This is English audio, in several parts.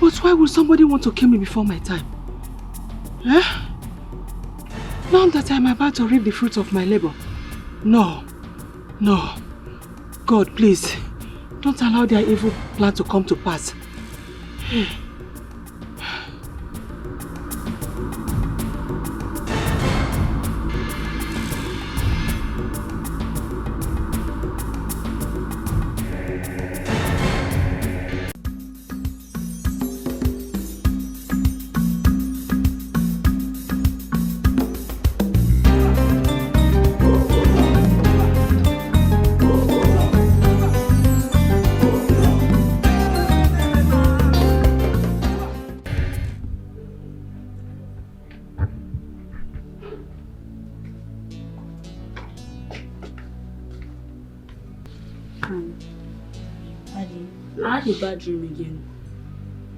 But why would somebody want to kill me before my time? Eh? Now that I'm about to reap the fruits of my labor. No. No. God, please. Don't allow their evil plan to come to pass. I had a bad dream again.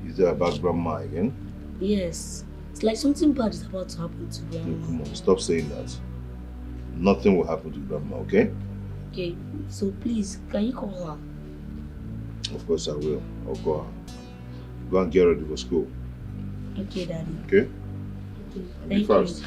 Is there about grandma again? Yes. It's like something bad is about to happen to grandma. No, come on, stop saying that. Nothing will happen to grandma, okay? Okay, so please, can you call her? Of course I will. I'll call her. Go and get ready for school. Okay, Daddy. Okay? Okay. Be fast.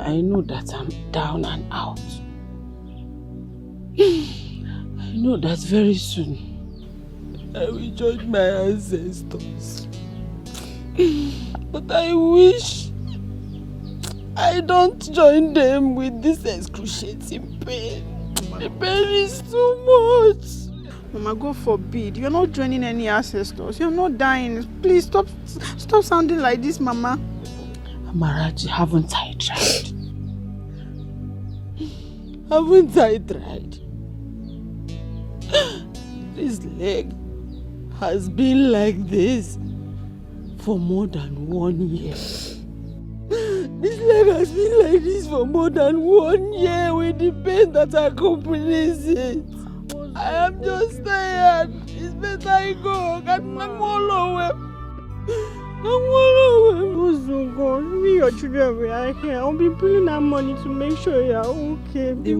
I know that I'm down and out. I know that very soon I will join my ancestors. But I wish I don't join them with this excruciating pain. The pain is too much. Mama, God forbid. You're not joining any ancestors. You're not dying. Please stop sounding like this, Mama. Amarachi, haven't I tried? Haven't I tried? This leg has been like this for more than 1 year. This leg has been like this for more than 1 year with the pain that accompanies it. I am just tired. It's better I go. Oh God, we your children we are here. I'll be putting that money to make sure you are okay. The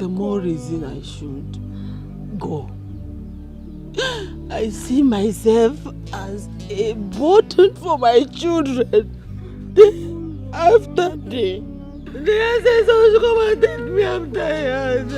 more reason I should go. I see myself as a burden for my children. After day, the ancestors come and take me. I'm tired.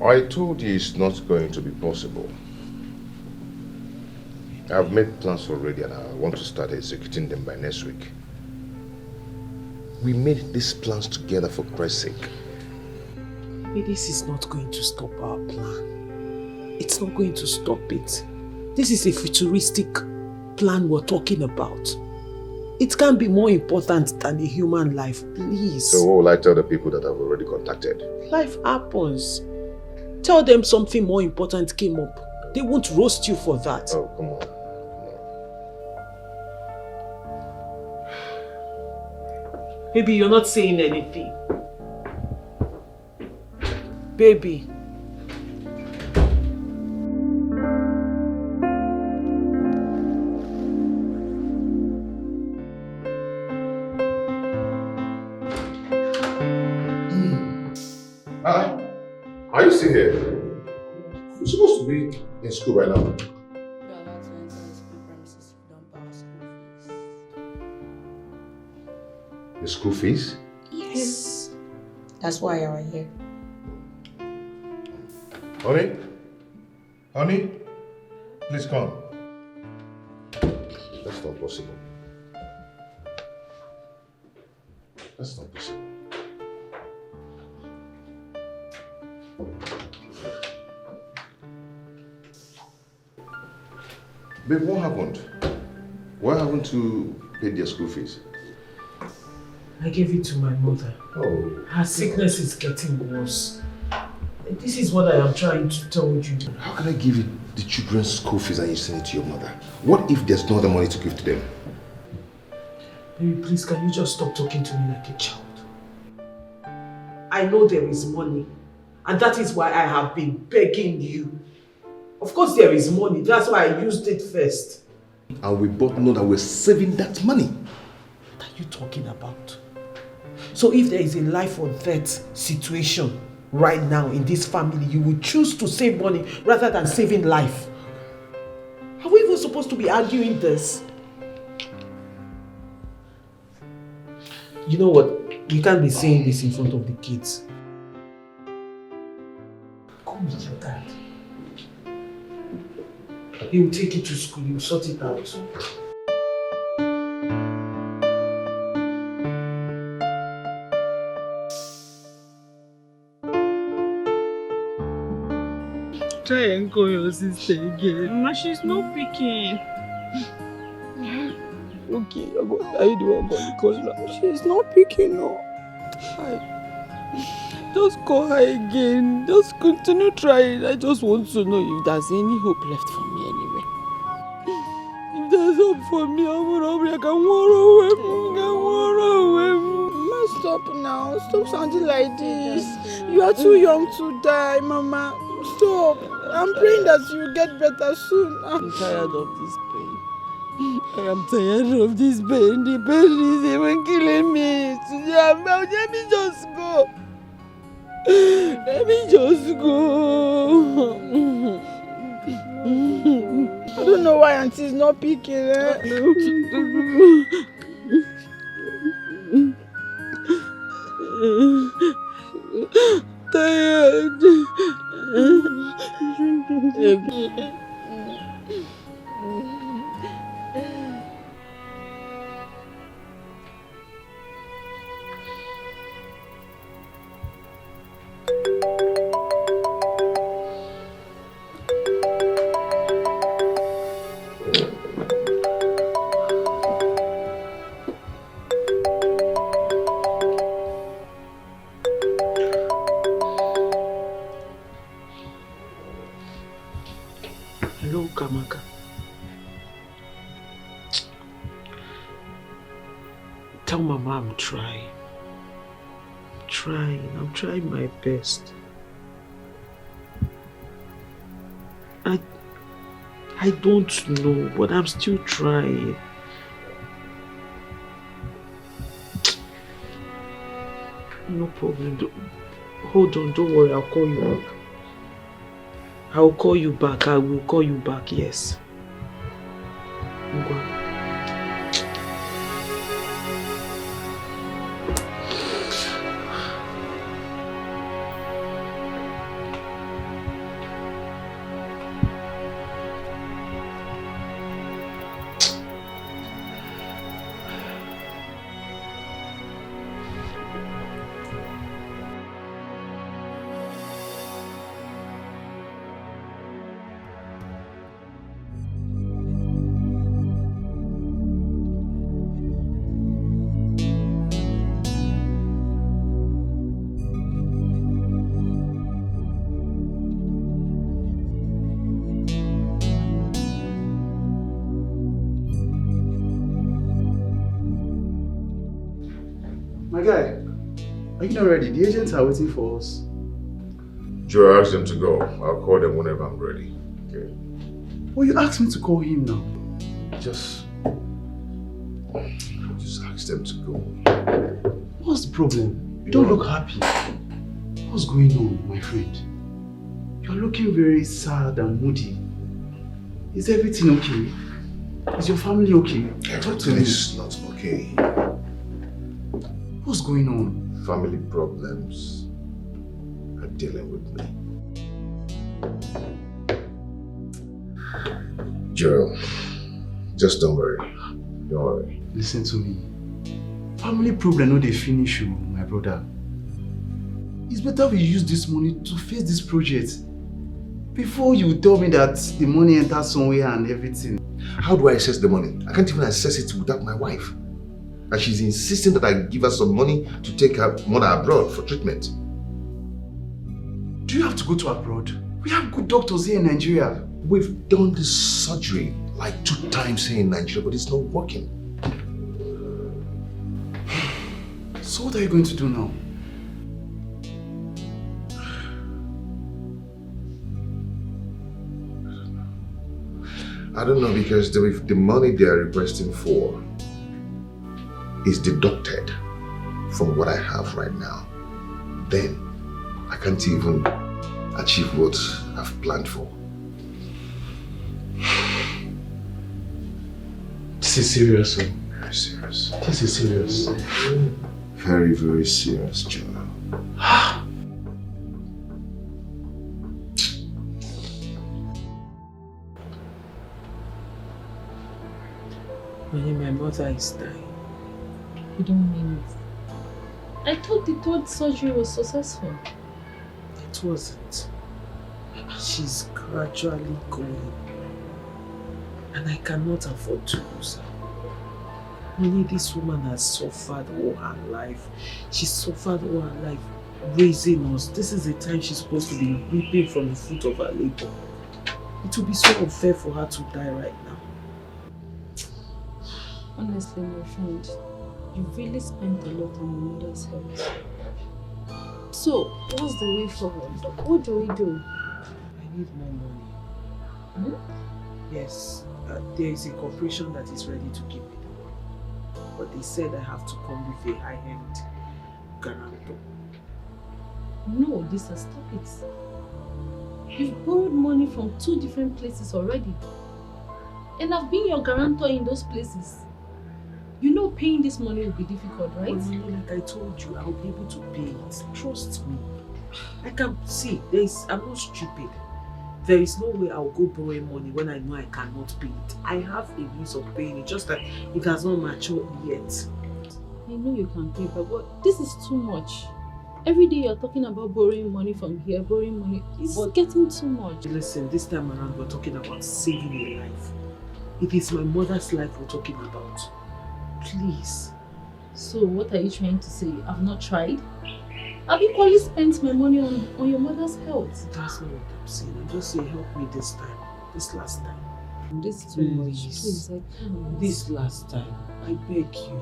I told you it's not going to be possible. I've made plans already and I want to start executing them by next week. We made these plans together for Christ's sake. This is not going to stop our plan. It's not going to stop it. This is a futuristic plan we're talking about. It can't be more important than a human life, please. So what will I tell the people that I've already contacted? Life happens. Tell them something more important came up. They won't roast you for that. Oh, come on. Baby, you're not saying anything. Baby. Are you still here? You're supposed to be in school by now. The school fees? Yes. That's why I was here. Honey? Honey? Please come. That's not possible. That's not possible. Babe, what happened? Why haven't you paid their school fees? I gave it to my mother. Oh. Her sickness is getting worse. This is what I am trying to tell you. How can I give you the children's school fees and you send it to your mother? What if there's no other money to give to them? Baby, please, can you just stop talking to me like a child? I know there is money, and that is why I have been begging you. Of course there is money, that's why I used it first. And we both know that we're saving that money. What are you talking about? So if there is a life or death situation right now in this family, you will choose to save money rather than saving life. Are we even supposed to be arguing this? You know what? You can't be saying this in front of the kids. Come with your dad. He will take you to school, he will sort it out. Try and call your sister again. Mama, she's not picking. Okay, are you the one going to call her? She's not picking, no. Just call her again. Just continue trying. I just want to know if there's any hope left for me anyway. If there's hope for me, I can walk away. Mama, stop now. Stop sounding like this. You are too young to die, Mama. Stop. I'm praying that you get better soon. I'm tired of this pain. I am tired of this pain. The pain is even killing me. Let me just go. Let me just go. I don't know why Auntie's not picking. Tired. Hello, Kamaka. Tell Mama I'm trying. I'm trying my best. I don't know, but I'm still trying. No problem. Hold on, don't worry, I'll call you back. I'll call you back. I will call you back, yes. Ngwa. My guy, are you not ready? The agents are waiting for us. Joe, ask them to go. I'll call them whenever I'm ready. Okay? Well, you asked me to call him now. Just ask them to go. What's the problem? You don't look happy. What's going on, my friend? You're looking very sad and moody. Is everything okay? Is your family okay? Talk to me. Everything is not okay. What's going on? Family problems are dealing with me. Joe, just don't worry. Don't worry. Listen to me. Family problem no dey finish you, my brother. It's better we use this money to face this project before you tell me that the money enters somewhere and everything. How do I access the money? I can't even access it without my wife. And she's insisting that I give her some money to take her mother abroad for treatment. Do you have to go to abroad? We have good doctors here in Nigeria. We've done this surgery like 2 times here in Nigeria, but it's not working. So what are you going to do now? I don't know, because the money they are requesting for is deducted from what I have right now. Then I can't even achieve what I've planned for. This is serious, sir. Very serious. This is serious. Very, very serious, Joe. When my mother is dying. You don't mean it. I thought the 3rd surgery was successful. It wasn't. She's gradually going. And I cannot afford to lose her. Only this woman has suffered all her life. She suffered all her life raising us. This is the time she's supposed to be reaping from the fruit of her labor. It would be so unfair for her to die right now. Honestly, my friend, you really spent a lot on your mother's health. So, what's the way forward? What do we do? I need more money. Hmm? Yes, there is a corporation that is ready to give me the money. But they said I have to come with a high-end guarantor. No, Lisa, stop it. You've borrowed money from 2 different places already. And I've been your guarantor in those places. You know paying this money will be difficult, right? Well, like I told you, I'll be able to pay it. Trust me. I can see, I'm not stupid. There is no way I'll go borrowing money when I know I cannot pay it. I have a means of paying it, just that it has not matured yet. I know you can pay, but this is too much. Every day you're talking about borrowing money from here, borrowing money. It's getting too much. Listen, this time around we're talking about saving a life. It is my mother's life we're talking about. Please. So what are you trying to say? I've not tried? I've equally spent my money on your mother's health. That's not what I'm saying. I'm just saying help me this time. This last time. This is too much. Please, I can't. This last time. I beg you.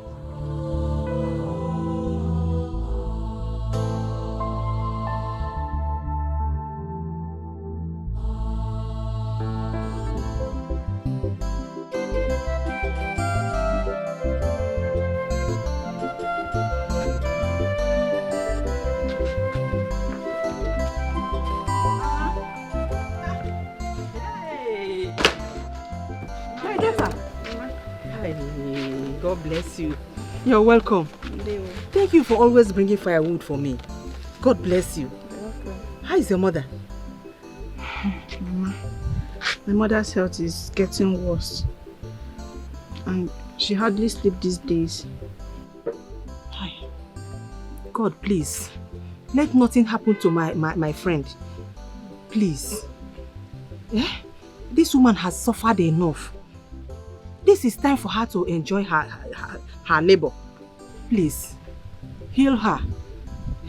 God bless you. You're welcome. Thank you for always bringing firewood for me. God bless you. You're welcome. How is your mother? Mama, my mother's health is getting worse. And she hardly sleeps these days. God, please. Let nothing happen to my friend. Please. Eh? This woman has suffered enough. This is time for her to enjoy her labor. Please, heal her.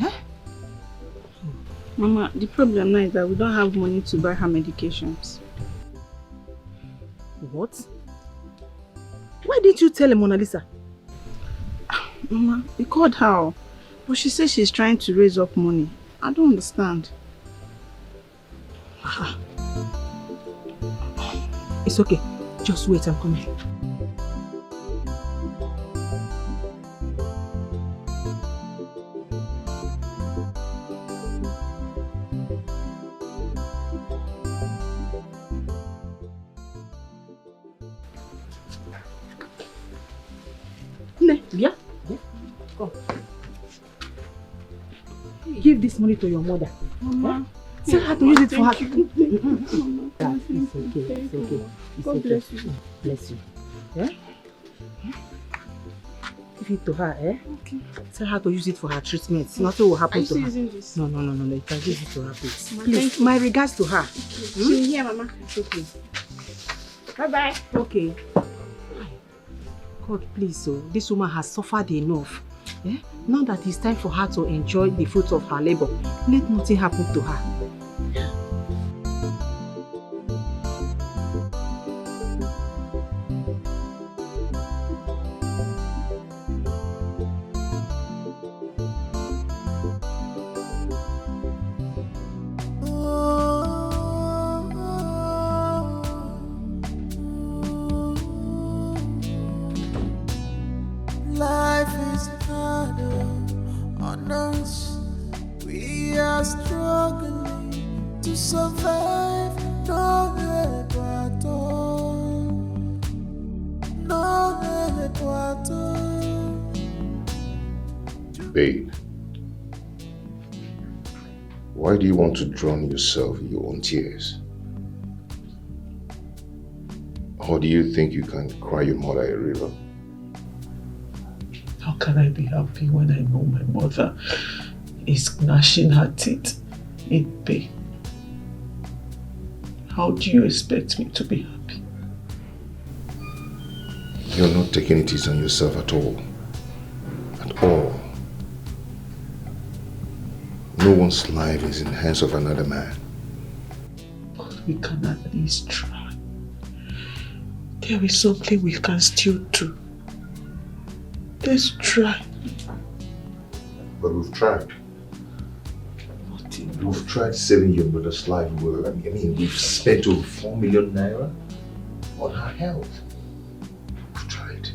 Eh? Mama, the problem now is that we don't have money to buy her medications. What? Why didn't you tell Mona Lisa? Mama, we called her, but she says she's trying to raise up money. I don't understand. It's okay. Just wait, I'm coming. Yeah? Come. Give this money to your mother. Mama, tell her to use it for her. Mama, It's okay, it's okay. It's God okay. bless you. Bless you. Yeah? Give it to her, eh? Okay. Tell her to use it for her treatment. Nothing will happen to her. Using this? No. You can give it to her, please. Mama, Please, my regards to her. She's here, Mama. It's okay. Bye-bye. Okay. God, please, oh, this woman has suffered enough. Eh? Now that it's time for her to enjoy the fruits of her labor, let nothing happen to her. Babe, why do you want to drown yourself in your own tears? Or do you think you can cry your mother a river? How can I be happy when I know my mother is gnashing her teeth in pain? How do you expect me to be happy? You're not taking it easy on yourself at all. At all. No one's life is in the hands of another man. But we can at least try. There is something we can still do. Let's try. But we've tried. We've tried saving your mother's life. I mean, we've spent over 4 million naira on her health. We've tried.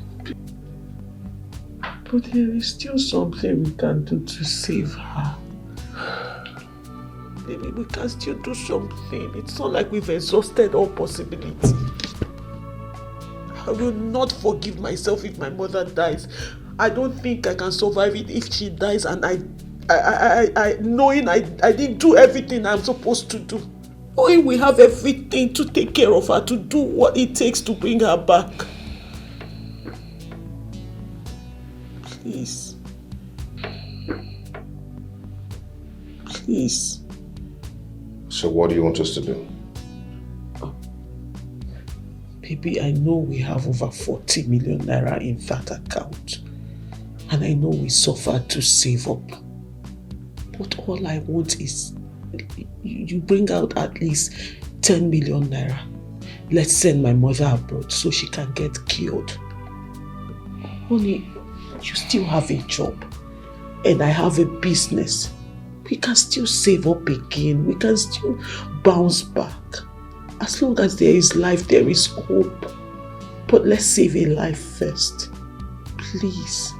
But there is still something we can do to save her. Maybe we can still do something. It's not like we've exhausted all possibility. I will not forgive myself if my mother dies. I don't think I can survive it if she dies and knowing I didn't do everything I'm supposed to do. Knowing we have everything to take care of her, to do what it takes to bring her back. Please. Please. So what do you want us to do? Baby, I know we have over 40 million naira in that account. And I know we suffered to save up. But all I want is you bring out at least 10 million naira. Let's send my mother abroad so she can get cured. Honey, you still have a job. And I have a business. We can still save up again. We can still bounce back. As long as there is life, there is hope. But let's save a life first. Please.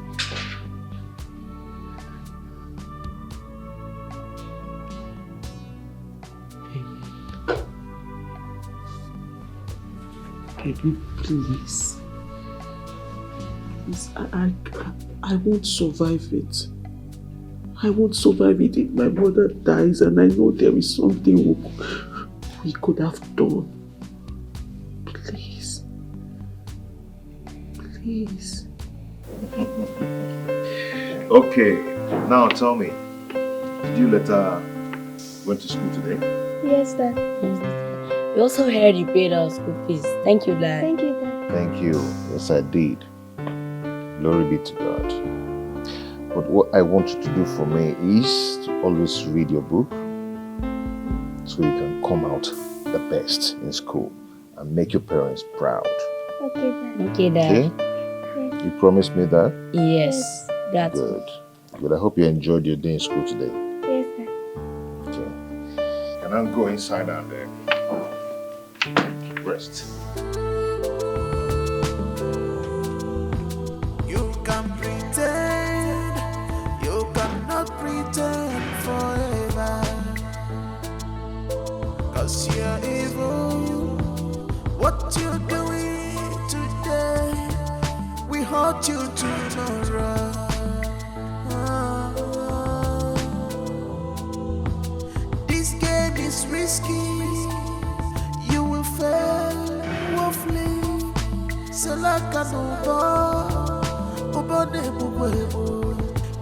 Baby, please. Please, I won't survive it. I won't survive it if my mother dies, and I know there is something we could have done. Please. Please. Okay, now tell me, did you let her went to school today? Yes, Dad. We also heard you paid our school fees. Thank you, Dad. Thank you, Dad. Thank you. Yes, I did. Glory be to God. But what I want you to do for me is to always read your book so you can come out the best in school and make your parents proud. Okay, Dad. Okay, Dad. Okay? You promise me that? Yes, that's good. Good. I hope you enjoyed your day in school today. Yes, Dad. Okay. Can I go inside and rest? You can pretend, you cannot pretend forever. 'Cause you're evil. What you're doing today, we hurt you tomorrow. This game is risky. You will fail woefully. So like an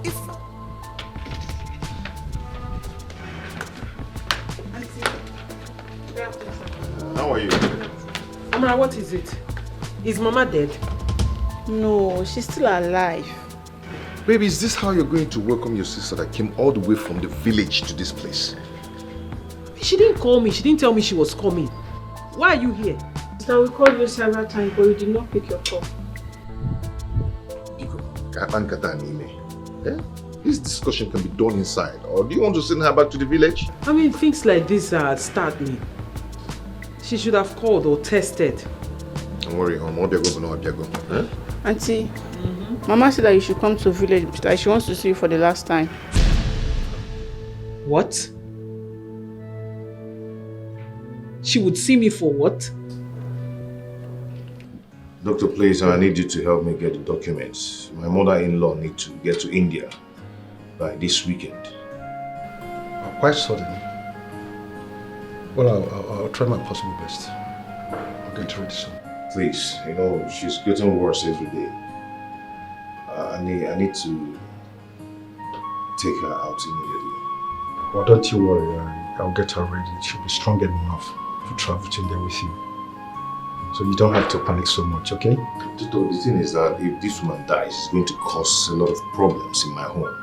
if how are you? Amara, what is it? Is Mama dead? No, she's still alive. Baby, is this how you're going to welcome your sister that came all the way from the village to this place? She didn't call me. She didn't tell me she was coming. Why are you here? Sister, we called you several times, but you did not pick your call. This discussion can be done inside. Or do you want to send her back to the village? I mean, things like this are startling. She should have called or tested. Don't worry, Home. Huh? Auntie, Mama said that you should come to the village, that she wants to see you for the last time. What? She would see me for what? Doctor, please, I need you to help me get the documents. My mother-in-law needs to get to India by this weekend. Quite suddenly. Well, I'll try my possible best. I'll get ready soon. Please, she's getting worse every day. I need to take her out immediately. Well, don't you worry. I'll get her ready. She'll be strong enough to travel to India with you. So you don't have to panic so much, okay? The thing is that if this woman dies, it's going to cause a lot of problems in my home.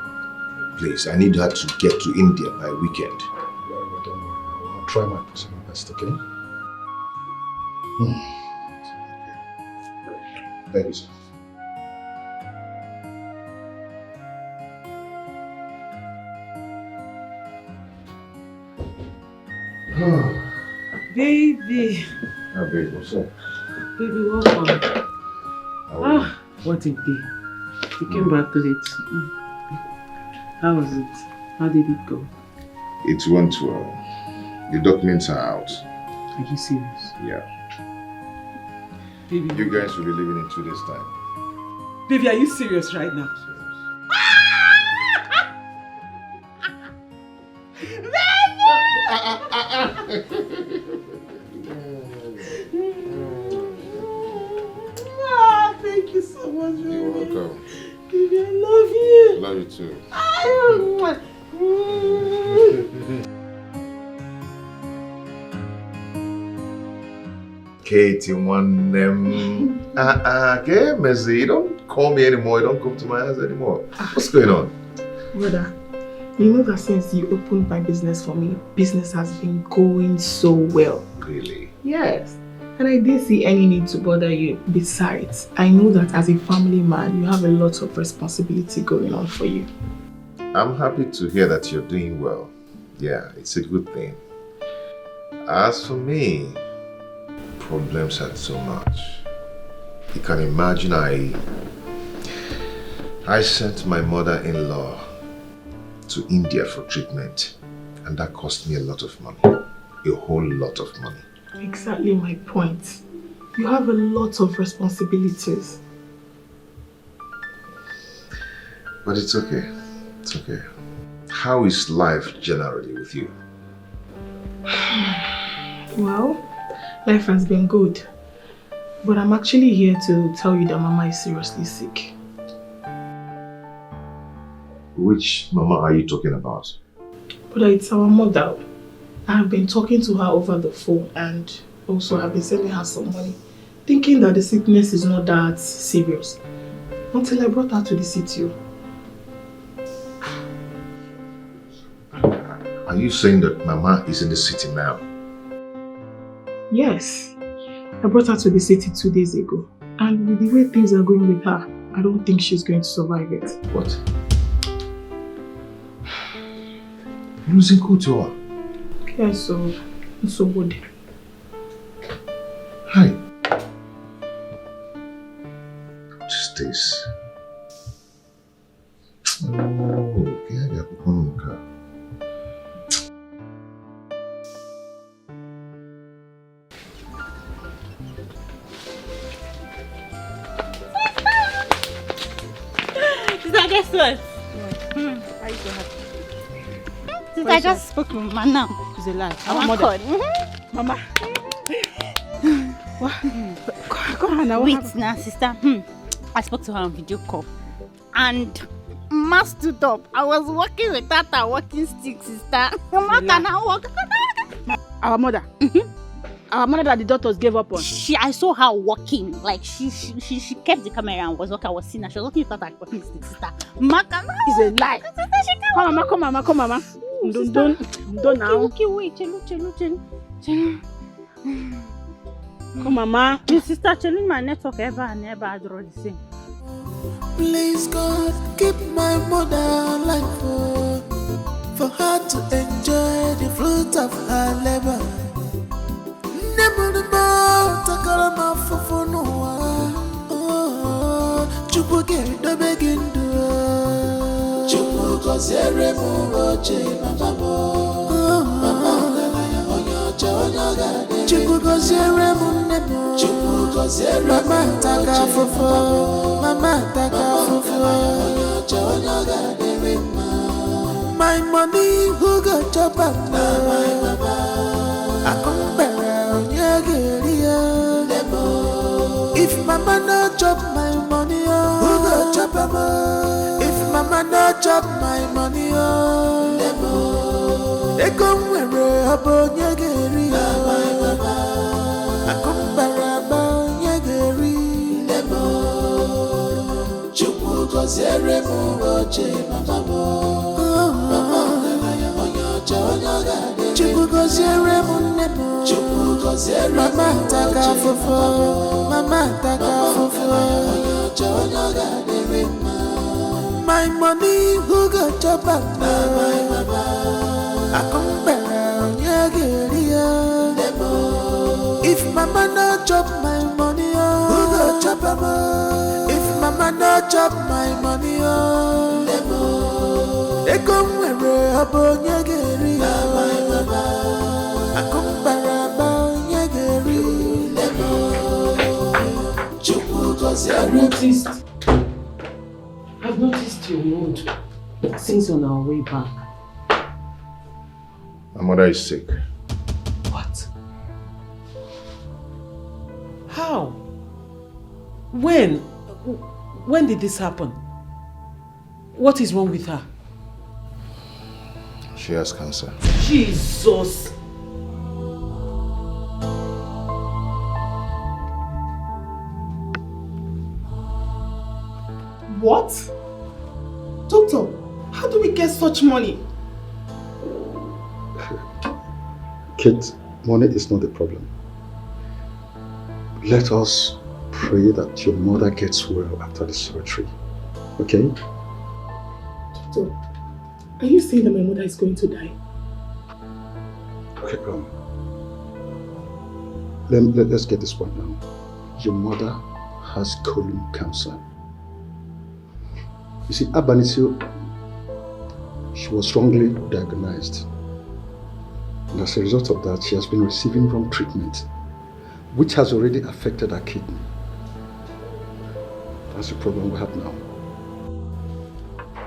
Please, I need her to get to India by weekend. Well, don't worry. I'll try my possible best, okay? Thank you, sir. Baby. Baby, what's up? Baby, welcome. What a day. You came back late. How was it? How did it go? It went well. The documents are out. Are you serious? Yeah. Baby. You guys will be leaving in 2 days' time. Baby, are you serious right now? Thank you so much, baby. You're welcome. Baby, I love you. Love you too. Katie, one okay, Messi, you don't call me anymore. You don't come to my house anymore. What's going on? Brother, you know that since you opened my business for me, business has been going so well. Really? Yes. And I didn't see any need to bother you. Besides, I know that as a family man, you have a lot of responsibility going on for you. I'm happy to hear that you're doing well. Yeah, it's a good thing. As for me, problems had so much. You can imagine I sent my mother-in-law to India for treatment, and that cost me a lot of money. A whole lot of money. Exactly my point. You have a lot of responsibilities. But it's okay. It's okay. How is life generally with you? Well, life has been good. But I'm actually here to tell you that Mama is seriously sick. Which Mama are you talking about? But it's our mother. I have been talking to her over the phone and also have been sending her some money, thinking that the sickness is not that serious, until I brought her to the city. Are you saying that Mama is in the city now? Yes. I brought her to the city 2 days ago, and with the way things are going with her, I don't think she's going to survive it. What? Losing Kutua? Yes, so good. Hi. What is this? Oh, okay, I got one. Sister, guess what? Why are you so happy? Sister, I just spoke to Mama now. It's a lie. Our mother. Mama. What? Go on now. Wait now, sister. I spoke to her on video call. And Mama stood up. I was walking without her walking stick, sister. Mama cannot walk. Our mother. Our mother that the doctors gave up on. I saw her walking. Like she kept the camera and was walking. I was seeing her. She was walking with her like sister. Mama, it's a lie. Come, mama. Don't now. Okay, wait, Chelu. Come, mama. My sister, Chelu, my network ever and ever I draw the same. Please God, keep my mother alive for her to enjoy the fruit of her labor. Never the more takarama for no one. Chupu get the begin to Chupu cause every move Mama Chupu cause every move Chupu cause every Mama taka my money who got chop up now my mama I come back if mama no chop my money who got chop up if mama no chop my money they come where about nyageri my mama I come back about nyageri chupu cause every move mama Chupu cause Mama taka fofo my money who got chop up my mama I come back if mama no chop my money who got chop up if mama no chop my money they come where about nyageri my mama I come back about nyageri I've noticed your mood since on our way back. My mother is sick. What? How? When? When did this happen? What is wrong with her? She has cancer. Jesus! What? Doctor, how do we get such money? Kate, money is not the problem. Let us pray that your mother gets well after the surgery. Okay? Doctor, are you saying that my mother is going to die? Okay, let's get this one now. Your mother has colon cancer. You see, Abanisio, she was wrongly diagnosed. And as a result of that, she has been receiving wrong treatment, which has already affected her kidney. That's the problem we have now.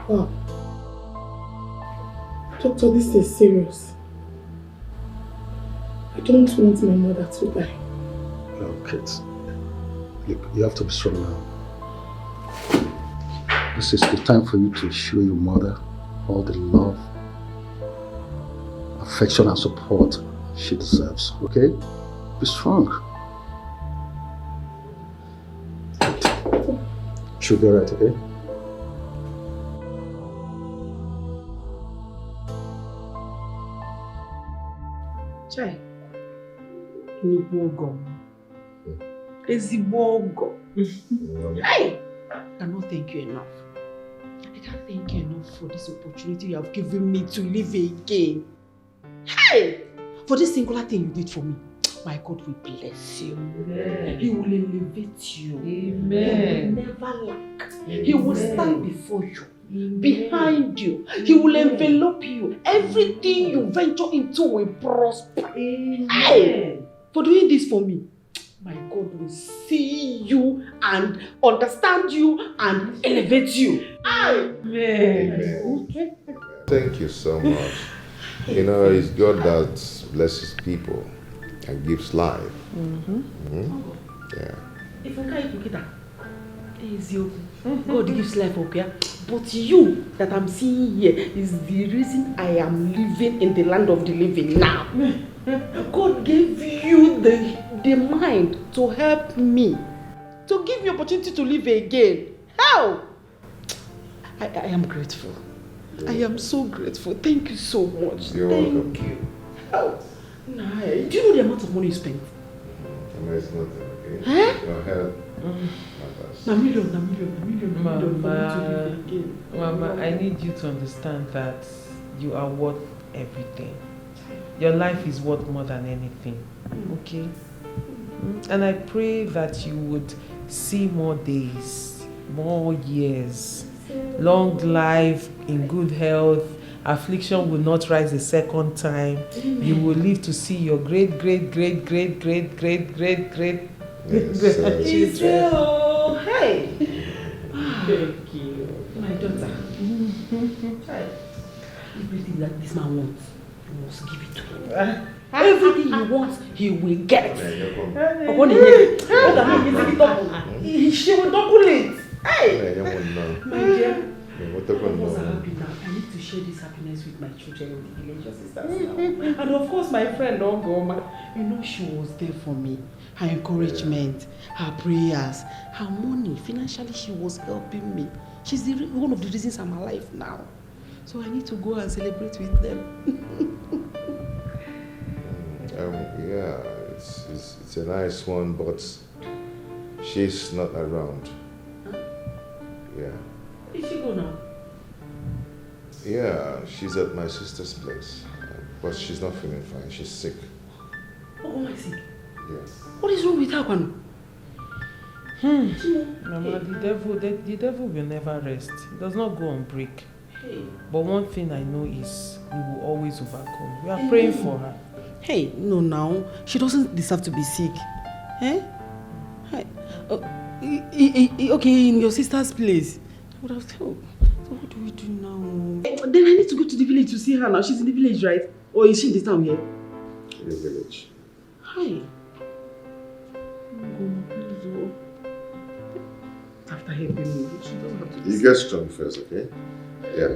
Wow. Doctor, this is serious. I don't want my mother to die. Oh, Kate, look, you have to be strong now. This is the time for you to show your mother all the love, affection and support she deserves, okay? Be strong. She'll be alright, okay? Chai, Nibogo. Ezibogo. Hey! I cannot thank you enough. I can't thank you enough for this opportunity you have given me to live again. Hey! For this singular thing you did for me, my God will bless you. Amen. He will elevate you. Amen. He will never lack. Amen. He will stand before you. Amen. Behind you. He will envelop you. Everything you venture into will prosper. Amen. Hey! For doing this for me, my God will see you and understand you and elevate you. Amen. Amen. Thank you so much. You know, it's God that blesses people and gives life. Yeah. If I can't look at that, God gives life, okay? But you that I'm seeing here is the reason I am living in the land of the living now. God gave you the mind to help me. To give me opportunity to live again. How? I am grateful. I am so grateful. Thank you so much. You're Thank welcome. you. How? Nah, do you know the amount of money you spent? No, it's nothing, okay? Huh? Your help. A million. Mama, I need you to understand that you are worth everything. Your life is worth more than anything, okay? And I pray that you would see more days, more years, long life, in good health. Affliction will not rise a second time. You will live to see your great grandchildren. Hey! Thank you. My daughter. Everything that this man wants, you must give it to him. Everything he wants, he will get. She will double it. Hey! My dear. I need to share this happiness with my children in the village, your sisters now. And of course my friend Ogoma, you know she was there for me. Her encouragement, her prayers, her money, financially she was helping me. She's one of the reasons I'm alive now. So I need to go and celebrate with them. Yeah, it's a nice one, but she's not around. Huh? Yeah. Where did she go now? Yeah, she's at my sister's place, but she's not feeling fine. She's sick. Oh, am I sick? Yes. What is wrong with her, Kwanu? Mama, the devil will never rest. He does not go on break. Hey. But one thing I know is we will always overcome. We are praying for her. Hey, no, now she doesn't deserve to be sick. Eh? Hi. Okay, in your sister's place. I would have told. So what do we do now? Then I need to go to the village to see her now. She's in the village, right? Or is she in the town here? In the village. Hi. After helping me, she doesn't have to. You get strong first, okay? Yeah.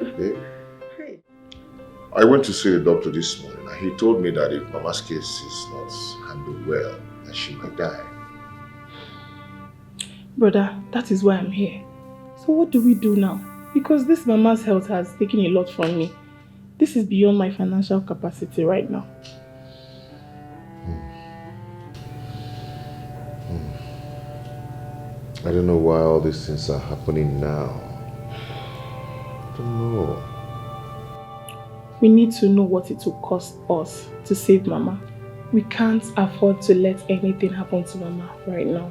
Okay. Hey. I went to see the doctor this morning and he told me that if Mama's case is not handled well, that she might die. Brother, that is why I'm here. So what do we do now? Because this Mama's health has taken a lot from me. This is beyond my financial capacity right now. I don't know why all these things are happening now. I don't know. We need to know what it will cost us to save Mama. We can't afford to let anything happen to Mama right now.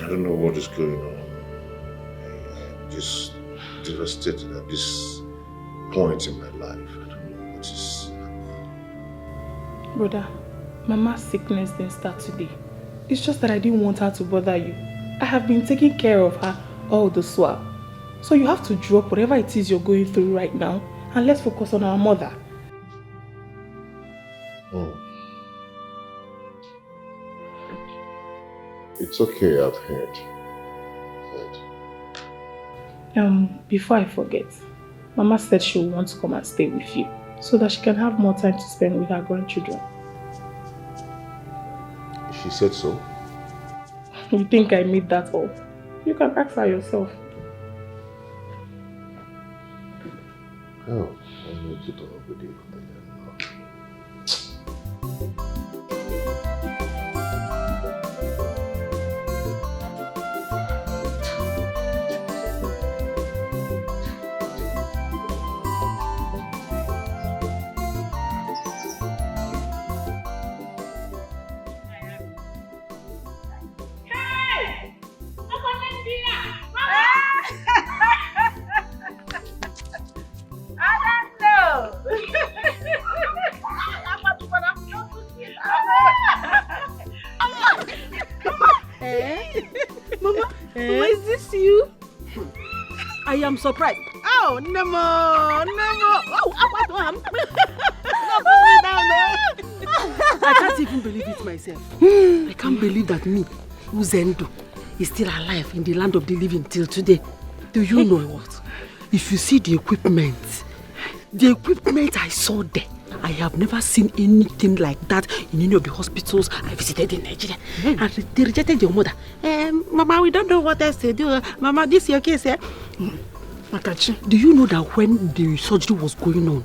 I don't know what is going on. I'm just devastated at this point in my life. I don't know what is happening. Brother, Mama's sickness didn't start today. It's just that I didn't want her to bother you. I have been taking care of her all this while. So you have to drop whatever it is you're going through right now and let's focus on our mother. It's okay, I've heard. Before I forget, Mama said she will want to come and stay with you so that she can have more time to spend with her grandchildren. She said so? You think I made that up? You can ask her yourself. Oh, I need to talk with you. Mama, is this you? I am surprised. Oh, Nemo. Oh, I can't even believe it myself. I can't believe that me, Uzendo, is still alive in the land of the living till today. Do you know what? If you see the equipment The equipment I saw there, I have never seen anything like that in any of the hospitals I visited in Nigeria. And they rejected your mother. Mama, we don't know what else to do. Mama, this is your case. Do you know that when the surgery was going on,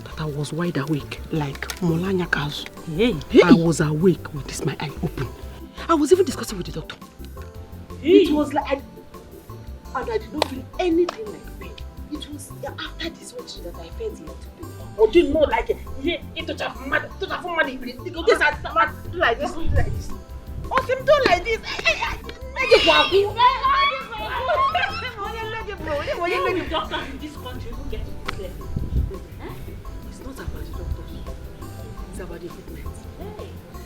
that I was wide awake, like Molanya cows? I was awake with this my eye open. I was even discussing with the doctor. It was like, and I did not feel anything like pain. It was after this surgery that I felt it to pain. Or do you know, like, it to have mad, this like this, like this. Or symptom like this. Doctors in this country who get it. It's not about the doctors. It's about the equipment.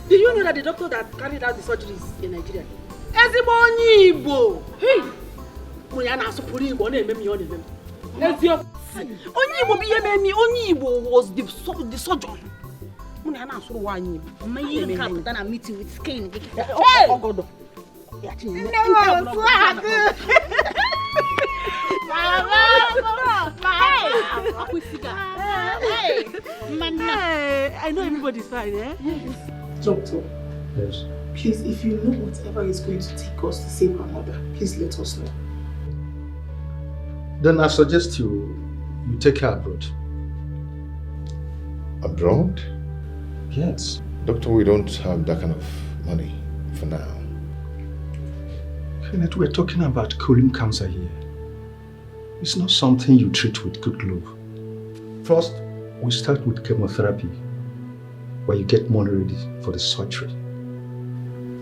Do you know that the doctor that carried out the surgeries in Nigeria? Onye Igbo was the surgeon. You can't put on a meeting with skin. I know everybody's fine, eh? Yes. Doctor. Yes. Please, if you know whatever is going to take us to save our mother, please let us know. Then I suggest you take her abroad. Abroad? Yes. Doctor, we don't have that kind of money for now. Kenneth, we're talking about colon cancer here. It's not something you treat with good love. First, we start with chemotherapy, where you get money ready for the surgery.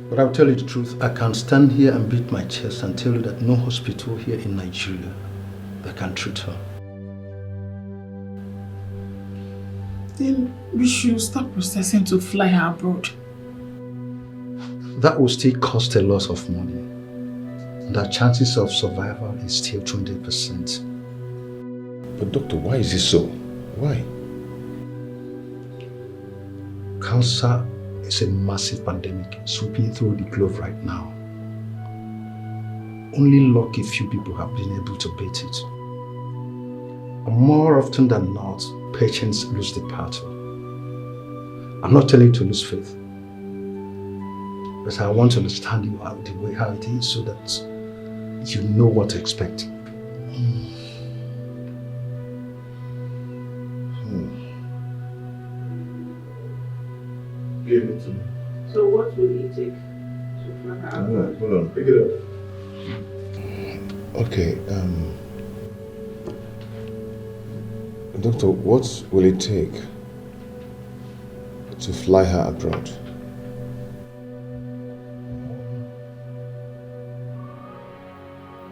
But I'll tell you the truth, I can't stand here and beat my chest and tell you that no hospital here in Nigeria that can treat her. Then we should start processing to fly her abroad. That will still cost a lot of money. And our chances of survival is still 20%. But doctor, why is this so? Why? Cancer is a massive pandemic sweeping through the globe right now. Only lucky few people have been able to beat it. And more often than not, patients lose the battle. I'm not telling you to lose faith, but I want to understand you out the way how it is so that you know what to expect. Give it to me. So what will it take to fly her abroad? Hold on, pick it up. Okay, doctor, what will it take to fly her abroad?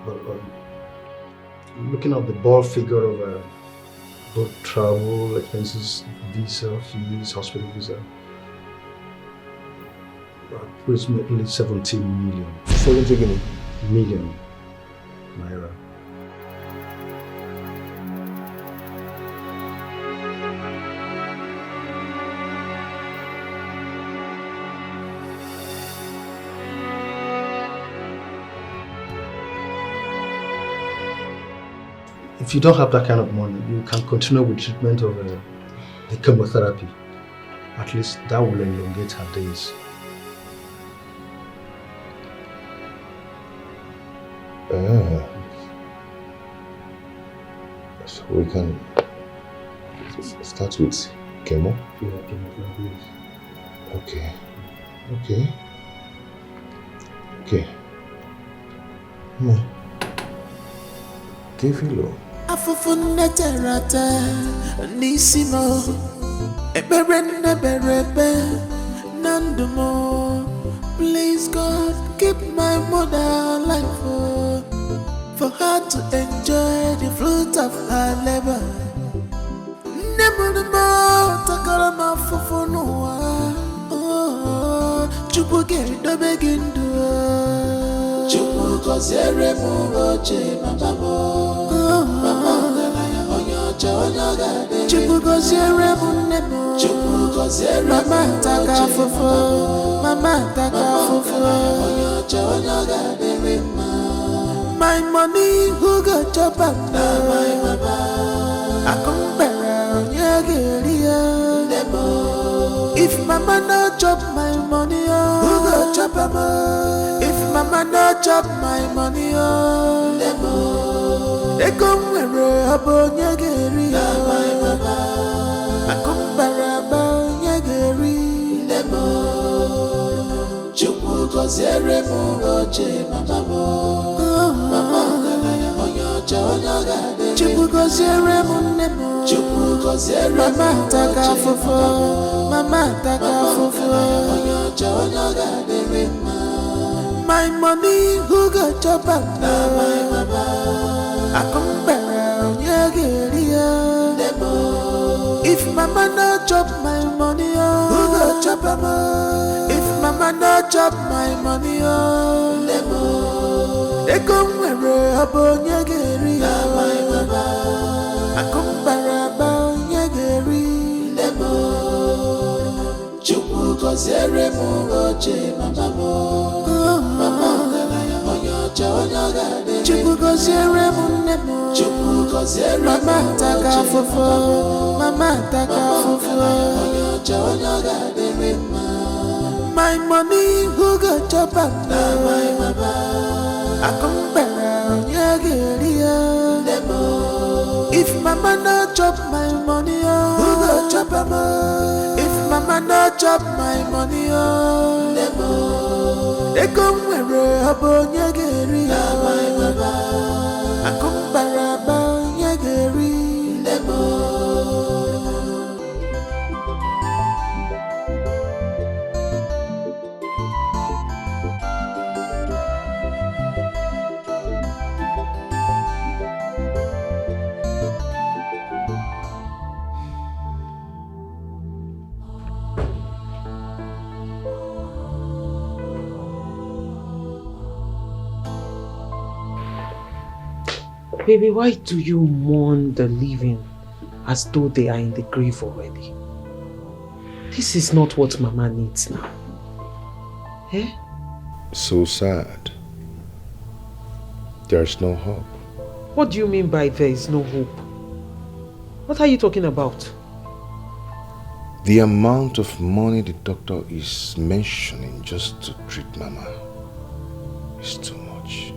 But looking at the ball figure of both travel expenses, visa fees, hospital visa, approximately 17 million. 70 million naira. If you don't have that kind of money, you can continue with treatment of the chemotherapy. At least that will elongate her days. So we can start with chemo? Yeah, chemotherapy. Okay. Kefilo. Afufunda terata nisimo eberende berebe nandumo. Please God, keep my mother alive for her to enjoy the fruit of her labor. Nebunumo takarama fufunuwa. Chupu gerido begindu. Chupu kozere muroche mababo. Chupu kozere munemo. Chupu kozere mama taka fufu. Mama taka fufu. My money who got your back. My mama. I come back. If mama no chop my money, oh, they come where a bonya geri. My mama, I come baraba nyageri. Chupu kozere mo oche mama mo. Mama galaya onyocha onyagade. Chupu kozere mo nemo. Chupu kozere mama taka fofo. Mama taka fofo. Onyocha onyagade rema. My money who got chop up now? My mama. I come baraba nyageri. If mama no chop my money, oh, who got chop up? If mama no chop my money, oh, they come where a bonya geri. My mama, I come baraba nyageri. Chupu kozere mo oche mama mo. Mama galaya onyocha onyagade. Chupu kozere mo nemo. Chupu kozere mama taka fofo. Mama taka fofo. Onyocha onyagade rema. My money who got chop up now? My mama, I come back nyageri. If mama no chop my money, oh, who got chop up? If mama no chop my money, oh, they come where a bonya geri. My mama, I come baraba nyageri. Baby, why do you mourn the living as though they are in the grave already? This is not what Mama needs now. Eh? So sad. There's no hope. What do you mean by there is no hope? What are you talking about? The amount of money the doctor is mentioning just to treat Mama is too much.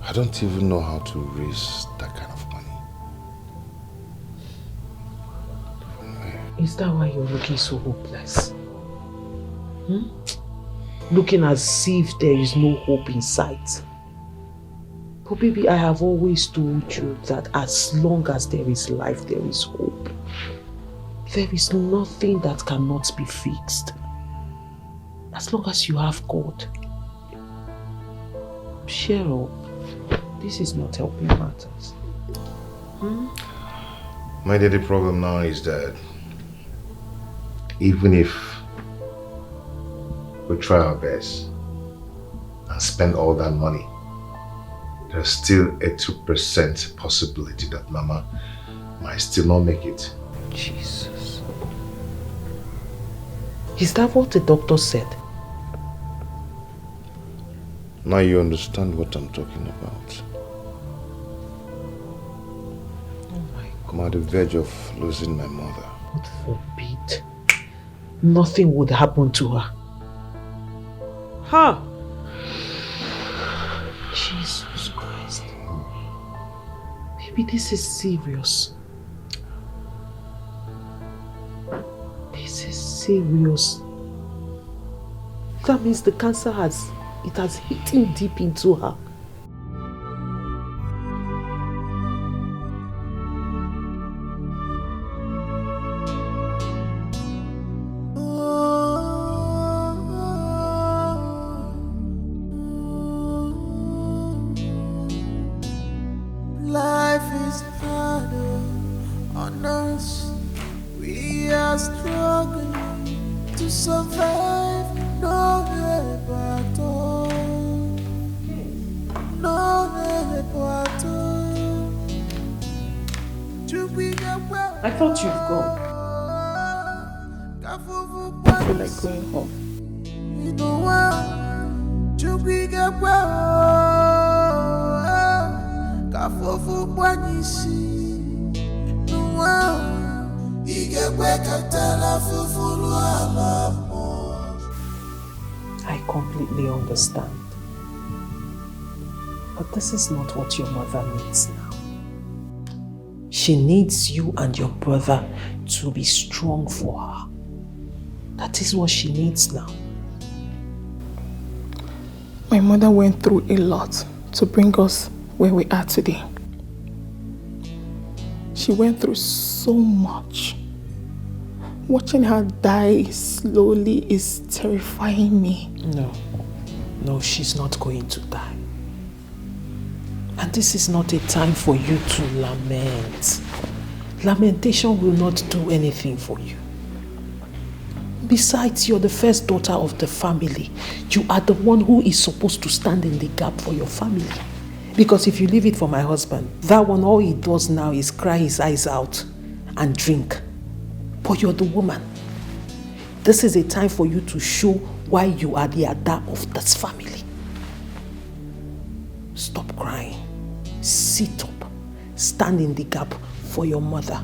I don't even know how to raise that kind of money. Is that why you're looking so hopeless? Looking as if there is no hope in sight. But baby, I have always told you that as long as there is life, there is hope. There is nothing that cannot be fixed. As long as you have God. Cheer up. This is not helping matters. My dear, the problem now is that even if we try our best and spend all that money, there's still a 2% possibility that Mama might still not make it. Jesus. Is that what the doctor said? Now you understand what I'm talking about. I'm at the verge of losing my mother. God forbid. Nothing would happen to her. Huh? Jesus Christ. Baby, this is serious. This is serious. That means the cancer has hit deep into her. Life is harder on us. We are struggling to survive. No help at all. No help at all. I thought you've gone. I feel like going home. I completely understand. But this is not what your mother needs now. She needs you and your brother to be strong for her. That is what she needs now. My mother went through a lot to bring us where we are today. She went through so much. Watching her die slowly is terrifying me. No, she's not going to die. And this is not a time for you to lament. Lamentation will not do anything for you. Besides, you're the first daughter of the family. You are the one who is supposed to stand in the gap for your family. Because if you leave it for my husband, that one, all he does now is cry his eyes out and drink. But you're the woman. This is a time for you to show why you are the Ada of this family. Stop crying. Sit up. Stand in the gap for your mother.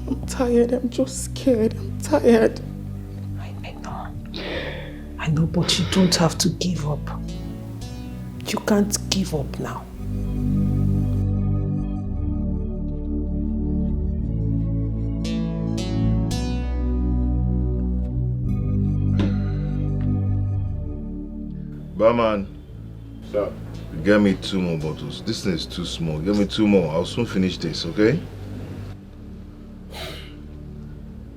I'm tired. I'm just scared. I'm tired. I know, but you don't have to give up. You can't give up now. Barman, sir, get me 2 more bottles. This thing is too small. Get me 2 more. I'll soon finish this, okay?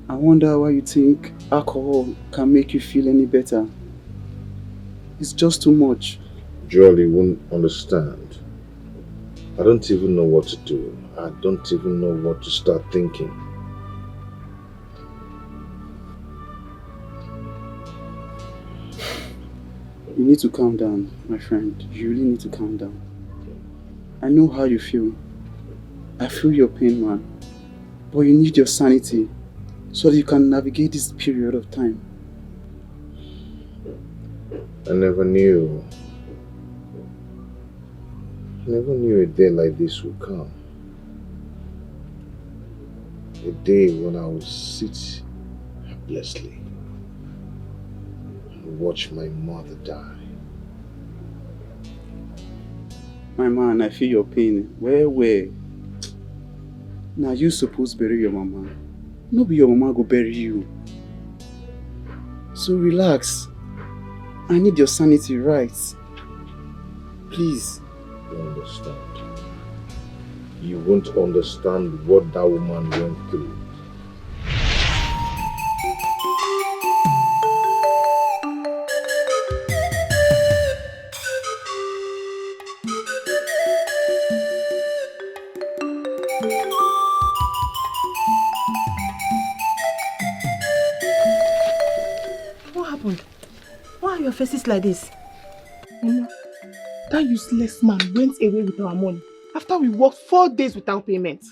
I wonder why you think alcohol can make you feel any better. It's just too much. Jolly won't understand. I don't even know what to do. I don't even know what to start thinking. You need to calm down, my friend. You really need to calm down. I know how you feel. I feel your pain, man. But you need your sanity so that you can navigate this period of time. I never knew a day like this would come. A day when I would sit helplessly and watch my mother die. My man, I feel your pain. Where? Now you supposed to bury your mama. No be your mama go bury you. So relax. I need your sanity, right? Please. You understand. You won't understand what that woman went through. What happened? Why are your faces like this? Mama, that useless man went away with our money after we worked 4 days without payment.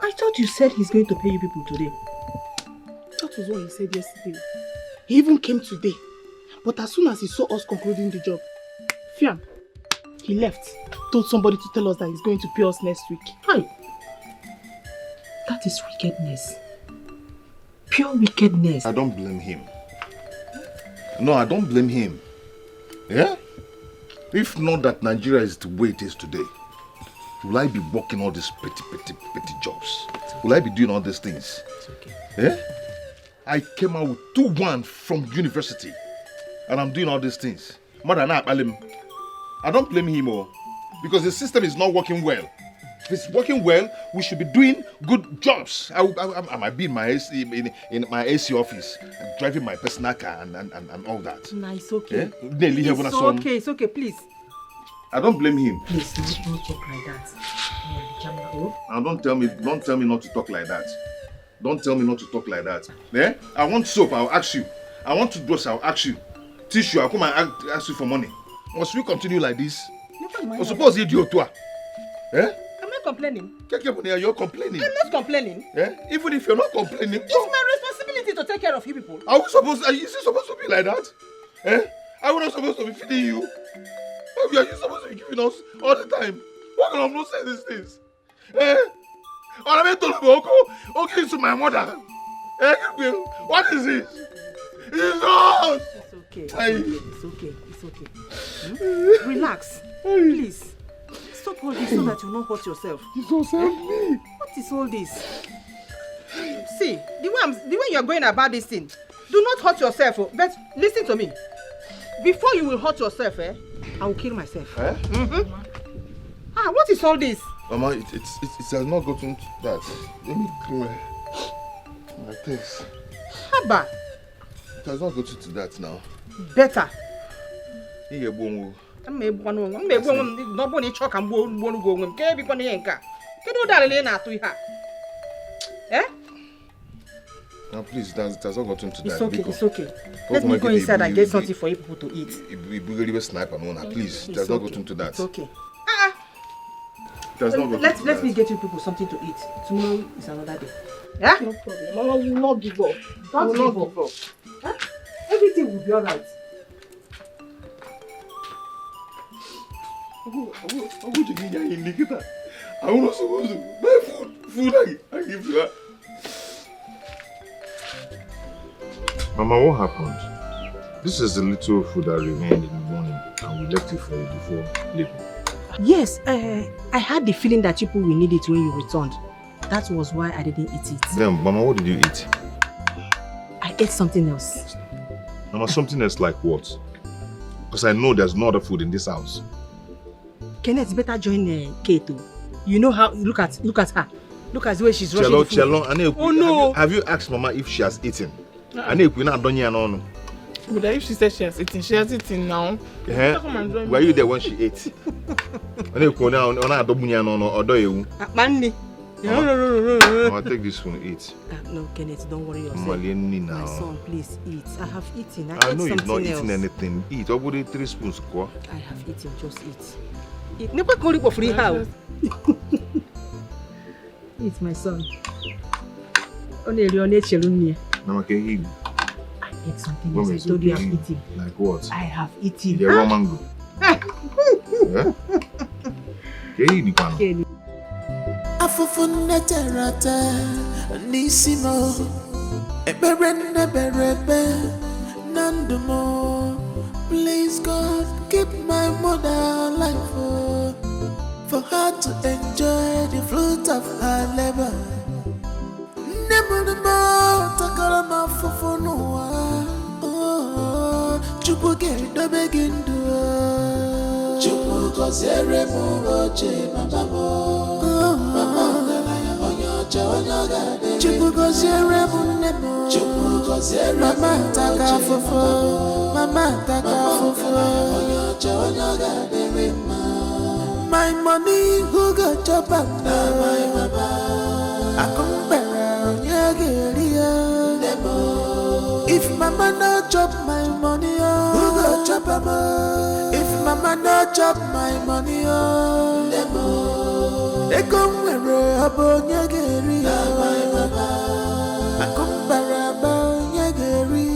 I thought you said he's going to pay you people today. That was what he said yesterday. He even came today. But as soon as he saw us concluding the job, Fiam, he left. Told somebody to tell us that he's going to pay us next week. Hi. That is wickedness. Pure wickedness. I don't blame him. No, I don't blame him. Yeah? If not that Nigeria is the way it is today, will I be working all these petty jobs? Will I be doing all these things? It's okay. Yeah? I came out with 2-1 from university and I'm doing all these things. I don't blame him because the system is not working well. If it's working well, we should be doing good jobs. I might be in my AC office, driving my personal car and all that. Nah, it's okay. Yeah? It's okay, please. I don't blame him. Please, don't talk like that. Now don't tell me not to talk like that. Don't tell me not to talk like that. Yeah? I want soap, I'll ask you. I want to dress, I'll ask you. Tissue, I'll come and ask you for money. Must we continue like this? I suppose you do too. Eh? I'm not complaining. You're complaining. I'm not complaining. Eh? Even if you're not complaining, it's my responsibility to take care of you people. Is it supposed to be like that? Eh? Are we not supposed to be feeding you? Are you supposed to be giving us all the time? What kind of nonsense is this? Eh? Okay, to my mother. What is it? It's not. It's okay. It's okay. It's okay. Hmm? Relax. Please. Stop all this so that you not hurt yourself. What is all this? See, the way you're going about this thing, do not hurt yourself. But listen to me. Before you will hurt yourself, I will kill myself. What is all this? Mama, it has not gotten to that. Let me clean my things. Haba. It has not gotten to that now. Better. Now please, it has not gotten to that. It's okay, it's okay. Let me go inside and get something for you people to eat. Sniper, please, it has not gotten to that. It's okay. Let me get you people something to eat. Tomorrow is another day. Yeah? No problem. Mama will not give up. Don't give up. Huh? Everything will be alright. I will not supposed to buy food I give to her. Mama, what happened? This is the little food that remained in the morning and we left it for you before leaving. Yes, I had the feeling that people will need it when you returned. That was why I didn't eat it. Then, Mama, what did you eat? I ate something else. Mama, something else like what? Because I know there's no other food in this house. Kenneth, better join Kate. You know how, look at her. Look at the way she's rushing the food. Oh no! Have you asked Mama if she has eaten? But if she said she has eaten now. Were you there when she ate? Mama, take this one, eat. No, Kenneth, don't worry yourself. My son, please eat. I have eaten. I know you've not eaten anything. Eat. I'll put 3 spoons. I have eaten. Just eat. Eat. Never call it for free how. Eat, my son. Mama, can you eat? I ate something else. I told you I have eaten. Like what? I have eaten. The raw mango. Can you eat? Afufune terata nisimo eberene berebe nandumo. Please God, keep my mother alive for her to enjoy the fruit of her labor. Nebunumo takarama fufunua chupuke dobegindu chupuko zere muoche mababo. My money who got chop up now, my baba. I come back if mama no chop my money, who got chop up? If mama no chop my money, they come where a bonya geri, my baba. I come baraba nyageri,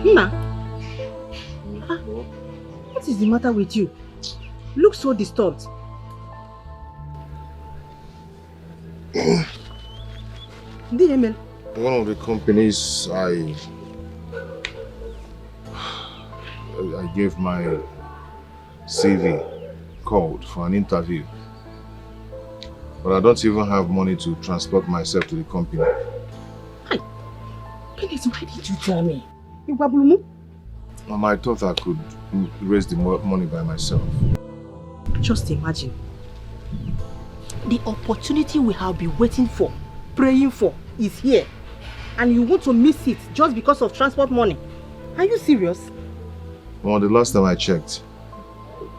Nna, what is the matter with you? Look so disturbed. One of the companies I gave my CV called for an interview, but I don't even have money to transport myself to the company. Hi, Kenneth, why did you tell me? Mama, I thought I could raise the money by myself. Just imagine. The opportunity we have been waiting for, praying for, is here. And you want to miss it just because of transport money. Are you serious? Well, the last time I checked,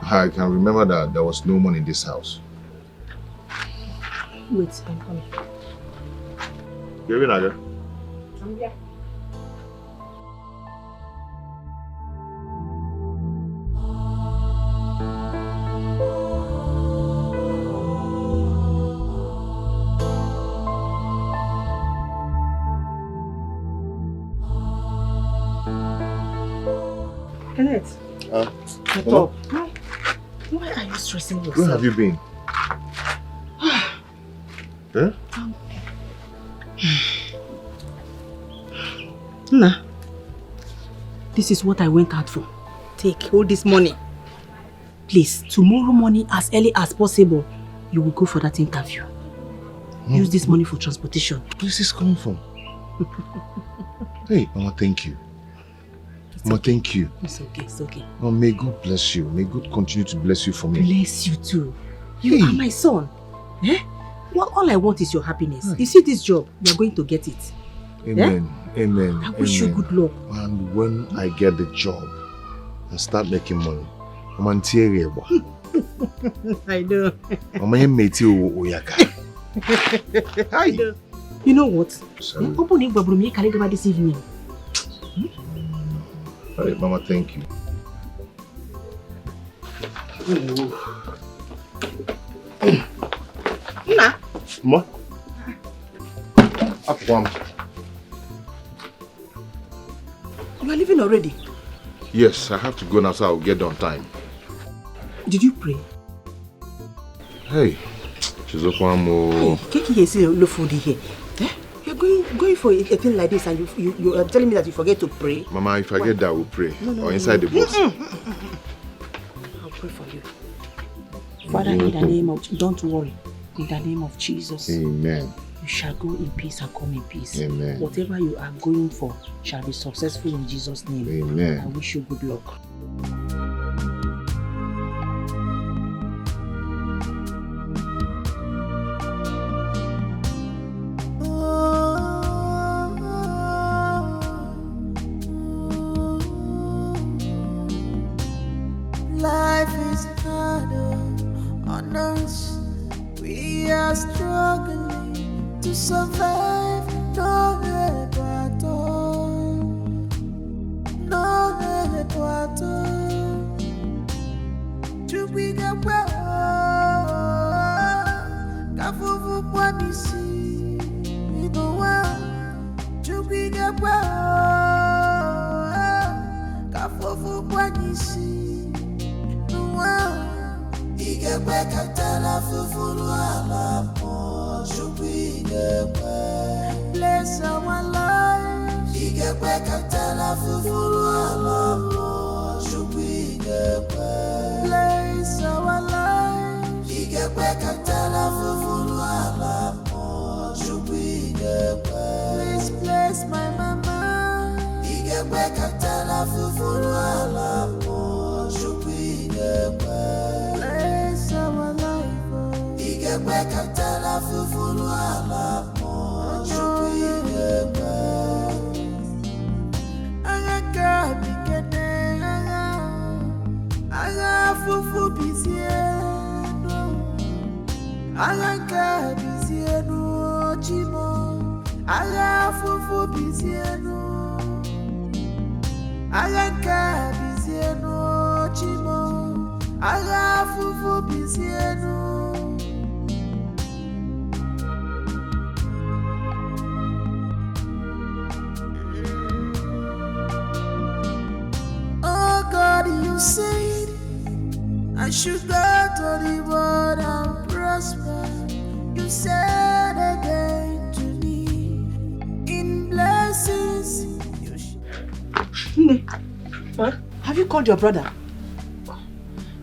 I can remember that there was no money in this house. Wait, I'm coming. You're in, Naga? I'm here. Kenneth. Get up. Why are you stressing yourself? Where have you been? Huh? Nah. This is what I went out for. Take all this money. Please, tomorrow morning as early as possible, you will go for that interview. Use this money for transportation. Where is this coming from? Hey, Mama, thank you. Mama, thank you. It's okay, it's okay. Oh, may God bless you. May God continue to bless you for me. Bless you too. You are my son. Eh? Well, all I want is your happiness. You see this job, you are going to get it. Amen. Amen. I wish you good luck. And when I get the job and start making money, I'm on I know. Hi. You know what? Sorry. Open it, but you can go this evening. All right, Mama, thank you. Nah. Ma. Up one. You are leaving already? Yes, I have to go now, so I'll get on time. Did you pray? Hey, she's up one more. Keki here say look food here. You're going for a thing like this, and you are telling me that you forget to pray. Mama, if I get that, we'll pray. No, or inside the box. I'll pray for you. Father, in the name of, don't worry. In the name of Jesus. Amen. You shall go in peace and come in peace. Amen. Whatever you are going for shall be successful in Jesus' name. Amen. I wish you good luck. Life is harder on us. We are struggling to survive. No help at all. No help at all. To be the well, Kafufu Pwanisi, in the world. To be the well, Kafufu Pwanisi. Igekwe katana fufuru alapo Igekwe bless our lives. Igekwe katana fufuru alapo Igekwe bless our lives. Igekwe katana fufuru alapo Igekwe please bless my mama. Igekwe katana fufuru alapo bless our life. Igekwe katana fufuru alapo Igekwe Aga bikene Aga fufu bizieno Aga bizieno chimo Aga fufu bizieno Aga bizieno chimo Aga fufu bizieno. Oh God, you said I should go to the world and prosper. You said again to me in blessings. Huh? Have you called your brother?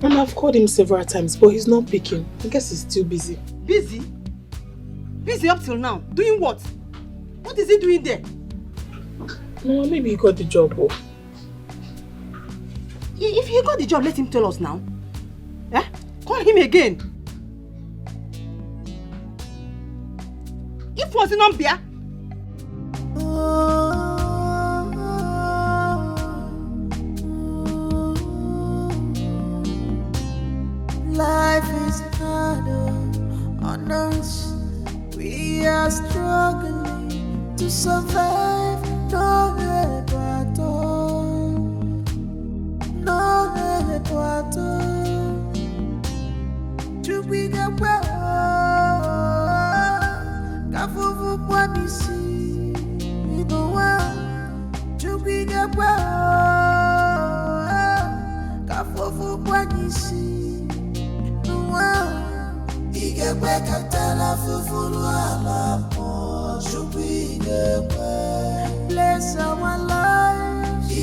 Mama, I've called him several times, but he's not picking. I guess he's still busy. Busy? Busy up till now? Doing what? What is he doing there? Mama, maybe he got the job. Oh. If he got the job, let him tell us now. Eh? Call him again. If was not beer. Life is harder on us. We are struggling to survive. No help at all. No help at all. To be the well, Kafufu Pwanisi, in the world. To be the well, Bless our lives.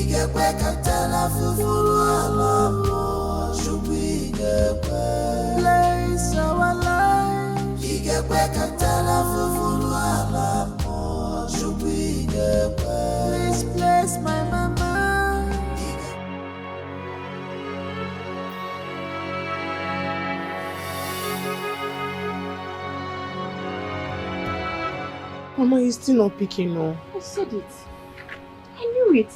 Bless our lives. Please bless my mama. Mama, he's still not picking up. I said it. I knew it.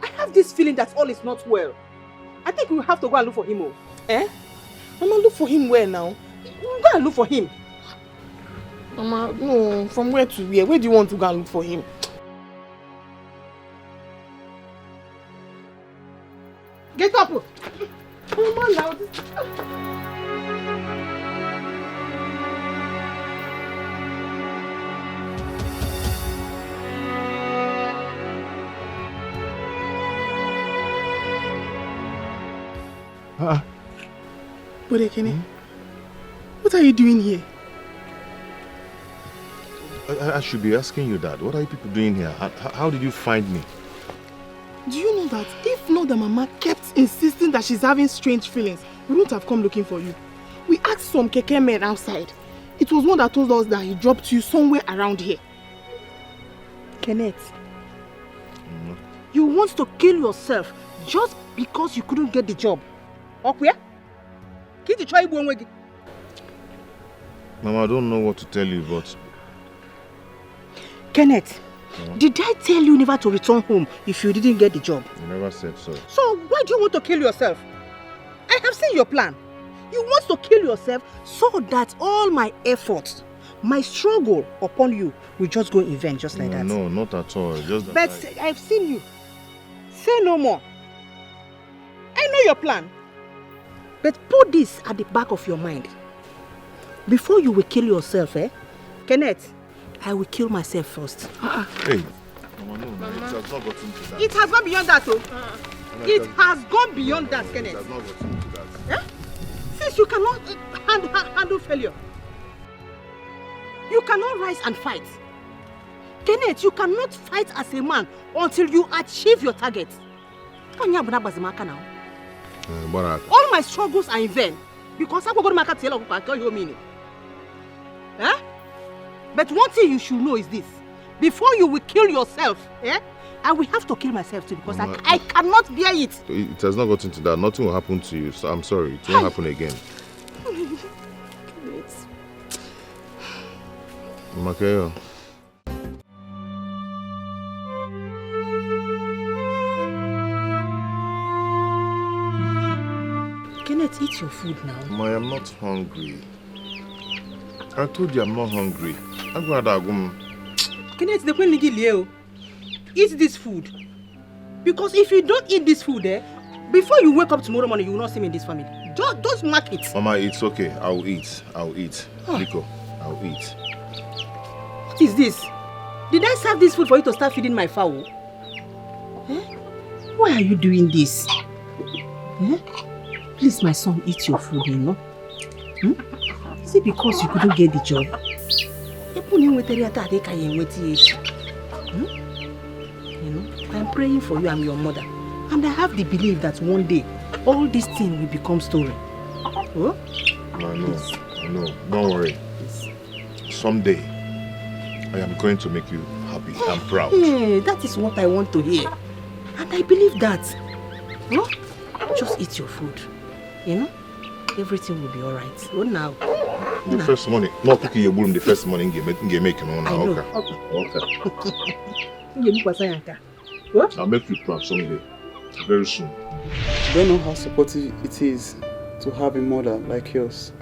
I have this feeling that all is not well. I think we will have to go and look for him. Eh? Mama, look for him where now? We'll go and look for him. Mama, no. From where to where? Where do you want to go and look for him? Get up! Mama, now. But Ekene, what are you doing here? I should be asking you that. What are you people doing here? How did you find me? Do you know that if not that Mama kept insisting that she's having strange feelings, we wouldn't have come looking for you. We asked some keke men outside. It was one that told us that he dropped you somewhere around here. Kenneth, you want to kill yourself just because you couldn't get the job. Okay? Mama, I don't know what to tell you, but... Kenneth, did I tell you never to return home if you didn't get the job? You never said so. So why do you want to kill yourself? I have seen your plan. You want to kill yourself so that all my efforts, my struggle upon you will just go in vain, just like that. No, not at all. Just that but I've seen you. Say no more. I know your plan. But put this at the back of your mind. Before you will kill yourself, Kenneth, I will kill myself first. Hey, Mama, no, it has not gotten to that. It has gone beyond that, It has gone beyond that, Kenneth. It has not gotten to that. Since you cannot handle failure, you cannot rise and fight. Kenneth, you cannot fight as a man until you achieve your target. All my struggles are in vain because I'm going to tell you. But one thing you should know is this: before you will kill yourself, I will have to kill myself too because Mama, I cannot bear it. It has not gotten to that. Nothing will happen to you. So I'm sorry. It won't happen again. Makeo. Kenneth, eat your food now. I am not hungry. I told you I'm not hungry. Kenneth, the queen eat this food. Because if you don't eat this food, before you wake up tomorrow morning, you will not see me in this family. Just mark it. Mama, it's okay. I'll eat. Nico, I'll eat. What is this? Did I serve this food for you to start feeding my fowl? Why are you doing this? Please, my son, eat your food, you know. Is it because you couldn't get the job? You know, I'm praying for you. I'm your mother. And I have the belief that one day, all these things will become story. Oh? No, don't worry. Someday, I am going to make you happy and proud. Hey, that is what I want to hear. And I believe that. No? Just eat your food. You know? Everything will be alright. Oh, now. The first morning. Not cooking your boom the first morning. Get make you I know. Okay. I'll make you proud someday. Very soon. You don't know how supportive it is to have a mother like yours.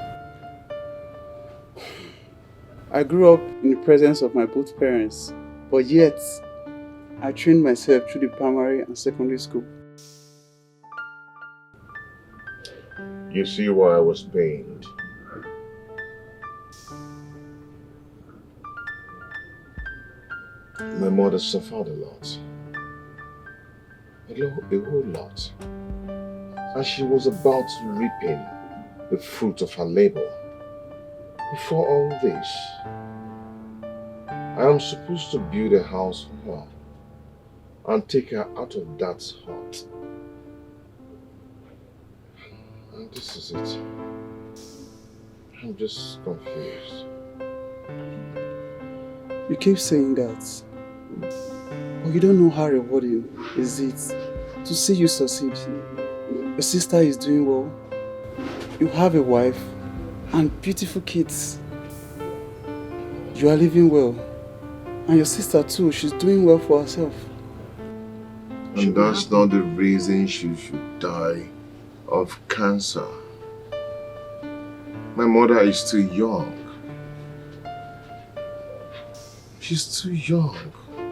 I grew up in the presence of my both parents, but yet I trained myself through the primary and secondary school. You see why I was pained. My mother suffered a lot. A whole lot. and she was about reaping the fruit of her labor. Before all this, I am supposed to build a house for her and take her out of that hut. And this is it. I'm just confused. You keep saying that, but you don't know how rewarding is it to see you succeed. Your sister is doing well. You have a wife and beautiful kids. You are living well. And your sister too, she's doing well for herself. And that's not the reason she should die of cancer. My mother is too young. She's too young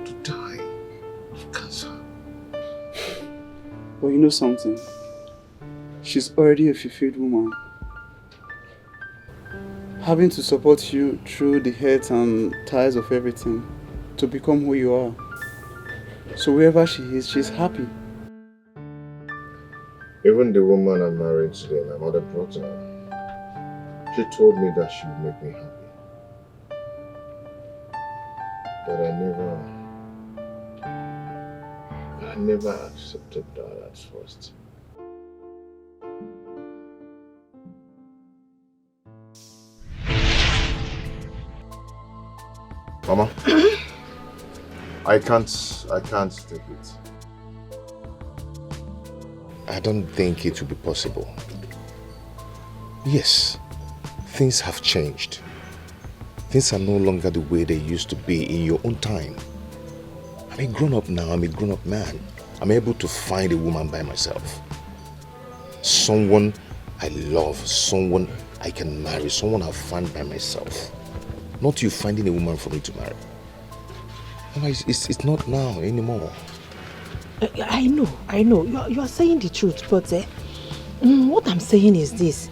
to die of cancer. But you know something? She's already a fulfilled woman. Having to support you through the hurt and ties of everything to become who you are. So wherever she is, she's happy. Even the woman I'm married today, my mother brought her. She told me that she would make me happy. But I never accepted that at first. Mama, I can't take it. I don't think it will be possible. Yes, things have changed. Things are no longer the way they used to be in your own time. I'm a grown-up now, I'm a grown-up man. I'm able to find a woman by myself. Someone I love, someone I can marry, someone I'll find by myself. Not you finding a woman for me to marry. It's not now anymore. I know. You are saying the truth, but what I'm saying is this.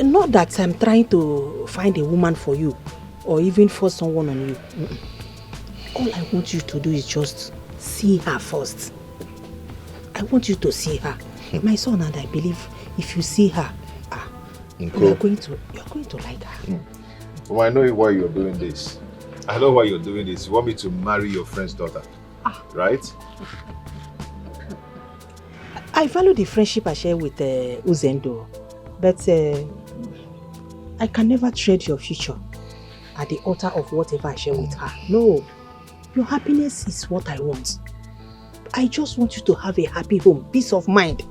Not that I'm trying to find a woman for you or even force someone on you. All I want you to do is just see her first. I want you to see her. My son, and I believe if you see her, you're going to like her. Well, I know why you're doing this. I know why you're doing this. You want me to marry your friend's daughter, right? I value the friendship I share with Uzendo, but I can never trade your future at the altar of whatever I share with her. No, your happiness is what I want. I just want you to have a happy home, peace of mind.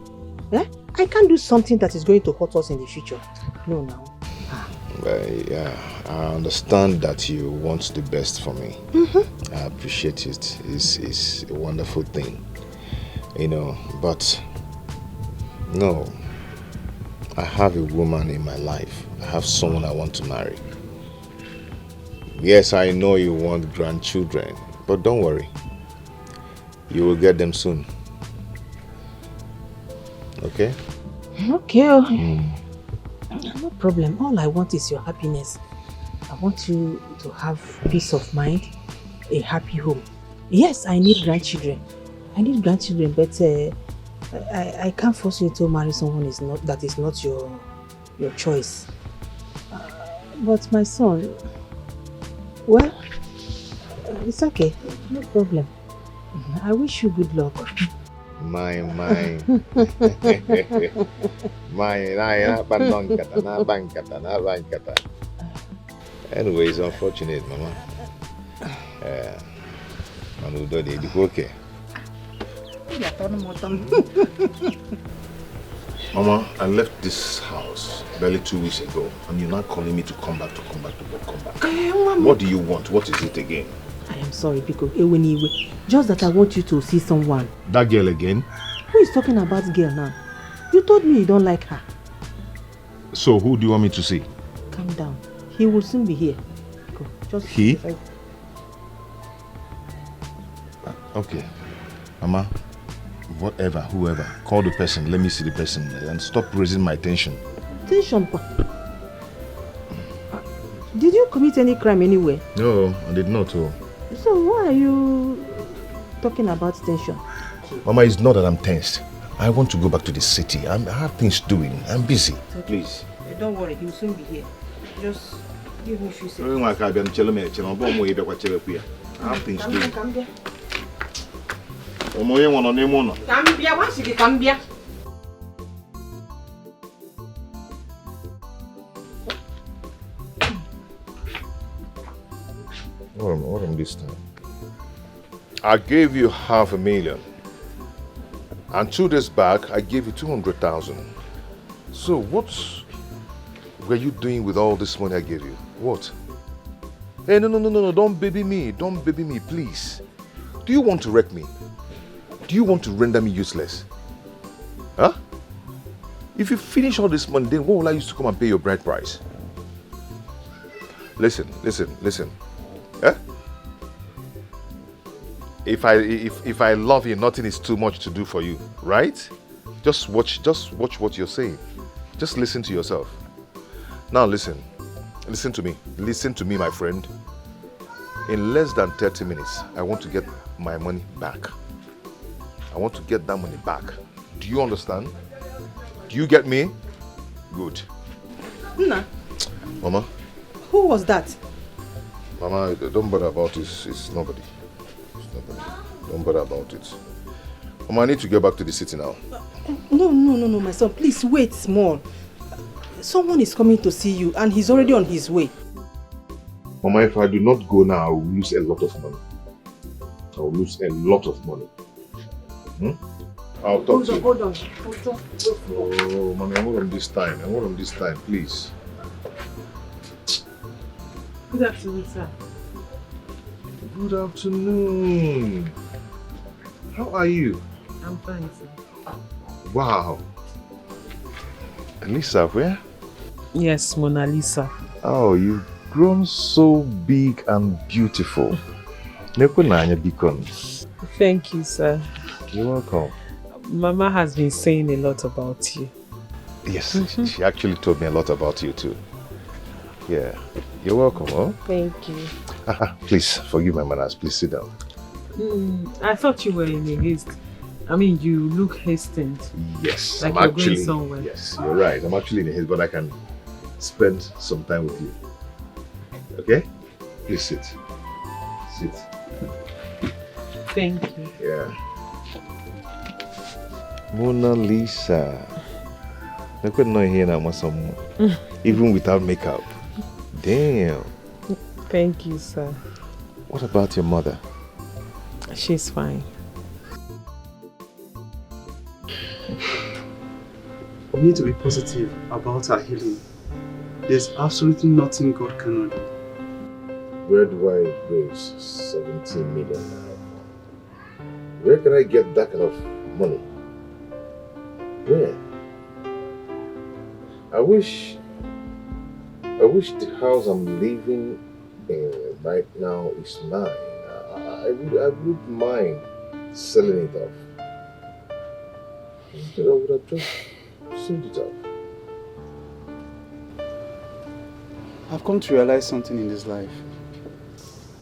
I can't do something that is going to hurt us in the future. No, now. Yeah, I understand that you want the best for me. I appreciate it. It's a wonderful thing, but no, I have a woman in my life. I have someone I want to marry. Yes, I know you want grandchildren, but don't worry. You will get them soon. Okay? Okay. No problem. All I want is your happiness. I want you to have peace of mind, a happy home. Yes, I need grandchildren. But I can't force you to marry someone that is not your choice. But my son, well, it's okay. No problem. I wish you good luck. My. Anyway, it's unfortunate, Mama. Okay. Mama, I left this house barely 2 weeks ago, and you're not calling me to come back. What do you want? What is it again? I am sorry, because just that I want you to see someone. That girl again? Who is talking about girl now? You told me you don't like her. So who do you want me to see? Calm down. He will soon be here. Go. Just he? Okay. Mama, whatever, whoever, call the person, let me see the person and stop raising my tension. Tension? Did you commit any crime anywhere? No, I did not. So why are you talking about tension? Mama, it's not that I'm tensed. I want to go back to the city. I have things doing. I'm busy. Please. Don't worry, he'll soon be here. Just give me a few seconds. I have things doing. Cambia. What am this time? I gave you 500,000. And 2 days back, I gave you 200,000. So what were you doing with all this money I gave you? What? Hey, no, don't baby me. Don't baby me, please. Do you want to wreck me? Do you want to render me useless? Huh? If you finish all this money, then what will I use to come and pay your bride price? Listen. Eh? If I love you, nothing is too much to do for you, right? Just watch what you're saying. Just listen to yourself. Now listen to me. Listen to me, my friend. In less than 30 minutes, I want to get my money back. I want to get that money back. Do you understand? Do you get me? Good. Nna. Mama? Who was that? Mama, don't bother about it. It's nobody. Don't bother about it. Mama, I need to get back to the city now. No, my son. Please wait small. Someone is coming to see you and he's already on his way. Mama, if I do not go now, I will lose a lot of money. I will lose a lot of money. I'll talk to you. Hold on. Oh, mommy, I want them this time. Please. Good afternoon, sir. Good afternoon. How are you? I'm fine, sir. Wow. Lisa, where? Yes, Mona Lisa. Oh, you've grown so big and beautiful. Thank you, sir. You're welcome. Mama has been saying a lot about you. Yes, she actually told me a lot about you too. Yeah. You're welcome, huh? Thank you. Please, forgive my manners. Please sit down. I thought you were in a haste. I mean, you look hastened. Yes, like I'm you're actually. Going somewhere. Yes, you're right. I'm actually in a haste, but I can spend some time with you. Okay? Please sit. Sit. Thank you. Yeah. Mona Lisa. I couldn't know here now, even without makeup. Damn. Thank you, sir. What about your mother? She's fine. We need to be positive about our healing. There's absolutely nothing God cannot do. Where do I raise 17 million now? Where can I get that kind of money? Where? I wish the house I'm living in right now is mine. I wouldn't mind selling it off. Instead, I would have just sold it off. I've come to realize something in this life.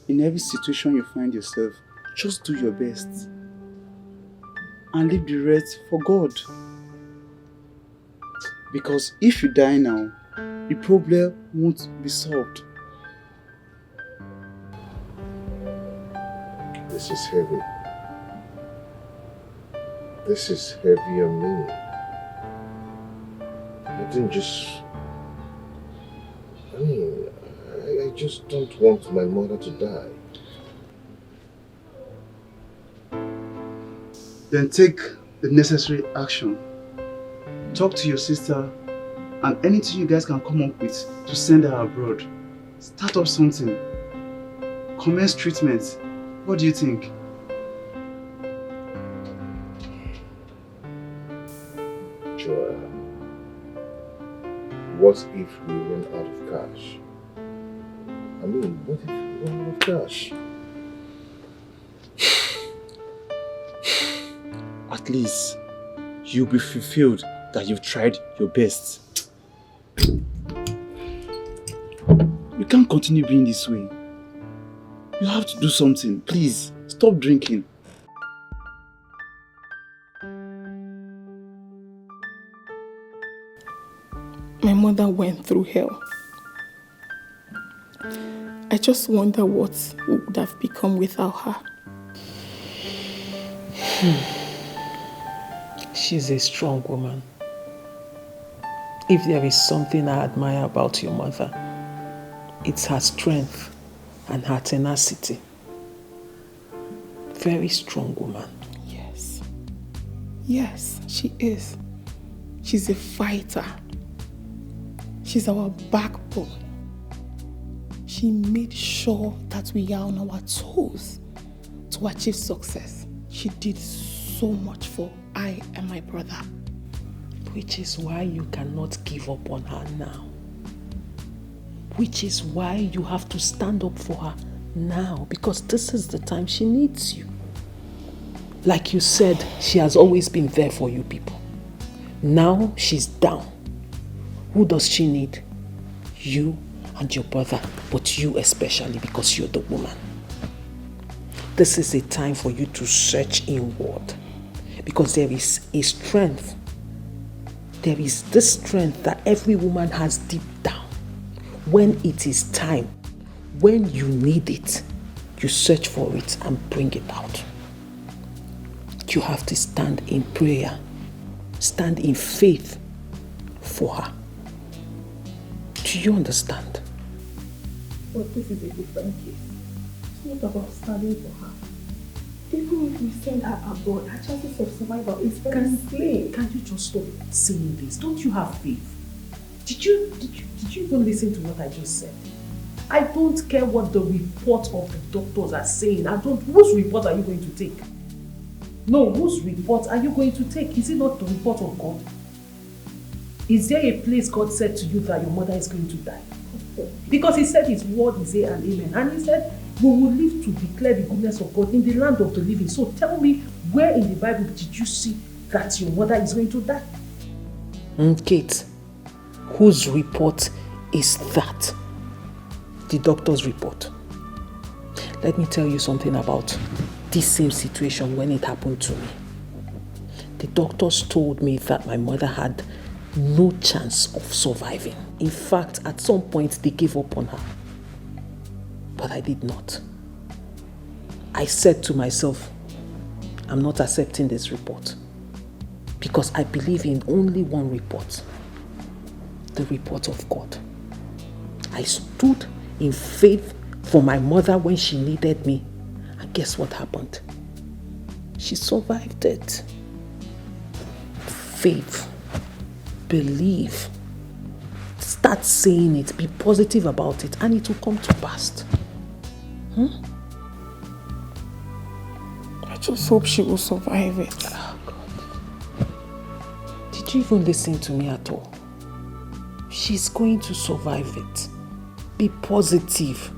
In every situation you find yourself, just do your best and leave the rest for God. Because if you die now, the problem won't be solved. This is heavy. This is heavy on me. I just don't want my mother to die. Then take the necessary action. Talk to your sister and anything you guys can come up with to send her abroad. Start up something. Commence treatment. What do you think? Joel, what if we run out of cash? I mean, what if we run out of cash? At least you'll be fulfilled that you've tried your best. You can't continue being this way. You have to do something. Please, stop drinking. went through hell. I just wonder what would have become without her. She's a strong woman. If there is something I admire about your mother, it's her strength and her tenacity. Very strong woman. Yes. Yes, she is. She's a fighter. She's our backbone. She made sure that we are on our toes to achieve success. She did so much for I and my brother. Which is why you cannot give up on her now. Which is why you have to stand up for her now, because this is the time she needs you. Like you said, she has always been there for you people. Now she's down. Who does she need? You and your brother, but you especially, because you're the woman. This is a time for you to search inward, because there is a strength. There is this strength that every woman has deep down. When it is time, when you need it, you search for it and bring it out. You have to stand in prayer, stand in faith for her. Do you understand? But this is a different case. It's not about standing for her. Even if we send her abroad, her chances of survival is very slim. Can you just stop saying this? Don't you have faith? Did you even listen to what I just said? I don't care what the report of the doctors are saying. Whose report are you going to take? No, whose report are you going to take? Is it not the report of God? Is there a place God said to you that your mother is going to die? Because he said his word is yea and amen. And he said, we will live to declare the goodness of God in the land of the living. So tell me, where in the Bible did you see that your mother is going to die? Kate, whose report is that? The doctor's report. Let me tell you something about this same situation when it happened to me. The doctors told me that my mother had no chance of surviving. In fact, at some point they gave up on her. But I did not. I said to myself, I'm not accepting this report, because I believe in only one report, the report of God. I stood in faith for my mother when she needed me, and guess what happened? She survived it. Faith, believe, start saying it, be positive about it, and it will come to pass. I just hope she will survive it. Oh, God. Did you even listen to me at all? She's going to survive it. Be positive.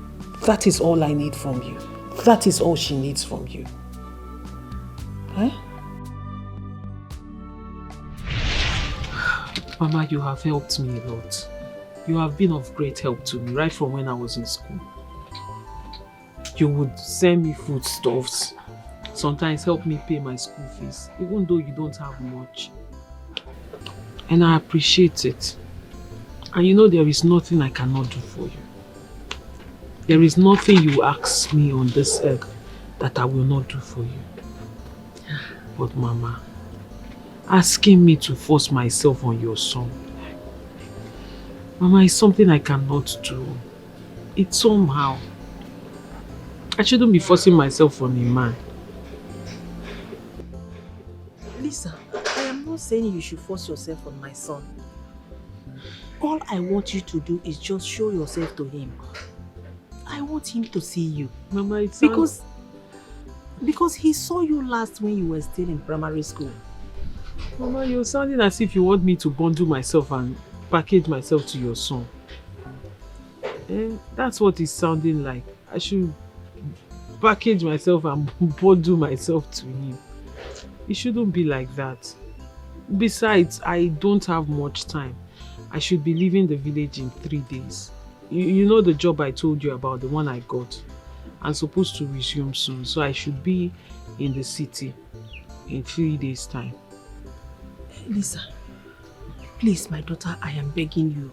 That is all I need from you. That is all she needs from you. Mama, you have helped me a lot. You have been of great help to me right from when I was in school. You would send me foodstuffs, sometimes help me pay my school fees, even though you don't have much. And I appreciate it. And you know there is nothing I cannot do for you. There is nothing you ask me on this earth that I will not do for you. But Mama, asking me to force myself on your son, Mama, is something I cannot do. It's somehow. I shouldn't be forcing myself on a man. Lisa, I am not saying you should force yourself on my son. All I want you to do is just show yourself to him. I want him to see you. Mama, it's because he saw you last when you were still in primary school. Mama, you're sounding as if you want me to bundle myself and package myself to your son. That's what it's sounding like. I should package myself and bundle myself to him. It shouldn't be like that. Besides, I don't have much time. I should be leaving the village in 3 days. You know the job I told you about, the one I got. I'm supposed to resume soon, so I should be in the city in 3 days' time. Lisa, please, my daughter, I am begging you.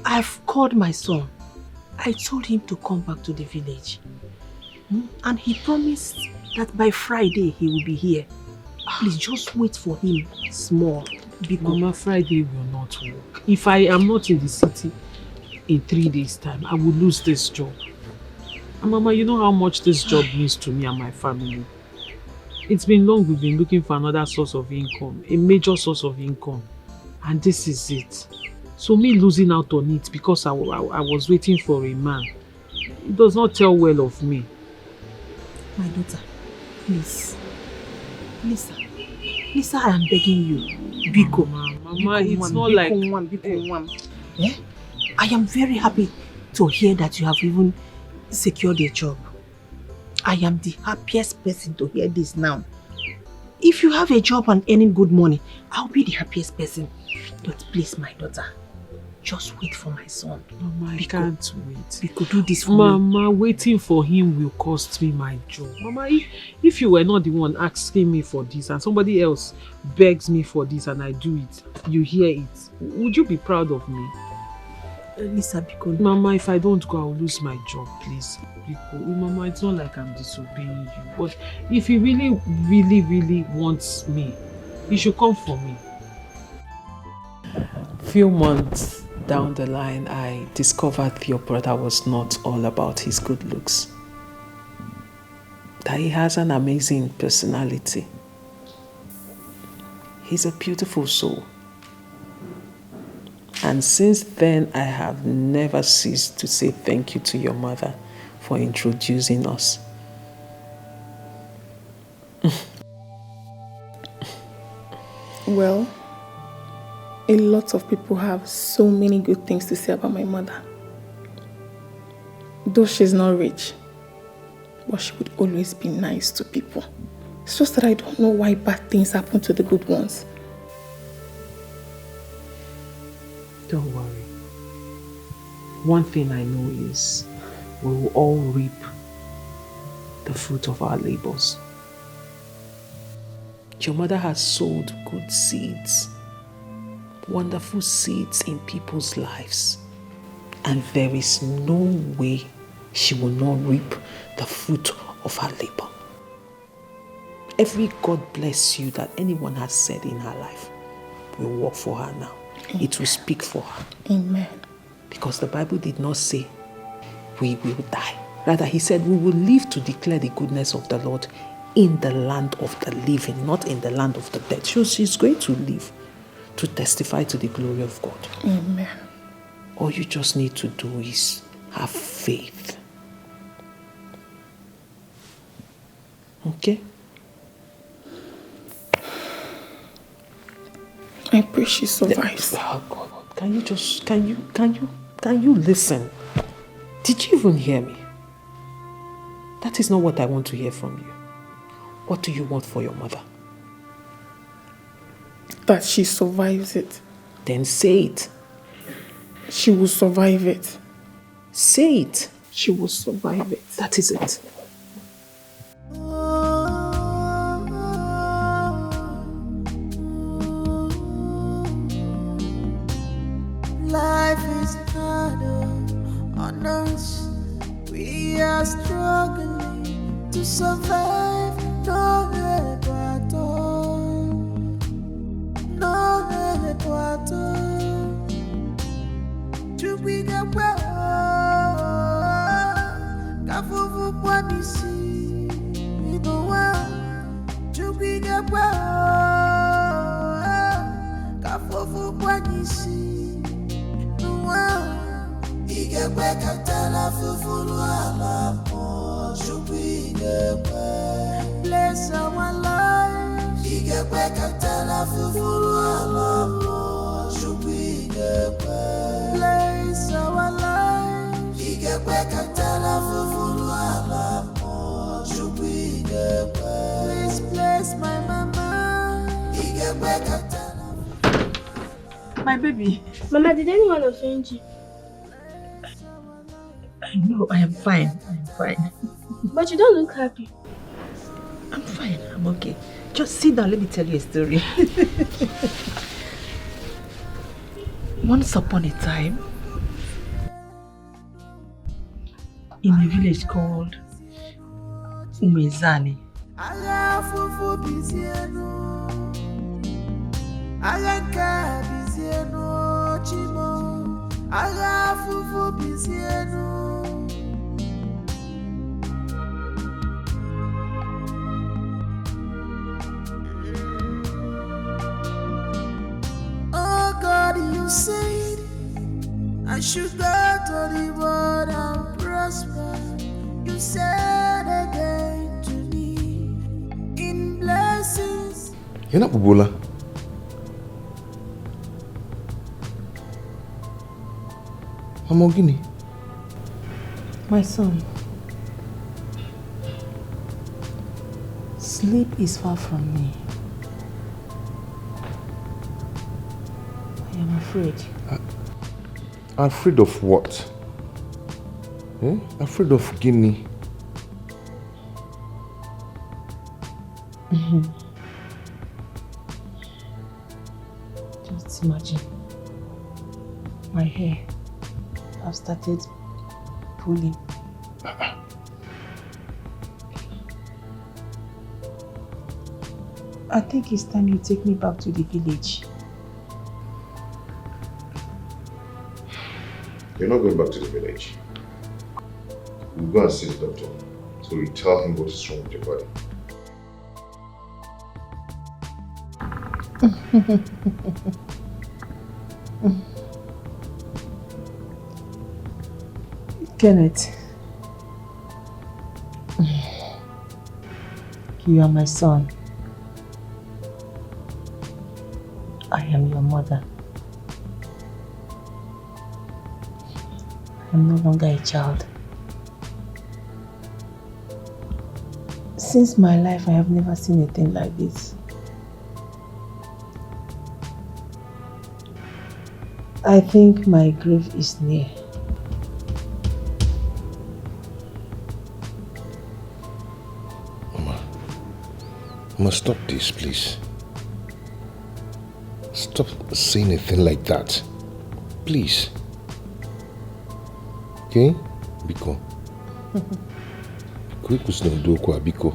I've called my son. I told him to come back to the village. And he promised that by Friday he will be here. Please just wait for him small. Mama, Friday will not work. If I am not in the city in 3 days' time, I will lose this job. And Mama, you know how much this job means to me and my family. It's been long we've been looking for another source of income, a major source of income. And this is it. So me losing out on it because I was waiting for a man, it does not tell well of me. My daughter, please. Lisa, I am begging you. Biko. Mama, it's not like... Yeah? I am very happy to hear that you have even secured a job. I am the happiest person to hear this now. If you have a job and earning good money, I'll be the happiest person. But please, my daughter, just wait for my son. Mama, I can't wait. We could do this for Mama, waiting for him will cost me my job. Mama, if you were not the one asking me for this and somebody else begs me for this and I do it, you hear it, would you be proud of me? Lisa, because... Mama, if I don't go, I'll lose my job, please. Because, Mama, it's not like I'm disobeying you. But if he really, really, really wants me, he should come for me. Few months down the line, I discovered your brother was not all about his good looks. That he has an amazing personality. He's a beautiful soul. And since then, I have never ceased to say thank you to your mother for introducing us. Well, a lot of people have so many good things to say about my mother. Though she's not rich, but she would always be nice to people. It's just that I don't know why bad things happen to the good ones. Don't worry. One thing I know is we will all reap the fruit of our labors. Your mother has sowed good seeds, wonderful seeds in people's lives. And there is no way she will not reap the fruit of her labor. Every God bless you that anyone has said in her life will work for her now. Amen. It will speak for her. Amen. Because the Bible did not say we will die. Rather, he said we will live to declare the goodness of the Lord in the land of the living, not in the land of the dead. So she's going to live to testify to the glory of God. Amen. All you just need to do is have faith. Okay? I pray she survives. Oh God, can you listen? Did you even hear me? That is not what I want to hear from you. What do you want for your mother? That she survives it. Then say it. She will survive it. Say it. She will survive it. That is it. Life is harder on us. We are struggling to survive. No help at all. No help at all. To be the well, Kafufu Kwanisi, we go well. To be the well, Kafufu Kwanisi. Bless our lives. Bless our lives. Please bless my mama. My baby. Mama, did anyone offend you? No, I am fine. I'm fine. But you don't look happy. I'm fine. I'm okay. Just sit down. Let me tell you a story. Once upon a time, in a village called Umezani. Oh God, you said I should go to the world and prosper. You said again to me in blessings. You're not Bubula. Amogini. My son, sleep is far from me. I am afraid. Afraid of what? Afraid of Guinea. Just imagine. My hair. I've started pulling. I think it's time you take me back to the village. You're not going back to the village. We'll go and see the doctor. So we tell him what is wrong with your body. Kenneth, you are my son. I am your mother. I am no longer a child. Since my life, I have never seen a thing like this. I think my grave is near. Mama, stop this, please. Stop saying anything like that. Please. Okay? Biko. Biko.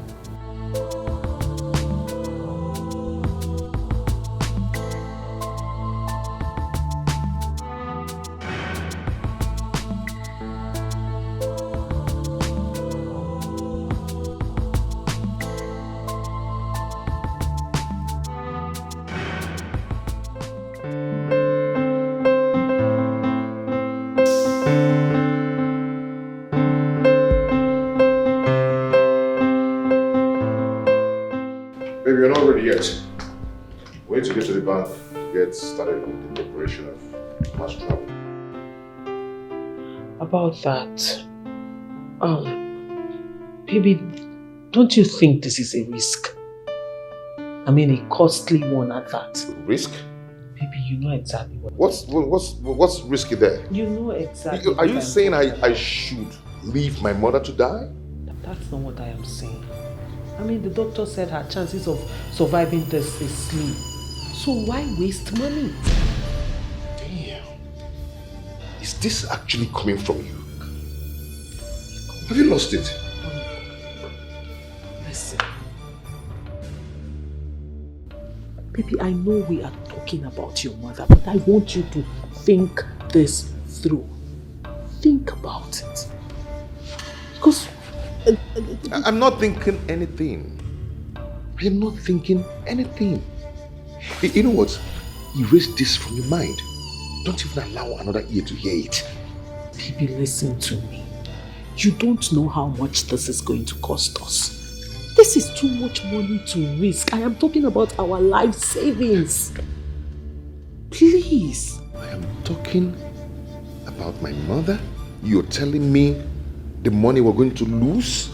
Baby, you're not ready yet. We need to get to the bank to get started with the preparation of mass travel. About that, baby, don't you think this is a risk? I mean, a costly one at that. Risk? Baby, you know exactly what. What's risky there? You know exactly. Are you saying I should leave my mother to die? That's not what I am saying. I mean, the doctor said her chances of surviving this is slim. So why waste money? Damn. Is this actually coming from you? Have you lost it? Listen. Baby, I know we are talking about your mother, but I want you to think this through. Think about it. Because I'm not thinking anything. I am not thinking anything. You know what? Erase this from your mind. Don't even allow another ear to hear it. Baby, listen to me. You don't know how much this is going to cost us. This is too much money to risk. I am talking about our life savings. Please. I am talking about my mother? You're telling me the money we're going to lose?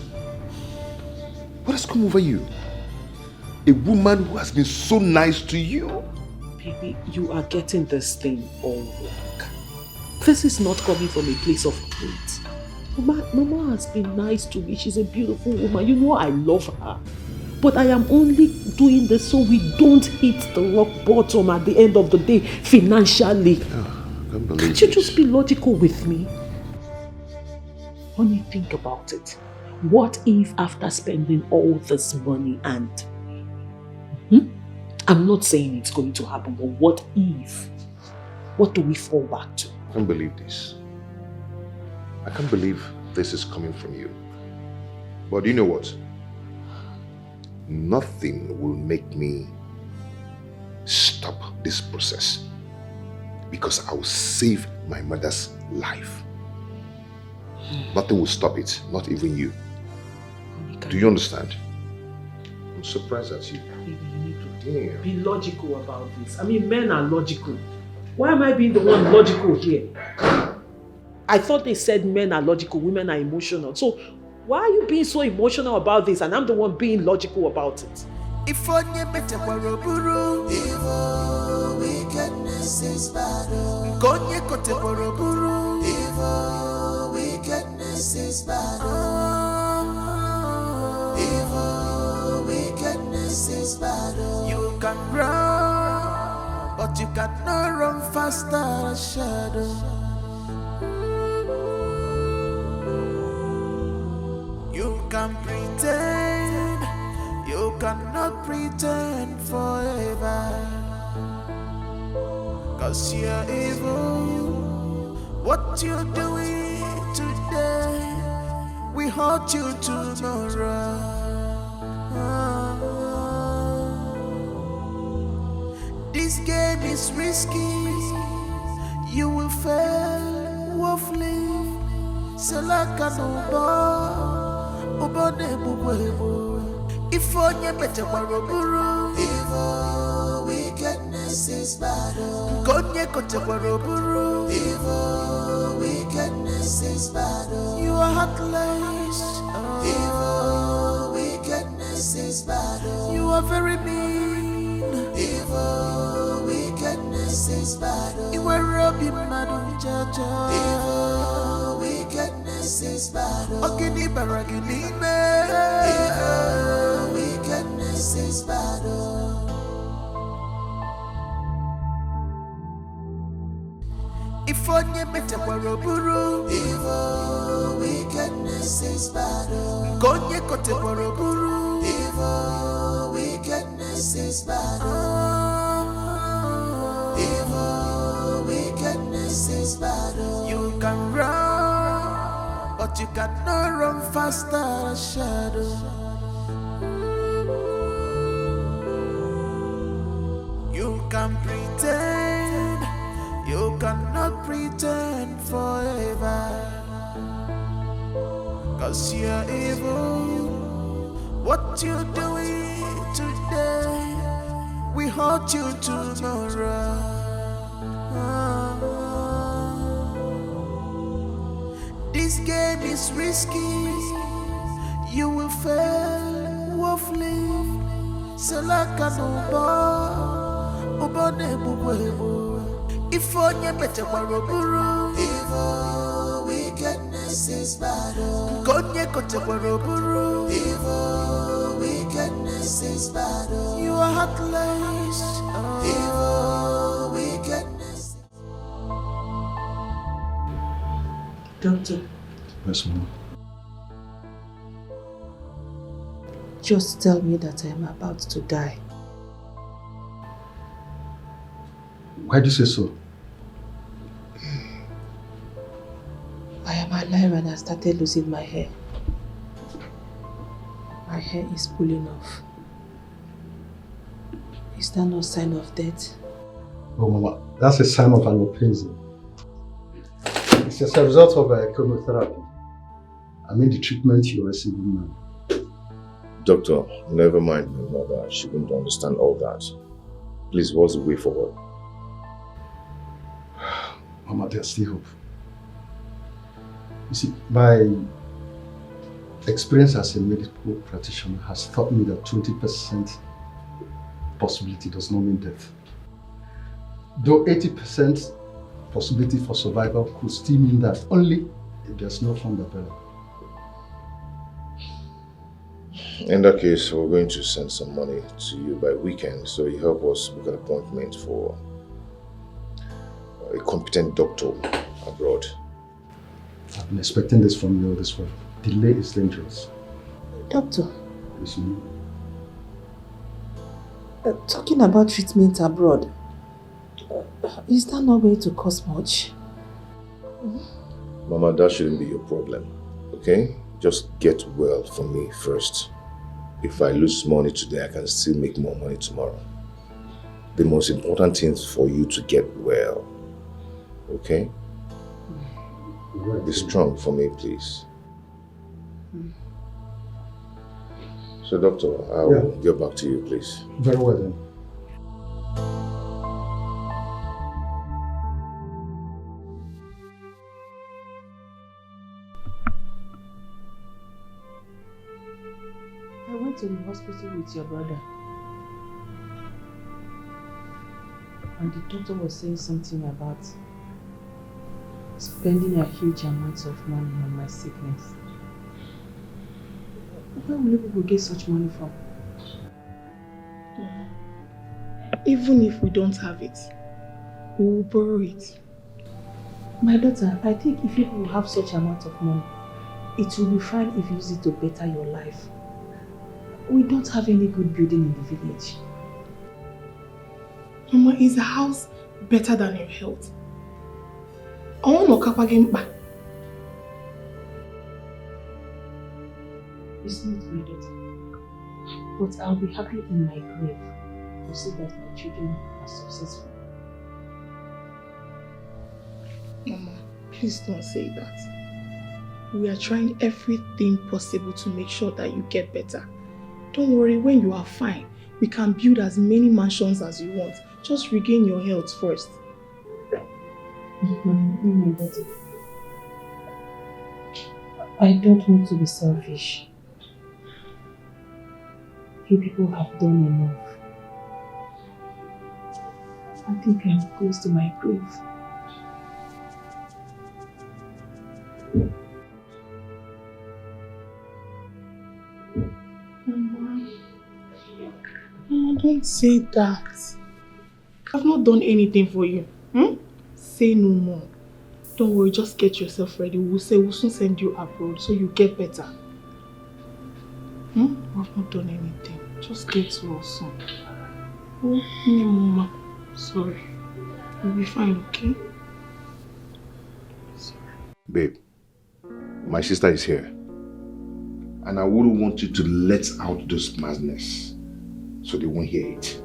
What has come over you? A woman who has been so nice to you? Baby, you are getting this thing all wrong. This is not coming from a place of hate. Mama has been nice to me. She's a beautiful woman. You know I love her. But I am only doing this so we don't hit the rock bottom at the end of the day financially. Oh, I can't believe Can't you just be logical with me? Honey, think about it. What if after spending all this money and... I'm not saying it's going to happen, but what if? What do we fall back to? I can't believe this. I can't believe this is coming from you. But you know what? Nothing will make me stop this process, because I will save my mother's life. Nothing will stop it, not even you. Do you understand? I'm surprised at you. Damn. Be logical about this. I mean, men are logical. Why am I being the one logical here? I thought they said men are logical, women are emotional. So why are you being so emotional about this and I'm the one being logical about it? If onye bete boroburu, evil wickedness is bad. Konye kote boroburu, evil wickedness is bad. Evil wickedness is bad. You can run, but you cannot run faster than a shadow. You can pretend, you cannot pretend forever. Cause you're evil. What you're doing today, we hurt you tomorrow. This game is risky, you will fail woefully. Selaka if onye bete baroburu, evil wickedness is bad. Konye kote baroburu, evil wickedness is bad. You are heartless, evil wickedness is bad. You are very mean, evil wickedness is bad. You are robbing Madam Jaja, evil wickedness is bad. Ogini baragini me, evil wickedness is bad. If onye bete baroburu, evil wickedness is bad. Konye kote baroburu, evil wickedness is bad. Evil wickedness is bad. You can run, but you cannot run faster than a shadow. You can pretend, you cannot pretend forever. Cause you're evil. What you're doing today, we hurt you tomorrow. This game is risky, you will fail woefully. Selaka if onye bete baroburu, evil wickedness is bad. Konye kote baroburu, evil wickedness is bad. You are heartless, evil wickedness. Doctor. Yes, ma'am. Just tell me that I am about to die. Why do you say so? I am alive and I started losing my hair. My hair is pulling off. Is that no sign of death? Oh, Mama, that's a sign of alopecia. It's as a result of chemotherapy. I mean the treatment you're receiving now. Doctor, never mind my mother. She wouldn't understand all that. Please, what's the way forward? Mama, there's still hope. You see, my experience as a medical practitioner has taught me that 20% possibility does not mean death. Though 80% possibility for survival could still mean that only if there's no fund available. In that case, we're going to send some money to you by weekend, so you help us book an appointment for a competent doctor abroad. I'm expecting this from you this way. Delay is dangerous. Doctor, Yes, ma'am. talking about treatment abroad, is that not going to cost much? Mama, that shouldn't be your problem, okay? Just get well for me first. If I lose money today, I can still make more money tomorrow. The most important thing is for you to get well, okay? Be strong for me, please. So, doctor, I'll get back to you, please. Very well then. I went to the hospital with your brother. And the doctor was saying something about spending a huge amount of money on my sickness. Where will people get such money from? Even if we don't have it, we will borrow it. My daughter, I think if people have such amount of money, it will be fine if you use it to better your life. We don't have any good building in the village. Mama, is a house better than your health? It's not, my daughter. But I'll be happy in my grave to see that my children are successful. Mama, please don't say that. We are trying everything possible to make sure that you get better. Don't worry, when you are fine, we can build as many mansions as you want. Just regain your health first. My daughter, I don't want to be selfish. You people have done enough. I think I'm close to my grave. Mama, don't say that. I've not done anything for you. Say no more. Don't worry, just get yourself ready. We'll soon send you abroad so you get better. I've not done anything. Just get well soon. Oh, Mama. Sorry. You'll be fine, okay? Sorry. Babe, my sister is here. And I wouldn't want you to let out this madness so they won't hear it.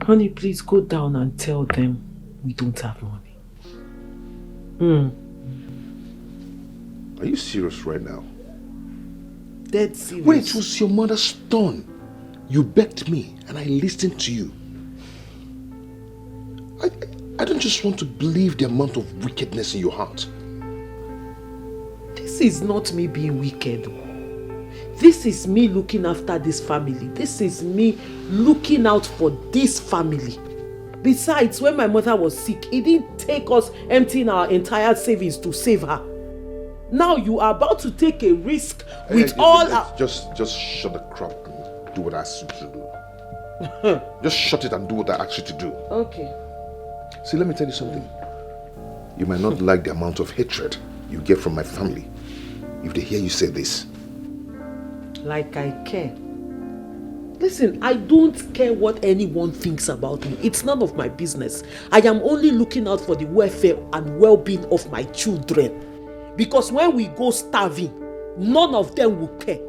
Honey, please go down and tell them we don't have money. Are you serious right now? Dead serious. When it was your mother's turn, you begged me and I listened to you. I don't just want to believe the amount of wickedness in your heart. This is not me being wicked. This is me looking after this family. This is me looking out for this family. Besides, when my mother was sick, it didn't take us emptying our entire savings to save her. Now you are about to take a risk with all our... Just shut the crap and do what I asked you to do. Just shut it and do what I asked you to do. Okay. See, let me tell you something. You might not like the amount of hatred you get from my family if they hear you say this. Like I care. Listen, I don't care what anyone thinks about me. It's none of my business. I am only looking out for the welfare and well-being of my children. Because when we go starving, none of them will care.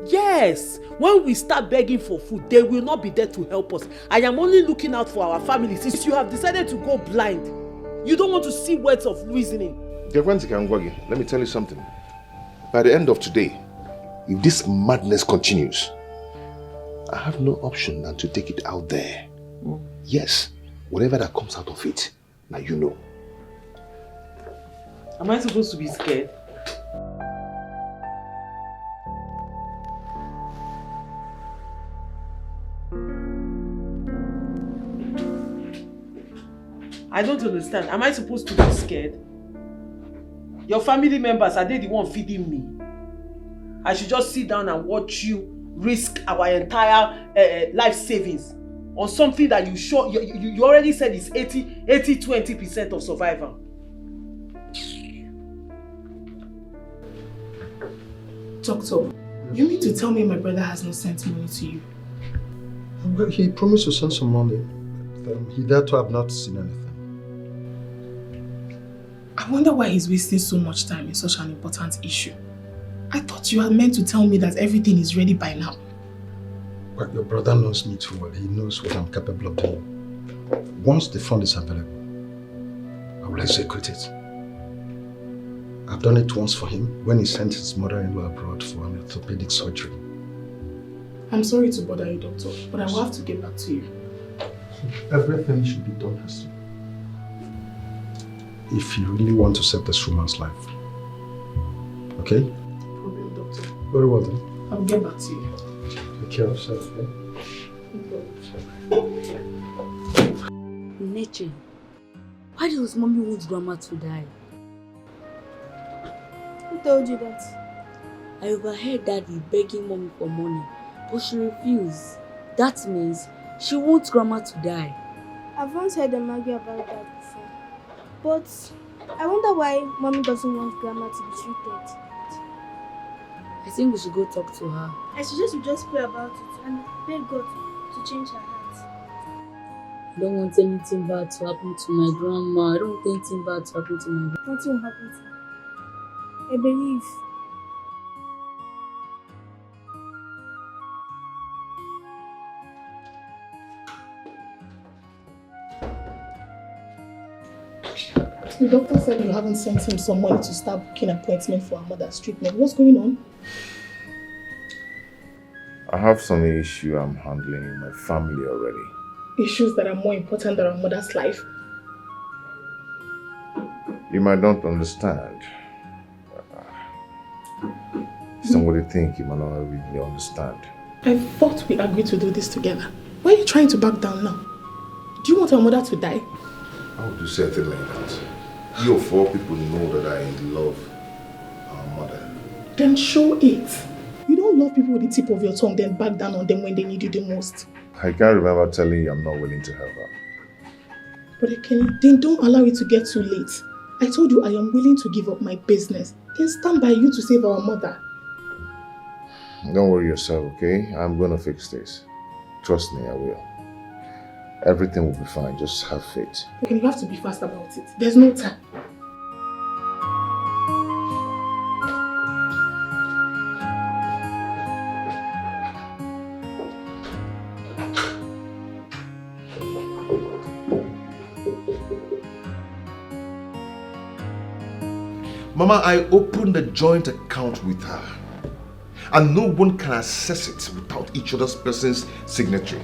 Yes, when we start begging for food, they will not be there to help us. I am only looking out for our family. Since you have decided to go blind, you don't want to see words of reasoning. Let me tell you something. By the end of today, if this madness continues, I have no option than to take it out there. Yes, whatever that comes out of it, now you know. Am I supposed to be scared? I don't understand. Am I supposed to be scared? Your family members, are they the one feeding me? I should just sit down and watch you risk our entire life savings on something that you already said is 80-20% of survival. Doctor, you mean to tell me my brother has not sent money to you? Well, he promised to send some money. He dared to have not seen anything. I wonder why he's wasting so much time in such an important issue. I thought you had meant to tell me that everything is ready by now. But your brother knows me too well. He knows what I'm capable of doing. Once the fund is available, I will execute it. I've done it once for him when he sent his mother-in-law abroad for an orthopedic surgery. I'm sorry to bother you, doctor, but I will have to get back to you. Everything should be done, Hester. If you really want to save this woman's life. Okay? No problem, doctor. Very well then. I'll get back to you. Take care of yourself, okay? Neche, why does mommy want grandma to die? Who told you that? I overheard daddy begging mommy for money, but she refused. That means she wants grandma to die. I've once heard them argue about that before. But I wonder why mommy doesn't want grandma to be treated. I think we should go talk to her. I suggest you just pray about it and beg God to change her heart. I don't want anything bad to happen to my grandma. I don't want anything bad to happen to my grandma. Nothing will happen to her. I believe. The doctor said you haven't sent him some money to start booking an appointment for her mother's treatment. What's going on? I have some issue I'm handling in my family already. Issues that are more important than our mother's life. You might not understand. Somebody think you might not really understand. I thought we agreed to do this together. Why are you trying to back down now? Do you want our mother to die? How would you say a thing like that? You of all people know that I love our mother. Then show it. You don't love people with the tip of your tongue, then back down on them when they need you the most. I can't remember telling you I'm not willing to help her. But Kenny, then don't allow it to get too late. I told you I am willing to give up my business. Then stand by you to save our mother. Don't worry yourself, okay? I'm gonna fix this. Trust me, I will. Everything will be fine, just have faith. Okay, you have to be fast about it. There's no time. Mama, I opened a joint account with her. And no one can access it without each other's person's signature.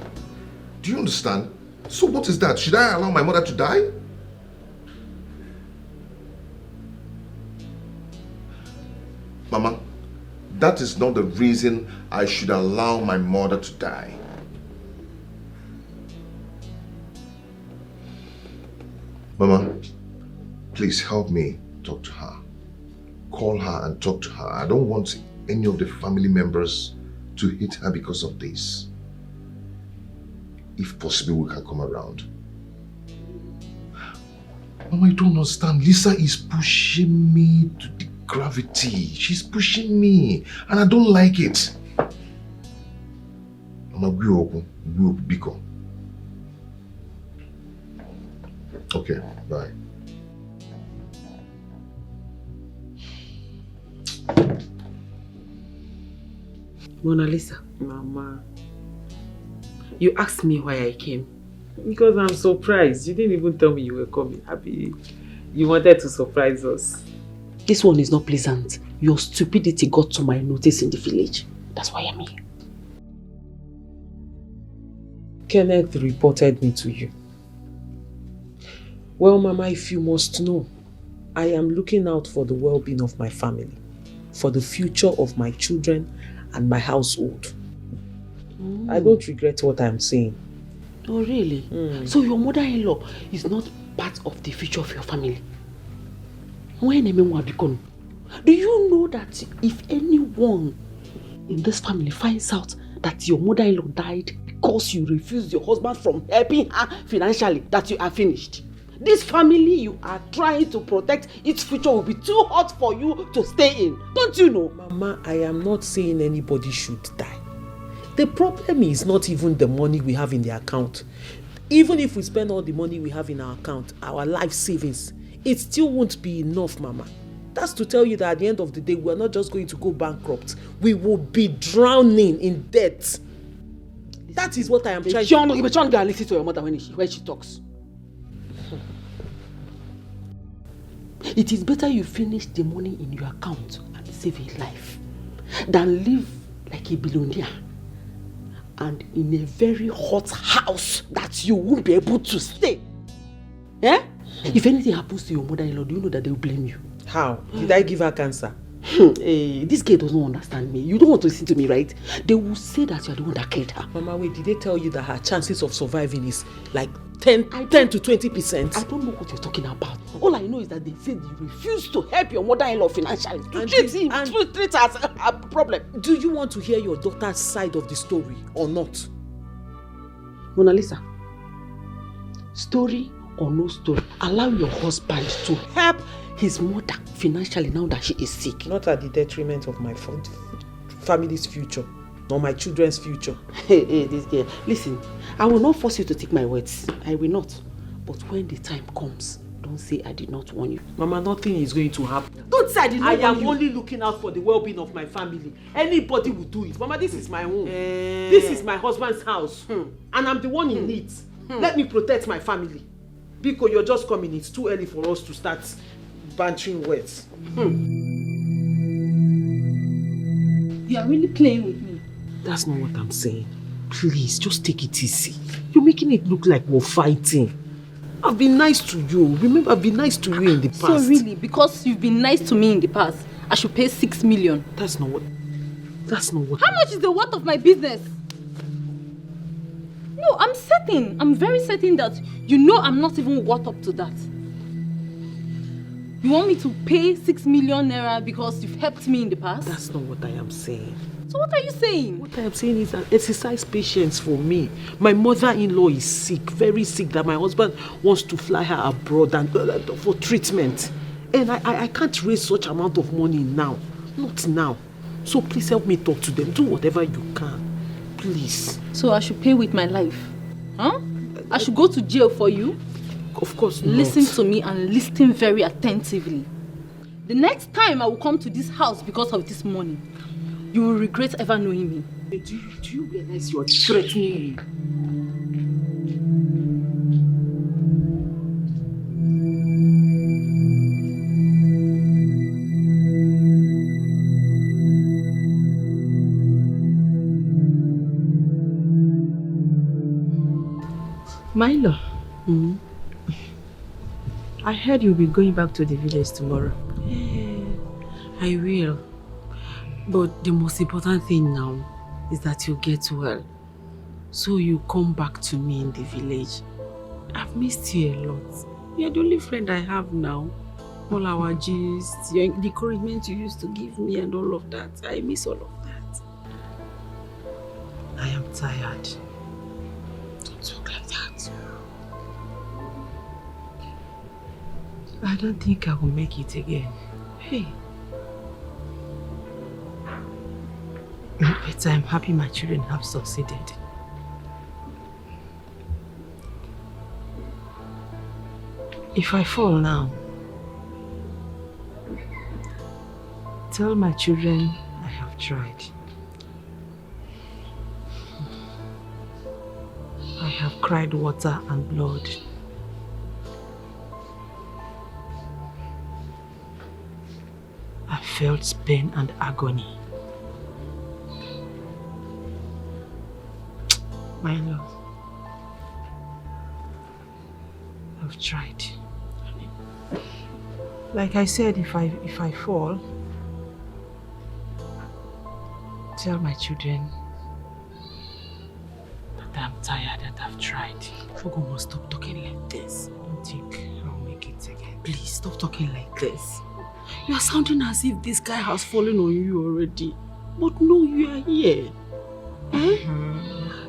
Do you understand? So what is that? Should I allow my mother to die? Mama, that is not the reason I should allow my mother to die. Mama, please help me talk to her. Call her and talk to her. I don't want any of the family members to hate her because of this. If possible, we can come around. Mama, you don't understand. Lisa is pushing me to the gravity. She's pushing me, and I don't like it. Mama, we open, Biko. Okay, bye. Mona Lisa. Mama. You asked me why I came. Because I'm surprised. You didn't even tell me you were coming. Happy. You wanted to surprise us. This one is not pleasant. Your stupidity got to my notice in the village. That's why I'm here. Kenneth reported me to you. Well, Mama, if you must know, I am looking out for the well-being of my family, for the future of my children and my household. I don't regret what I'm saying. Oh, really? So your mother-in-law is not part of the future of your family? Do you know that if anyone in this family finds out that your mother-in-law died because you refused your husband from helping her financially, that you are finished? This family you are trying to protect, its future will be too hot for you to stay in. Don't you know? Mama, I am not saying anybody should die. The problem is not even the money we have in the account. Even if we spend all the money we have in our account, our life savings, it still won't be enough, Mama. That's to tell you that at the end of the day, we're not just going to go bankrupt. We will be drowning in debt. That is what I am trying to... You listen to your mother when she talks. It is better you finish the money in your account and save a life than live like a billionaire and in a very hot house that you won't be able to stay. Eh? If anything happens to your mother-in-law, do you know that they will blame you? How? Did I give her cancer? Hey, this girl does not understand me. You don't want to listen to me, right? They will say that you are the one that killed her. Mama, wait, did they tell you that her chances of surviving is like 10 to 20%? I don't know what you're talking about. All I know is that they said you refused to help your mother-in-law financially. To treat her as a problem. Do you want to hear your daughter's side of the story or not? Mona Lisa, story or no story, allow your husband to help his mother financially now that she is sick. Not at the detriment of my family's future, nor my children's future. Hey, this girl. Listen, I will not force you to take my words. I will not. But when the time comes, don't say I did not warn you. Mama, nothing is going to happen. Don't say I did not warn you. I am only looking out for the well-being of my family. Anybody will do it. Mama, this is my home. This is my husband's house. And I'm the one in it. Let me protect my family. Because you're just coming, it's too early for us to start bantering words. You are really playing with me. That's not what I'm saying. Please, just take it easy. You're making it look like we're fighting. I've been nice to you. Remember, I've been nice to you in the past. So really, because you've been nice to me in the past, I should pay 6 million. That's not what... How much is the worth of my business? No, I'm certain. I'm very certain that you know I'm not even worth up to that. You want me to pay 6 million naira because you've helped me in the past? That's not what I am saying. So what are you saying? What I am saying is that exercise patience for me. My mother-in-law is sick, very sick, that my husband wants to fly her abroad and for treatment. And I can't raise such amount of money now. Not now. So please help me talk to them. Do whatever you can. Please. So I should pay with my life? Huh? I should go to jail for you? Of course not. Listen to me and listen very attentively. The next time I will come to this house because of this money, you will regret ever knowing me. Do you realize you are threatening me? Milo, I heard you'll be going back to the village tomorrow. I will. But the most important thing now is that you get well. So you come back to me in the village. I've missed you a lot. You're the only friend I have now. All our gist, the encouragement you used to give me and all of that. I miss all of that. I am tired. Don't talk like that. I don't think I will make it again. Hey. But I'm happy my children have succeeded. If I fall now, tell my children I have tried. I have cried water and blood. I felt pain and agony. My love, I've tried. Like I said, if I fall, tell my children that I'm tired and I've tried. Fogo, stop talking like this. I don't think I'll make it again. Please stop talking like this. You are sounding as if this guy has fallen on you already. But no, you are here.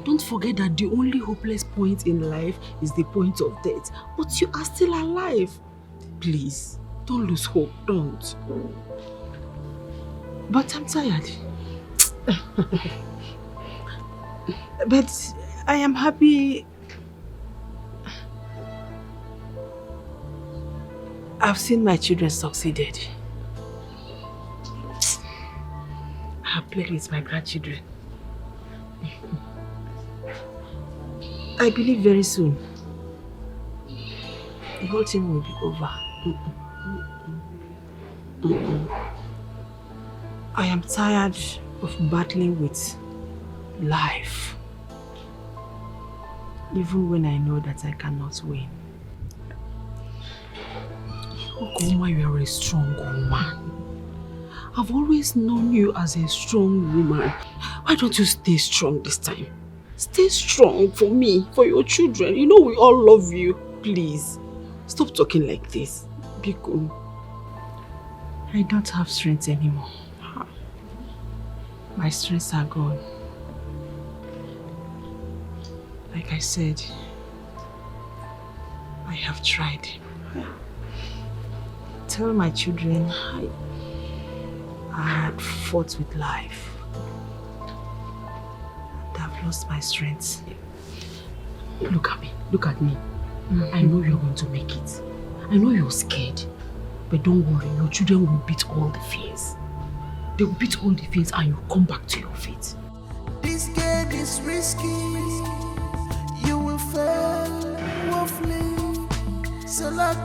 Don't forget that the only hopeless point in life is the point of death. But you are still alive. Please, don't lose hope, don't. But I'm tired. But I am happy. I've seen my children succeeded. I have played with my grandchildren. I believe very soon the whole thing will be over. I am tired of battling with life, even when I know that I cannot win. Okoma, you are a strong woman. I've always known you as a strong woman. Why don't you stay strong this time? Stay strong for me, for your children. You know we all love you. Please, stop talking like this. Be good. I don't have strength anymore. My strengths are gone. Like I said, I have tried. Tell my children I had fought with life. And I've lost my strength. Look at me. Look at me. I know you're going to make it. I know you're scared. But don't worry, your children will beat all the fears. They will beat all the fears and you'll come back to your feet. This game is risky. You will fail woefully. So like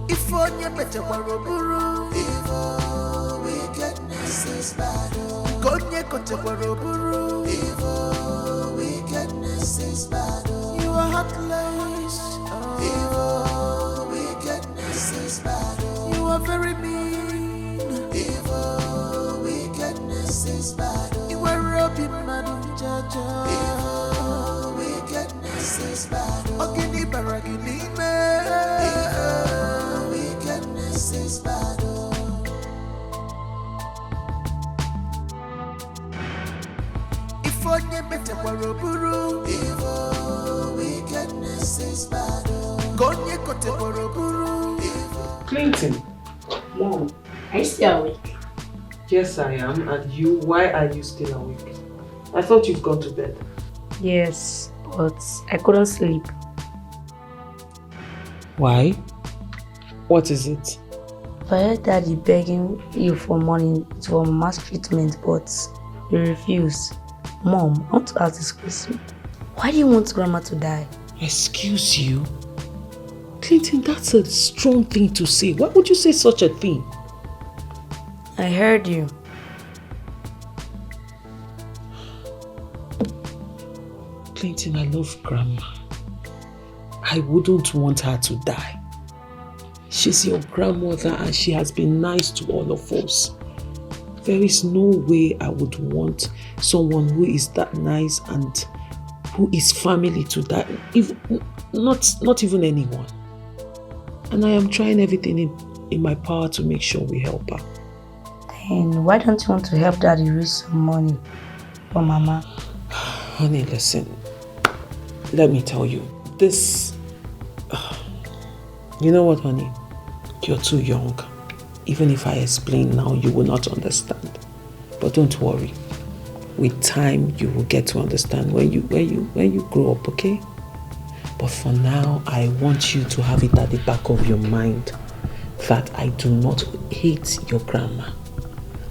if on your better waroburu, evil wickedness is bad. Konye kote waroburu, evil wickedness is bad. You are heartless, evil wickedness is bad. You are very mean, evil wickedness is bad. You are robbing Madam Jaja, evil wickedness is bad. Ogini baragini me, evil wickedness is bad. If onye bete waroburu, evil wickedness is bad. Konye kote waroburu, evil. Clinton. Mom, are you still awake? Yes, I am. And you, why are you still awake? I thought you've gone to bed. Yes, but I couldn't sleep. Why? What is it? I heard Daddy begging you for money for Mama's treatment, but you refused. Mom, I want to ask this question. Why do you want Grandma to die? Excuse you? Clinton, that's a strong thing to say. Why would you say such a thing? I heard you. Clinton, I love Grandma. I wouldn't want her to die. She's your grandmother and she has been nice to all of us. There is no way I would want someone who is that nice and who is family to die. Not even anyone. And I am trying everything in my power to make sure we help her. And why don't you want to help Daddy raise some money for Mama? Honey, listen. Let me tell you. This... You know what, honey? You're too young. Even if I explain now, you will not understand. But don't worry. With time, you will get to understand when you grow up, okay? But for now, I want you to have it at the back of your mind that I do not hate your grandma.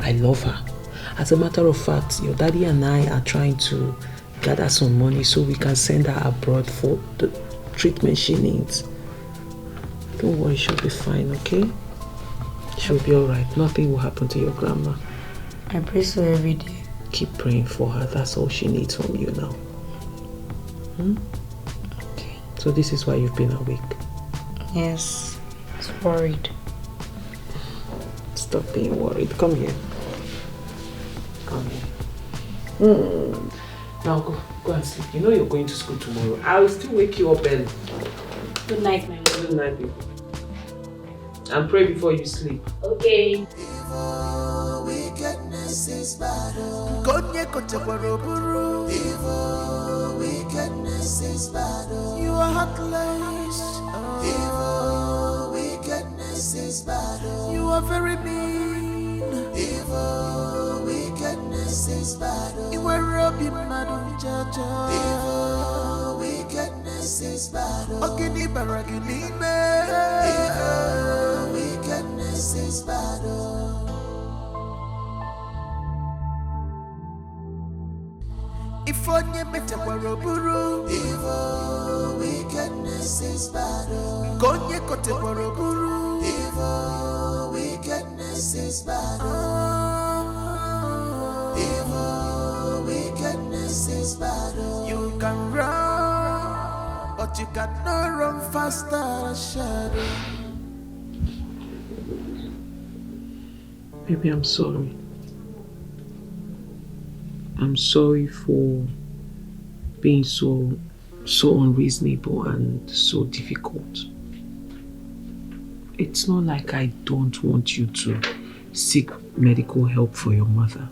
I love her. As a matter of fact, your daddy and I are trying to gather some money so we can send her abroad for the treatment she needs. Don't worry, she'll be fine, okay? She'll be alright. Nothing will happen to your grandma. I pray so every day. Keep praying for her. That's all she needs from you now. Okay. So this is why you've been awake? Yes. I was worried. Stop being worried. Come here. Come here. Now go and sleep. You know you're going to school tomorrow. I'll still wake you up early. Good night, my mom. Good night, baby. And pray before you sleep. Okay. Evil wickedness wickedness is bad. Konye kochabaroburu. Evil wickedness is bad. You are heartless. Evil wickedness is bad. You are very mean. Evil wickedness is bad. You are robbing Madam Jaja. Evil wickedness is bad. Ogini baragini me. Evil wickedness is bad. If onye metabaroburu. Evil wickedness is bad. Konye kotebaroburu. Evil wickedness is bad. Evil wickedness is bad. You can run, but you cannot run faster than a shadow. Baby, I'm sorry. I'm sorry for being so unreasonable and so difficult. It's not like I don't want you to seek medical help for your mother.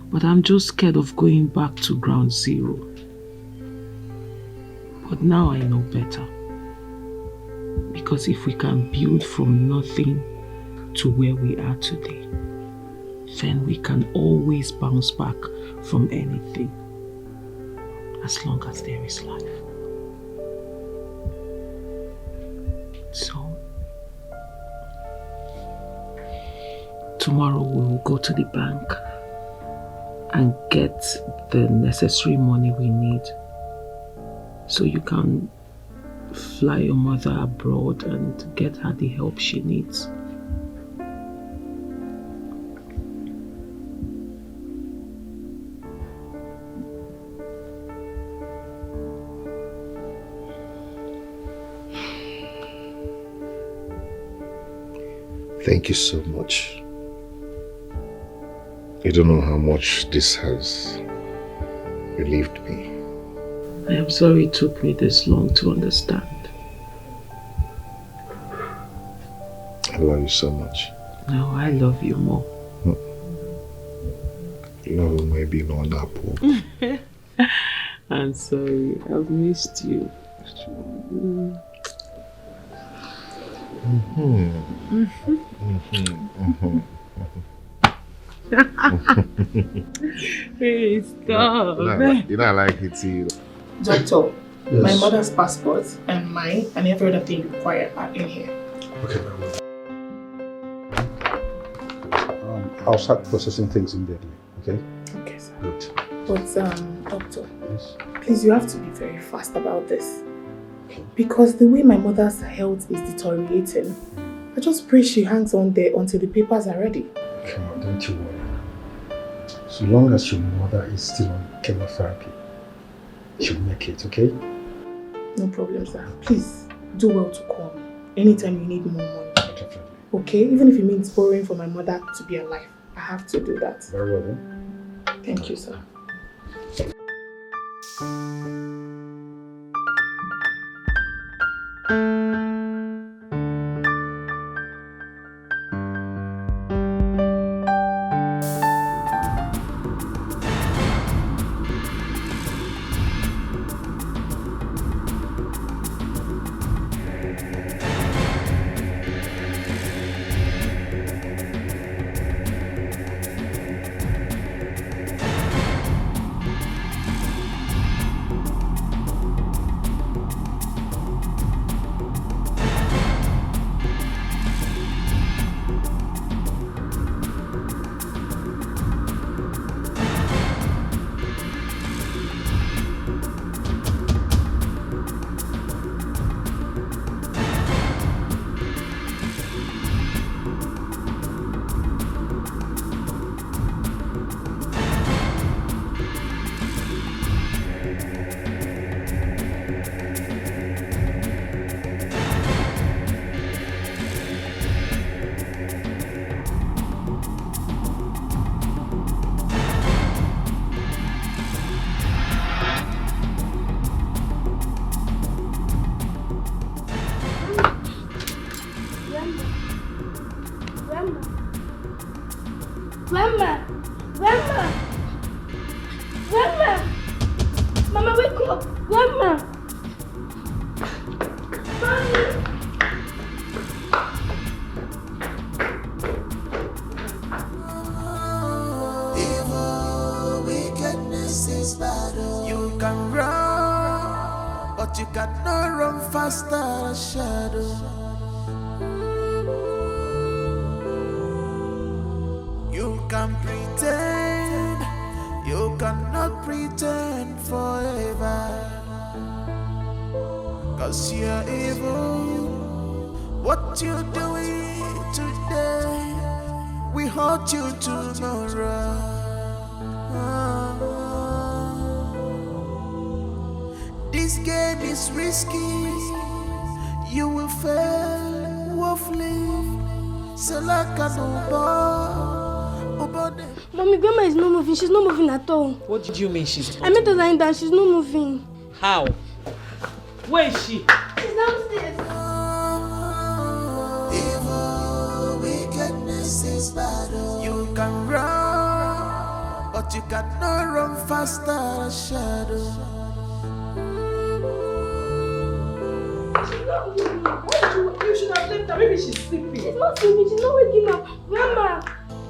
But I'm just scared of going back to ground zero. But now I know better. Because if we can build from nothing to where we are today, then we can always bounce back from anything, as long as there is life. So, tomorrow we will go to the bank and get the necessary money we need so you can fly your mother abroad and get her the help she needs. Thank you so much. You don't know how much this has relieved me. I am sorry it took me this long to understand. I love you so much. No, I love you more. Love may be on apple. I'm sorry, I've missed you. Hey, stop. You know I like it too. Doctor, Yes. my mother's passport and mine and every other thing you require are in here. Okay, very well. I'll start processing things immediately, okay? Okay, sir. Good. But, doctor, Yes. please, you have to be very fast about this. Because the way my mother's health is deteriorating, I just pray she hangs on there until the papers are ready. Come on, don't you worry. So long as your mother is still on chemotherapy, she'll make it, okay? No problem, sir. Please, do well to call me anytime you need more money. Definitely. Okay? Even if it means borrowing for my mother to be alive. I have to do that. Very well then. Thank you, sir. Grandma! Grandma! Grandma! Mama, wake up! Grandma! Mommy! Evil wickedness is bad. You can run, but you cannot run faster than shadow. You can pretend, you cannot pretend forever. Cause you're evil. What you're doing today, we hurt you tomorrow. This game is risky. You will fail woefully. Mommy, Grandma is not moving. She's not moving at all. What did you mean she's not? I met her lying down. She's not moving. How? Where is she? She's downstairs. Evil wickedness is bad. You can run, but you cannot run faster than shadow. She's not moving. You should have left her. Maybe she's sleeping. She's not sleeping. She's not waking up. Grandma!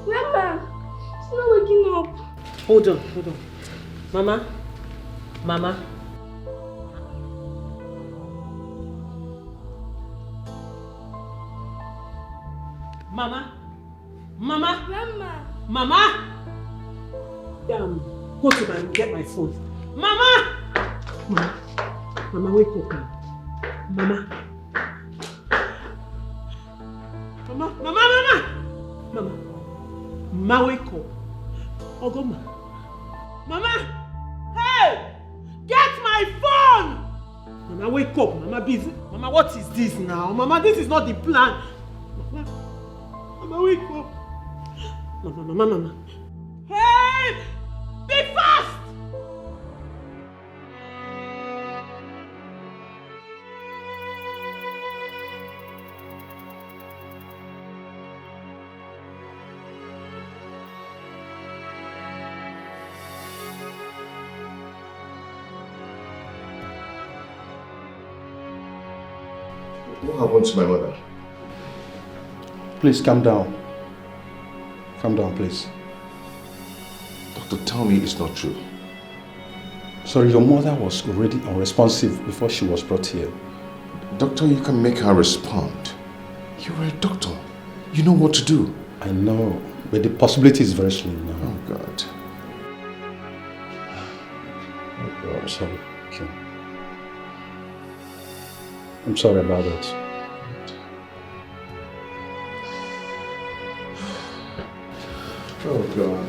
Grandma! She's not waking up. Hold on. Mama? Mama? Grandma! Mama? Go to my room, get my phone. Mama, wake up now. Mama, wake up. Ogoma. Mama, hey, get my phone. Mama, wake up. Mama, busy. Mama, what is this now? Mama, this is not the plan. Mama, wake up. Mama. Hey, be fast. What happened to my mother? Please calm down. Calm down, please. Doctor, tell me it's not true. Sorry, your mother was already unresponsive before she was brought here. Doctor, you can make her respond. You're a doctor. You know what to do. I know, but the possibility is very slim now. Oh, God. Oh, God, I'm sorry. Okay. I'm sorry about that. Oh, God.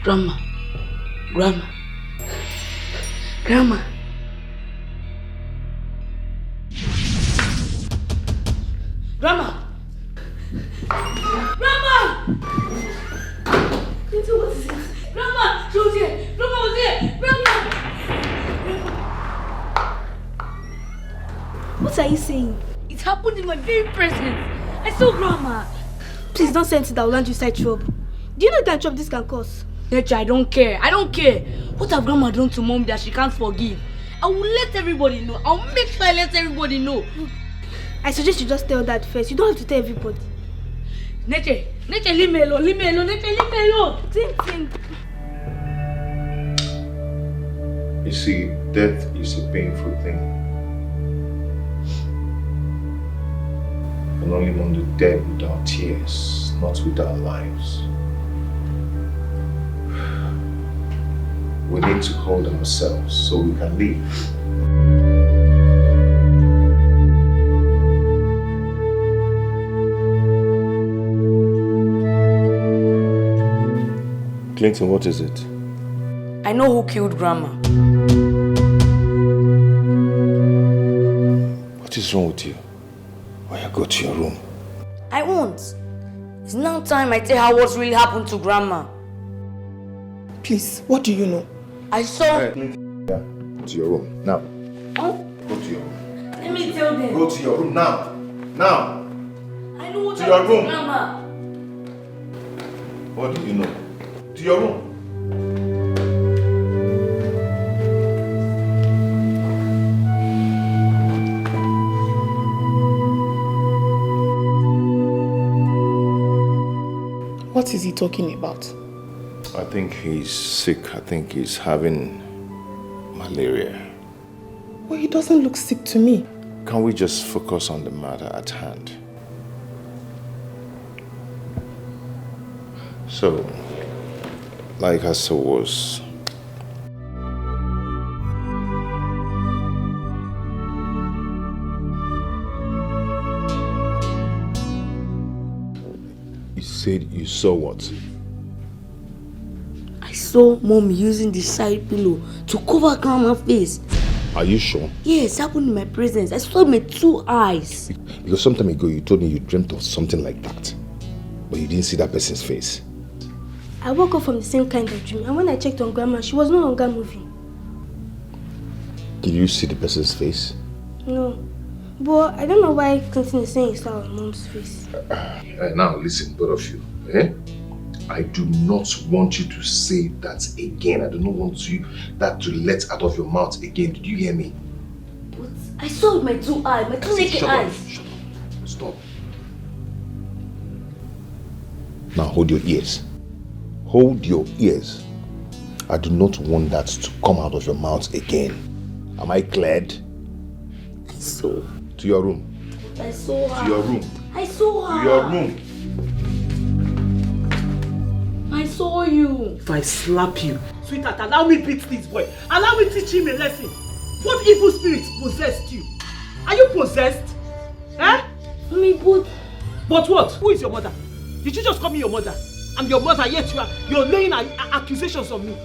Grandma. Grandma. What is it? Grandma! She was here! Grandma was here! Grandma! What are you saying? It happened in my very presence. I saw Grandma. Please don't send it that will land you side trouble. Do you know the kind of trouble this can cause? Nature, I don't care. What have Grandma done to Mom that she can't forgive? I will let everybody know. I'll make sure I let everybody know. I suggest you just tell Dad first. You don't have to tell everybody. Nature, leave me alone. Nature, leave me alone. Think. You see, death is a painful thing. And only mourn the dead with our tears, not with our lives. We need to hold ourselves so we can live. Clinton, what is it? I know who killed Grandma. What is wrong with you? Why you go to your room? I won't. It's now time I tell her what's really happened to Grandma. Please, what do you know? I saw... Hey, yeah, go to your room, now. Oh? Go to your room. Let me tell them. Go to your room, now. Now. I know what to your room. Grandma. What do you know? To your room. What is he talking about? I think he's sick. I think he's having malaria. Well, he doesn't look sick to me. Can we just focus on the matter at hand? So, like I said was, you said you saw what? I saw Mom using the side pillow to cover Grandma's face. Are you sure? Yes, it happened in my presence. I saw it with my 2 eyes. Because some time ago you told me you dreamt of something like that, but you didn't see that person's face. I woke up from the same kind of dream, and when I checked on Grandma, she was no longer moving. Did you see the person's face? No. But I don't know why Clinton is saying he saw her Mom's face. Now listen, both of you. I do not want you to say that again. I do not want you that to let out of your mouth again. Did you hear me? But I saw it with my 2 eyes, my 2 naked eyes. Shut up. Stop. Now hold your ears. Hold your ears. I do not want that to come out of your mouth again. Am I cleared? I saw. To your room. I saw her. To your room. I saw her. To your room. I saw you. If I slap you, sweetheart, allow me beat this boy. Allow me teach him a lesson. What evil spirit possessed you? Are you possessed? Eh? Me, but what? Who is your mother? Did you just call me your mother? I'm your mother, yet you're laying accusations on me.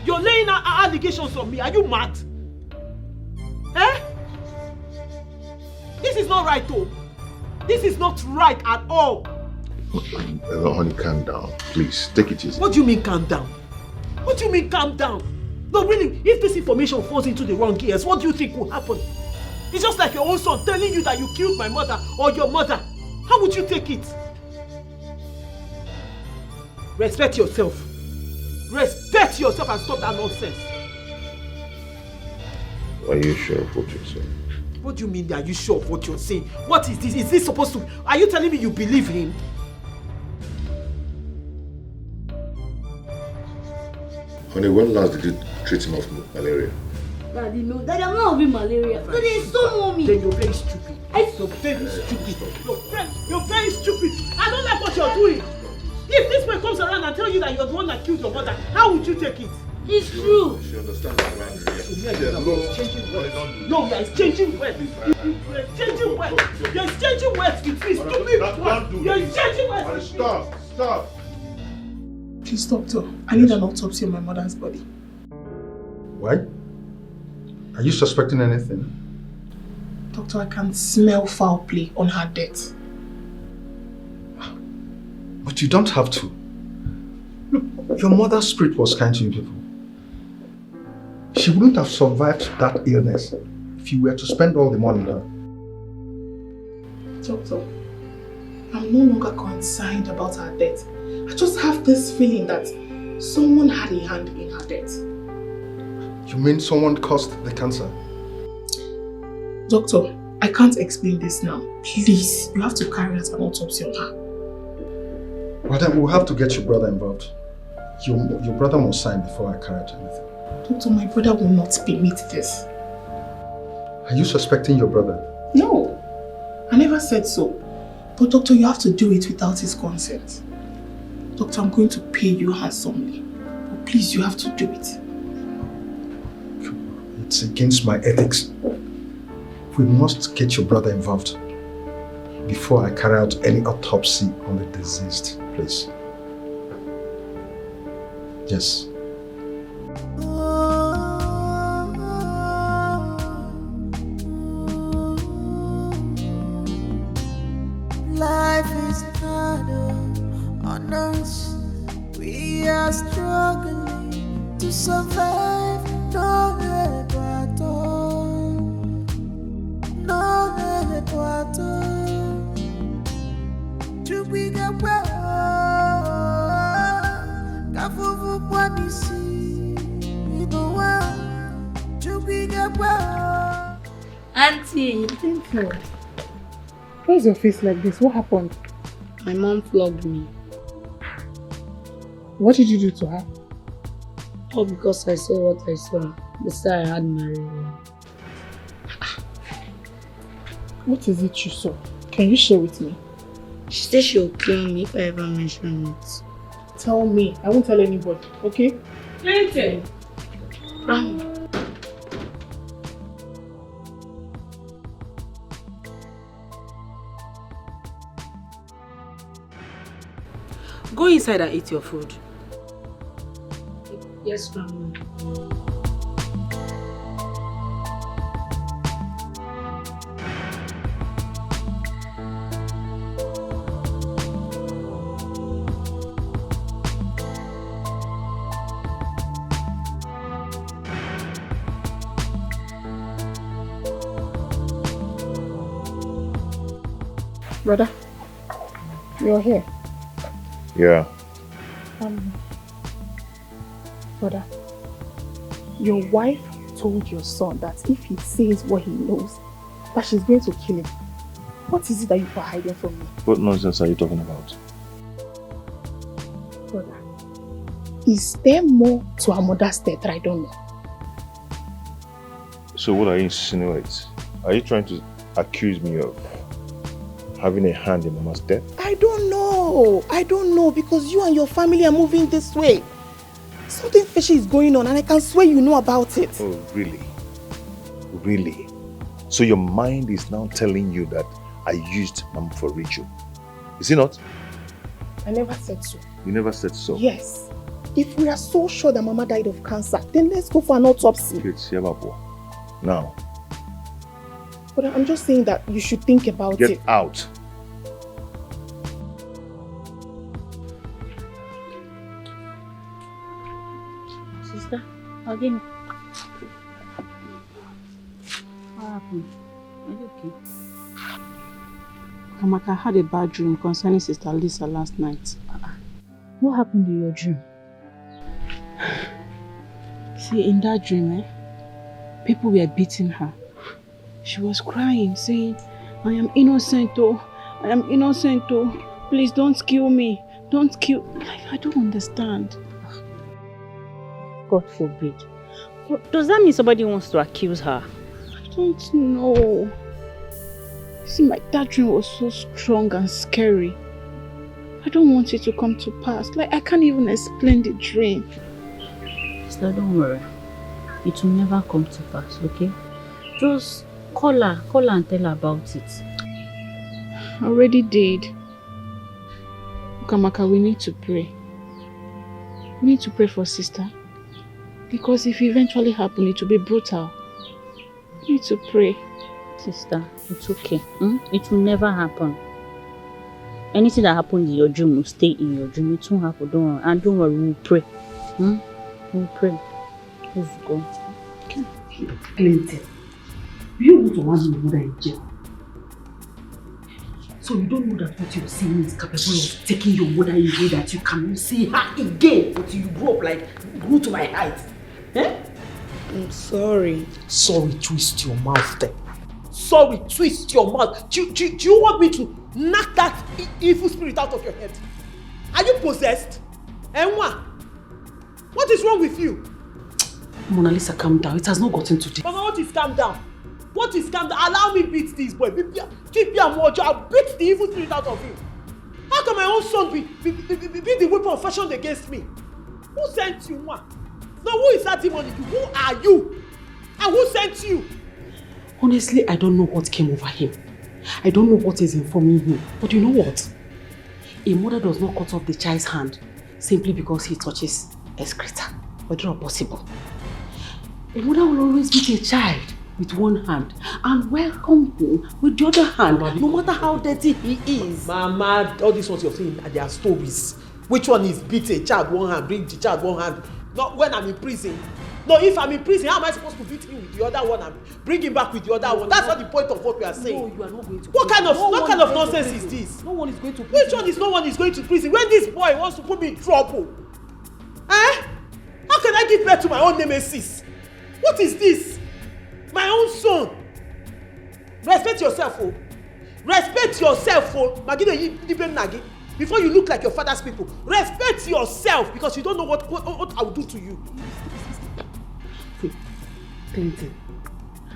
You're laying allegations on me. Are you mad? Eh? This is not right, though. This is not right at all. Honey, calm down. Please, take it easy. What do you mean calm down? What do you mean calm down? No, really, if this information falls into the wrong ears, what do you think will happen? It's just like your own son telling you that you killed my mother or your mother. How would you take it? Respect yourself. Respect yourself and stop that nonsense. Are you sure of what you're saying? What do you mean, are you sure of what you're saying? What is this? Is this supposed to... Are you telling me you believe him? Honey, when last did you treat him of malaria? Daddy, no. Daddy, I'm not having malaria. Daddy, it's so mommy. Then you're very stupid. You're very stupid. You're very stupid. I don't like what you're doing. If this man comes around and tells you that you're the one that killed your mother, how would you take it? It's true. She understands that I'm No, you're exchanging words. You're exchanging words. You're exchanging words with me, stupid. You're exchanging words. Stop. Please, doctor. I need an autopsy on my mother's body. Why? Are you suspecting anything? Doctor, I can smell foul play on her death. But you don't have to. Look, your mother's spirit was kind to you people. She wouldn't have survived that illness if you were to spend all the money on her. Doctor, I'm no longer concerned about her death. I just have this feeling that someone had a hand in her death. You mean someone caused the cancer? Doctor, I can't explain this now. Please, you have to carry out an autopsy on her. Well then we'll have to get your brother involved. Your brother must sign before I carry out anything. Doctor, my brother will not permit this. Are you suspecting your brother? No, I never said so. But doctor, you have to do it without his consent. Doctor, I'm going to pay you handsomely. But please, you have to do it. It's against my ethics. We must get your brother involved before I carry out any autopsy on the deceased, please. Yes. Life is harder on us. We are struggling to survive. No help at all. No help at all. To be the well, Kafufu Kwanisi, you know well. To be the well. Auntie! Thank you. Why's your face like this? What happened? My mom flogged me. What did you do to her? All because I saw what I saw. They said I had malaria. What is it you saw? Can you share with me? She said she'll kill me if I ever mention it. Tell me. I won't tell anybody, okay? Anything. Go inside and eat your food. Yes, Grandma. Brother, you're here. Yeah. Brother, your wife told your son that if he says what he knows, that she's going to kill him. What is it that you are hiding from me? What nonsense are you talking about? Brother, is there more to our mother's death that I don't know? So what are you insinuating? Are you trying to accuse me of having a hand in Mama's death? I don't know because you and your family are moving this way. Something fishy is going on and I can swear you know about it. Oh, really? Really? So your mind is now telling you that I used Mama for ritual. Is it not? I never said so. You never said so? Yes. If we are so sure that Mama died of cancer, then let's go for an autopsy. Now. But I'm just saying that you should think about it. Get out. Sister, again. What happened? Are you okay? Amaka had a bad dream concerning Sister Lisa last night. What happened in your dream? See, in that dream, people were beating her. She was crying, saying, I am innocent, oh. I am innocent, oh. Please don't kill me. Don't kill. I don't understand. God forbid. Does that mean somebody wants to accuse her? I don't know. See, that dream was so strong and scary. I don't want it to come to pass. I can't even explain the dream. Sister, don't worry. It will never come to pass, okay? Just call her and tell her about it. I already did. Amaka, we need to pray. We need to pray for Sister. Because if it eventually happens, it will be brutal. We need to pray. Sister, it's okay. It will never happen. Anything that happens in your dream will stay in your dream. It won't happen, don't worry. And don't worry, we'll pray. We'll pray. Let's go. Okay. Clinton, you want to want your mother in jail. So you don't know that what you're saying is capable of taking your mother in a way that you cannot see her again until you grow up grew to my height. Eh? I'm sorry. Sorry, twist your mouth then. Sorry, twist your mouth. Do you want me to knock that evil spirit out of your head? Are you possessed? Enwa, what is wrong with you? Mona Lisa, calm down. It has not gotten to this. Mama, what is calm down? What is calm down? Allow me beat this boy. I'll beat the evil spirit out of him. How can my own son be the weapon fashioned against me? Who sent you, ma? No, who is that demon in you? Who are you? And who sent you? Honestly, I don't know what came over him. I don't know what is informing him. But you know what? A mother does not cut off the child's hand simply because he touches excreta. But it's not possible. A mother will always beat a child with one hand and welcome him with the other hand, no matter how dirty he is. Mama, all these ones you're saying are their stories. Which one is beat a child one hand, bring the child one hand? Not when I'm in prison. No, if I'm in prison, how am I supposed to beat him with the other one and bring him back with the other one? That's not the point of what we are saying. No, you are not going to What prison. kind of nonsense is this? No one is going to prison. Which one is no one is going to prison? When this boy wants to put me in trouble? Eh? How can I give birth to my own nemesis? What is this? My own son. Respect yourself, oh. Respect yourself, oh. Before you look like your father's people. Respect yourself because you don't know what I will do to you. See, Clinton,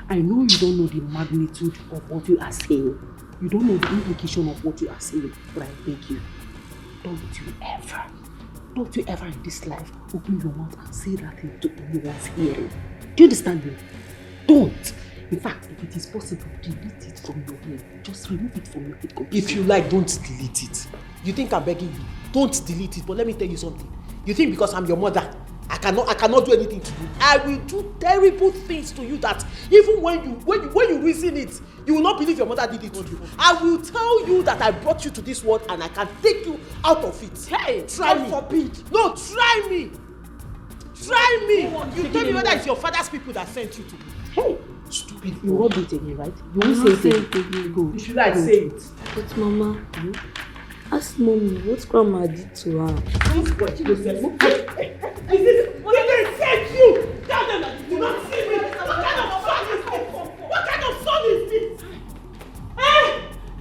I know you don't know the magnitude of what you are saying. You don't know the implication of what you are saying, but I beg you, don't you ever in this life open your mouth and say that thing to anyone's hearing. Do you understand me? Don't. In fact, if it is possible, delete it from your head. Just remove it from your head completely. If you like, don't delete it. You think I'm begging you? Don't delete it. But let me tell you something. You think because I'm your mother, I cannot do anything to you. I will do terrible things to you that even when you reason it, you will not believe your mother did it to you. I will tell you that I brought you to this world and I can take you out of it. Hey, try me. Forbid. No, try me. Try me. You tell me whether it's your father's people that sent you to me. Hey, stupid. You won't do it again, right? You won't say it again. Go. If you like, say it. But Mama, ask Mommy what Grandma did to her. This boy, she will say, what did they say to you? Tell them that you do not see me. What kind of son is this? What kind of son is this? Hey!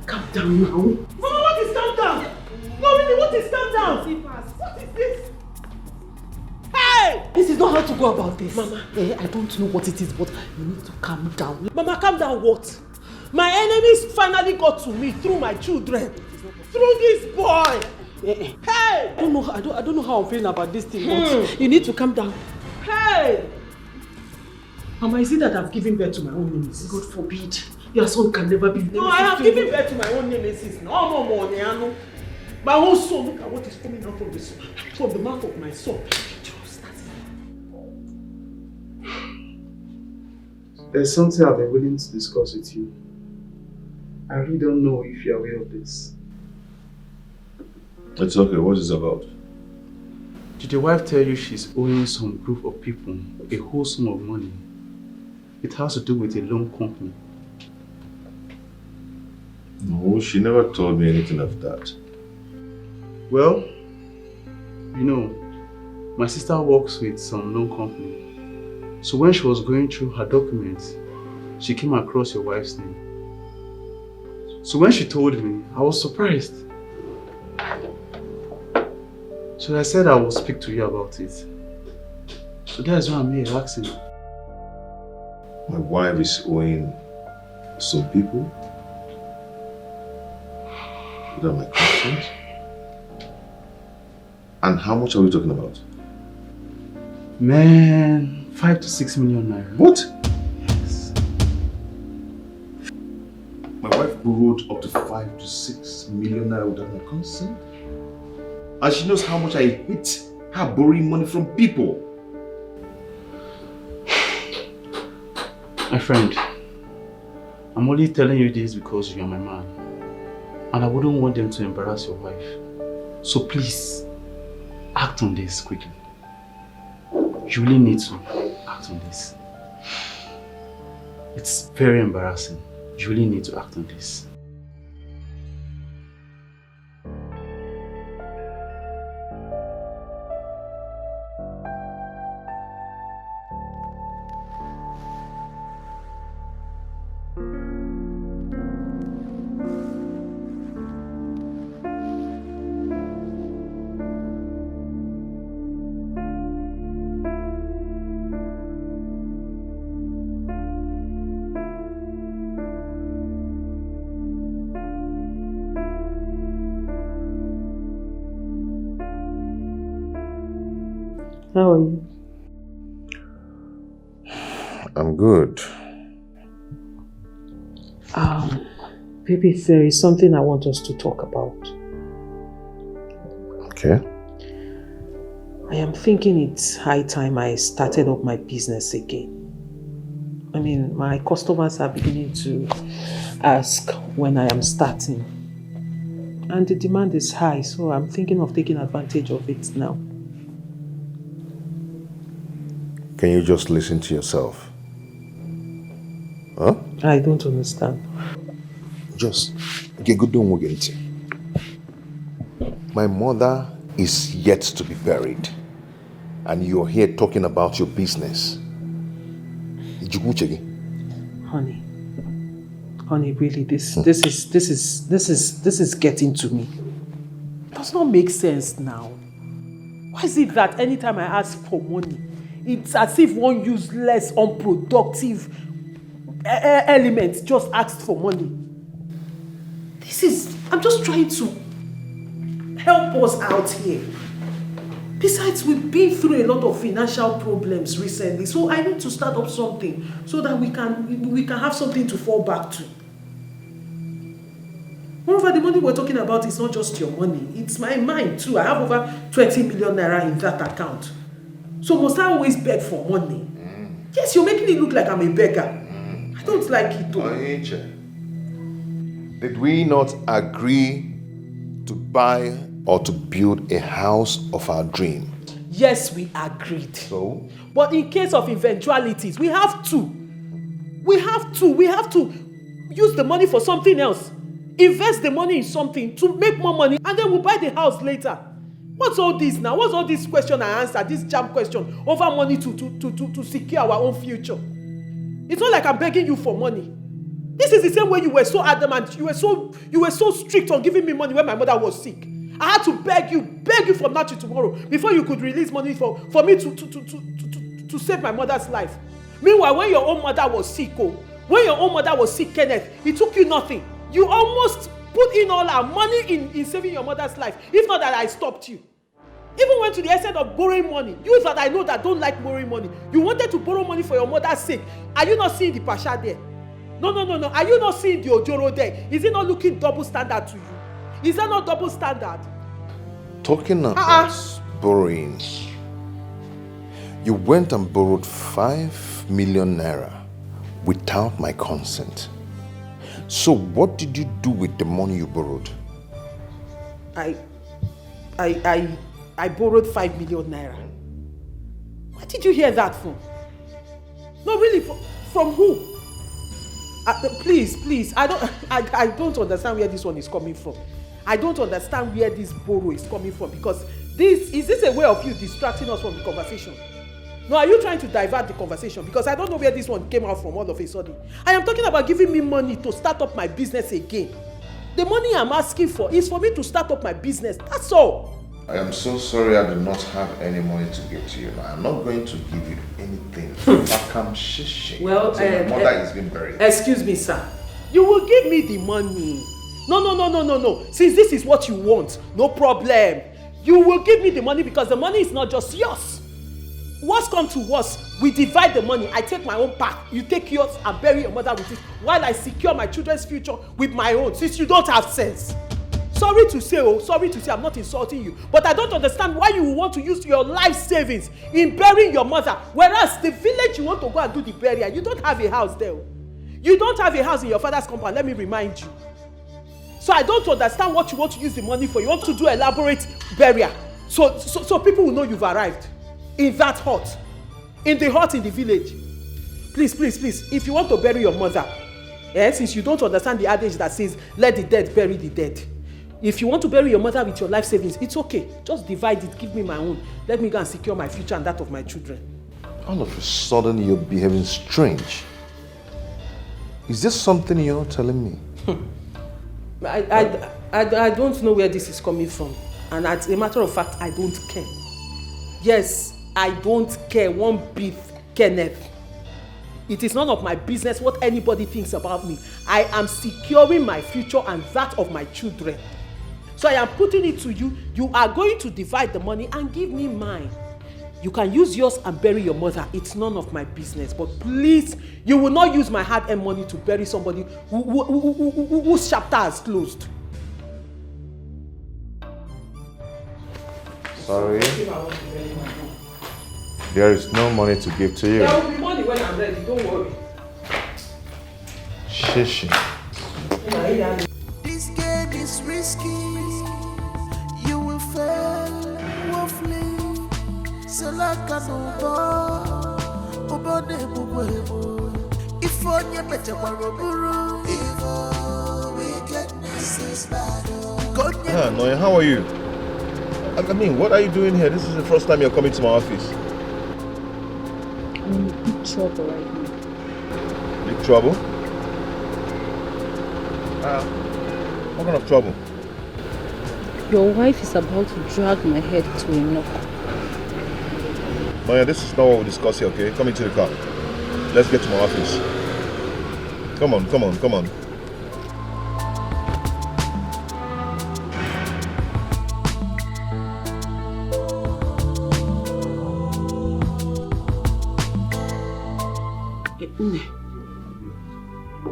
Calm down now. Mama, what is calm down? No, really, what is calm down? What is this? Hey! This is not how to go about this. Mama, I don't know what it is, but you need to calm down. Mama, calm down what? My enemies finally got to me through my children. Through this boy. Hey! I don't know how I'm feeling about this thing, but you need to calm down. Hey! Mama, is it that I've given birth to my own nemesis? God forbid. Your son can never be nemesis. No, I have given birth to my own nemesis. No more, Neano. My own son, look at what is coming out from the mouth of my son. There's something I've been willing to discuss with you. I really don't know if you're aware of this. It's okay, what is it about? Did your wife tell you she's owing some group of people a whole sum of money? It has to do with a loan company. No, she never told me anything of that. Well, you know, my sister works with some loan company. So when she was going through her documents, she came across your wife's name. So when she told me, I was surprised. So I said I will speak to you about it. So that's why I'm here asking. My wife is owing some people without my consent. And how much are we talking about? Man, 5 to 6 million naira. What? Yes. My wife borrowed up to 5 to 6 million naira without my consent? And she knows how much I hate her borrowing money from people. My friend, I'm only telling you this because you are my man. And I wouldn't want them to embarrass your wife. So please, act on this quickly. You really need to act on this. It's very embarrassing. You really need to act on this. How are you? I'm good. Baby, there is something I want us to talk about. Okay. I am thinking it's high time I started up my business again. I mean, my customers are beginning to ask when I am starting. And the demand is high, so I'm thinking of taking advantage of it now. Can you just listen to yourself? Huh? I don't understand. Just get good on Wugenti. My mother is yet to be buried, and you're here talking about your business. Honey, really, this is getting to me. It does not make sense now. Why is it that anytime I ask for money, it's as if one useless, unproductive element just asks for money? I'm just trying to help us out here. Besides, we've been through a lot of financial problems recently, so I need to start up something so that we can have something to fall back to. Moreover, the money we're talking about is not just your money, it's my mind too. I have over 20 million naira in that account. So must I always beg for money? Yes, you're making it look like I'm a beggar. I don't like it though. Did we not agree to buy or to build a house of our dream? Yes, we agreed. So? But in case of eventualities, we have to use the money for something else. Invest the money in something to make more money, and then we'll buy the house later. What's all this now? What's all this question and answer, this jam question over money to secure our own future? It's not like I'm begging you for money. This is the same way you were so adamant, you were so strict on giving me money when my mother was sick. I had to beg you from now to tomorrow before you could release money for me to save my mother's life. Meanwhile, when your own mother was sick, Kenneth, it took you nothing. You almost put in all our money in saving your mother's life, if not that I stopped you. Even went to the extent of borrowing money. You that I know that don't like borrowing money. You wanted to borrow money for your mother's sake. Are you not seeing the Pasha there? No. Are you not seeing the Ojoro there? Is it not looking double standard to you? Is that not double standard? Talking about borrowing, you went and borrowed 5 million naira without my consent. So what did you do with the money you borrowed? I borrowed 5 million naira. Where did you hear that from? No, really, from who? Please, I don't understand where this one is coming from. I don't understand where this borrow is coming from, because is this a way of you distracting us from the conversation? No, are you trying to divert the conversation? Because I don't know where this one came out from all of a sudden. I am talking about giving me money to start up my business again. The money I'm asking for is for me to start up my business. That's all. I am so sorry I do not have any money to give to you. I'm not going to give you anything. Well, my mother is being buried. Excuse me, sir. You will give me the money. No. Since this is what you want, no problem. You will give me the money, because the money is not just yours. What's come to worse, we divide the money. I take my own part, you take yours and bury your mother with it, while I secure my children's future with my own, since you don't have sense. Sorry to say, I'm not insulting you, but I don't understand why you want to use your life savings in burying your mother, whereas the village you want to go and do the burial, you don't have a house there. You don't have a house in your father's compound, let me remind you. So I don't understand what you want to use the money for. You want to do elaborate burial, so people will know you've arrived in that hut, in the village. Please, if you want to bury your mother, since you don't understand the adage that says, let the dead bury the dead. If you want to bury your mother with your life savings, it's okay. Just divide it, give me my own. Let me go and secure my future and that of my children. All of a sudden, you're behaving strange. Is this something you're not telling me? I don't know where this is coming from. And as a matter of fact, I don't care. Yes, I don't care one bit, Kenneth. It is none of my business what anybody thinks about me. I am securing my future and that of my children. So I am putting it to you. You are going to divide the money and give me mine. You can use yours and bury your mother. It's none of my business. But please, you will not use my hard-earned money to bury somebody whose chapter has closed. Sorry? There is no money to give to you. There will be money when I'm ready, don't worry. Shishi. This game is risky. You will fail woefully. Selaka Ubo ne bubuebo. If onye better waroburu. Evil wickedness is bad. Noya, how are you? I mean, what are you doing here? This is the first time you're coming to my office. I'm in big trouble right now. Big trouble? What kind of trouble? Your wife is about to drag my head to a knock. Noya, this is not what we discussed here, okay? Come into the car. Let's get to my office. Come on.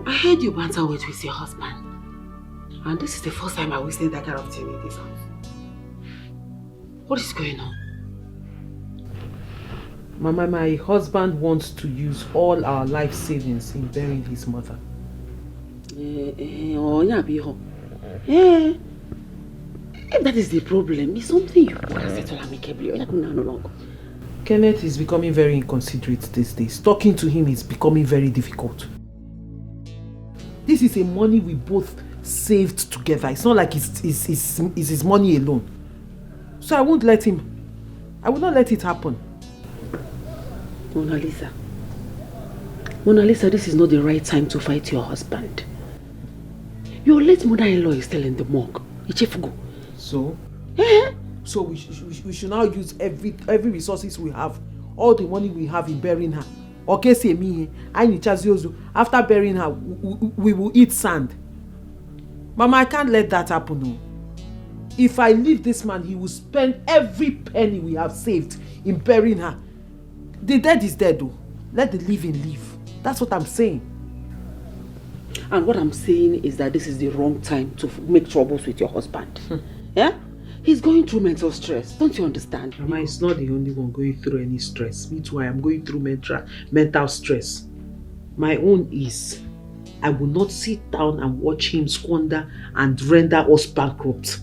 I heard you banter with your husband. And this is the first time I witnessed that kind of thing in this house. What is going on? Mama, my husband wants to use all our life savings in burying his mother. If that is the problem, it's something you can settle amicably. No longer. Kenneth is becoming very inconsiderate these days. Talking to him is becoming very difficult. This is a money we both saved together. It's not like it's his money alone. So I won't let him. I will not let it happen. Mona Lisa, this is not the right time to fight your husband. Your late mother-in-law is still in the morgue. So? So we should now use every resources we have, all the money we have in burying her. Okay, say me, after burying her, we will eat sand. Mama, I can't let that happen. No. If I leave this man, he will spend every penny we have saved in burying her. The dead is dead though. Let the living live. That's what I'm saying. And what I'm saying is that this is the wrong time to make troubles with your husband. Yeah? He's going through mental stress. Don't you understand? Mama, he's not the only one going through any stress. Me too, I am going through mental stress. My own is, I will not sit down and watch him squander and render us bankrupt.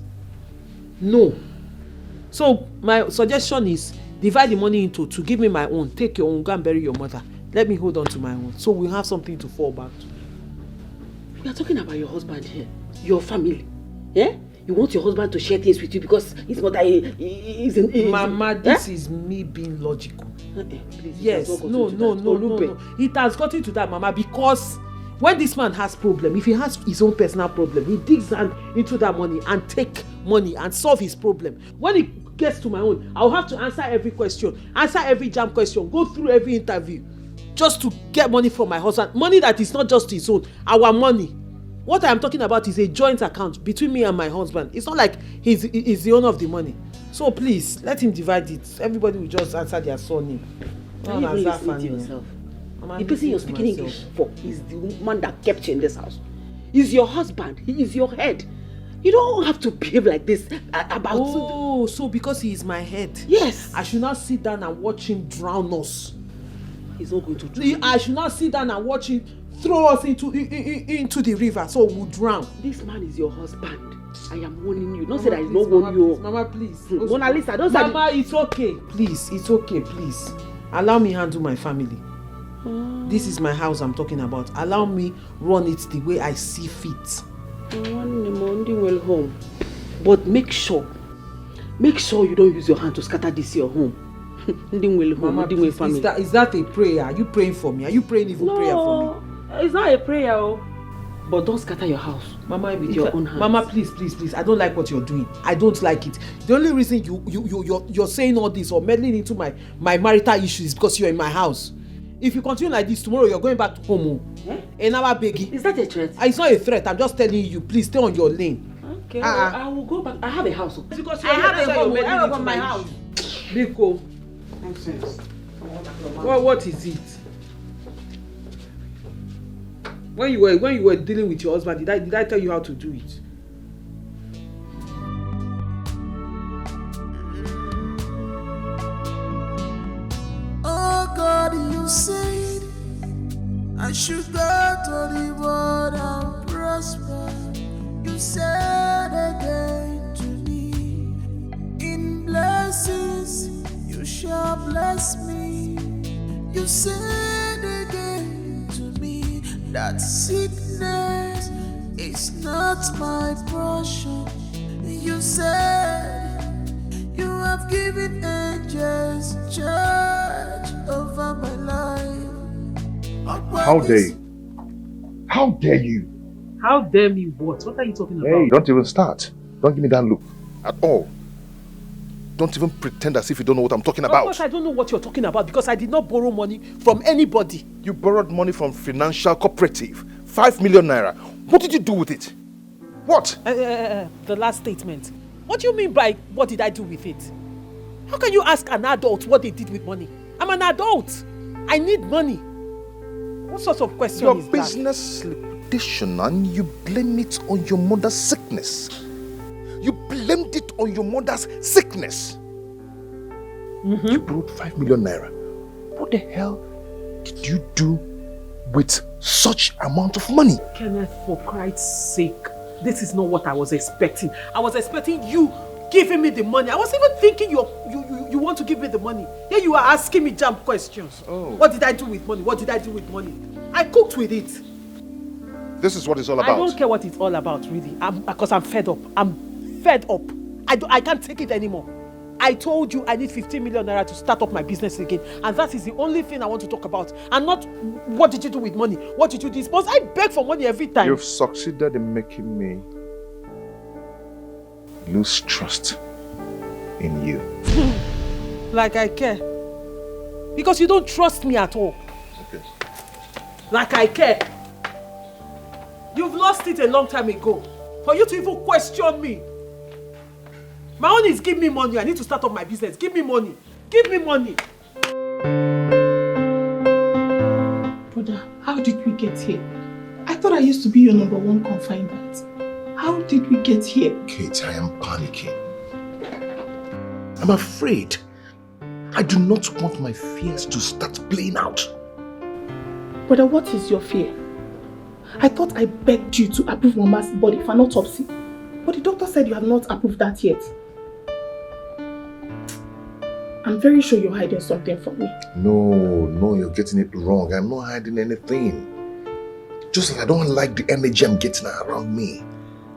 No. So my suggestion is, divide the money into two. Give me my own. Take your own. Go and bury your mother. Let me hold on to my own. So we'll have something to fall back to. We are talking about your husband here. Your family. Yeah? You want your husband to share things with you because his mother is Mama, this is me being logical. Please, yes. No. It has gotten to that, Mama, because when this man has problem, if he has his own personal problem, he digs into that money and take money and solve his problem. When he gets to my own, I'll have to answer every question, answer every jam question, go through every interview just to get money from my husband. Money that is not just his own, our money. What I am talking about is a joint account between me and my husband. It's not like he's the owner of the money. So please, let him divide it. Everybody will just answer their surname. Are you really listening to yourself? The person you're speaking English for is the man that kept you in this house. He's your husband. He is your head. You don't have to behave like this about... Oh, so because he is my head. Yes. I should not sit down and watch him drown us. He's not going to drown. I should not sit down and watch him throw us into the river so we'll drown. This man is your husband. I am warning you. Don't say that he's not warning you. Mama, please. Mona Lisa, don't say... Mama, it's okay. Please, it's okay, please. Allow me handle my family. This is my house I'm talking about. Allow me run it the way I see fit. Well home. But make sure you don't use your hand to scatter this your home. Mama, please, is that a prayer? Are you praying for me? Are you praying evil prayer for me? It's not a prayer, but don't scatter your house, Mama, with your own hands. Mama, please. I don't like what you're doing. I don't like it. The only reason you're saying all this or meddling into my marital issues is because you're in my house. If you continue like this, tomorrow you're going back to home. And now I'm begging. Is that a threat? It's not a threat. I'm just telling you, please stay on your lane. Okay, I will go back. I have a house. Because I have a home. I have my house. Biko. Nonsense. What is it? When you were dealing with your husband, did I tell you how to do it? you said I should go to the world and prosper. You said again to me, in blessings you shall bless me. You said again to me that sickness is not my portion. You said you have given angels charge over my life. How dare you? How dare you? How dare me what? What are you talking about? Hey, don't even start. Don't give me that look at all. Don't even pretend as if you don't know what I'm talking about. Of course I don't know what you're talking about because I did not borrow money from anybody. You borrowed money from financial cooperative. 5 million naira. What did you do with it? What? The last statement. What do you mean by what did I do with it? How can you ask an adult what they did with money? I'm an adult. I need money. What sort of question your is that? Your business liquidation, and you blame it on your mother's sickness. You blamed it on your mother's sickness. You borrowed 5 million naira. What the hell did you do with such amount of money? Kenneth, for Christ's sake, this is not what I was expecting. I was expecting you giving me the money. I was even thinking you want to give me the money. Here you are asking me jump questions. Oh. What did I do with money? What did I do with money? I cooked with it. This is what it's all about. I don't care what it's all about, really. Because I'm fed up. I'm fed up. I can't take it anymore. I told you I need 15 million naira to start up my business again. And that is the only thing I want to talk about. And not what did you do with money? What did you dispose? I beg for money every time. You've succeeded in making me lose trust in you. Like I care. Because you don't trust me at all. Okay. Like I care. You've lost it a long time ago. For you to even question me. My own is give me money. I need to start up my business. Give me money. Give me money. Brother, how did we get here? I thought I used to be your number one confinement. How did we get here? Kate, I am panicking. I'm afraid. I do not want my fears to start playing out. Brother, what is your fear? I thought I begged you to approve Mama's body for an autopsy. But the doctor said you have not approved that yet. I'm very sure you're hiding something from me. No, you're getting it wrong. I'm not hiding anything. Just like I don't like the energy I'm getting around me.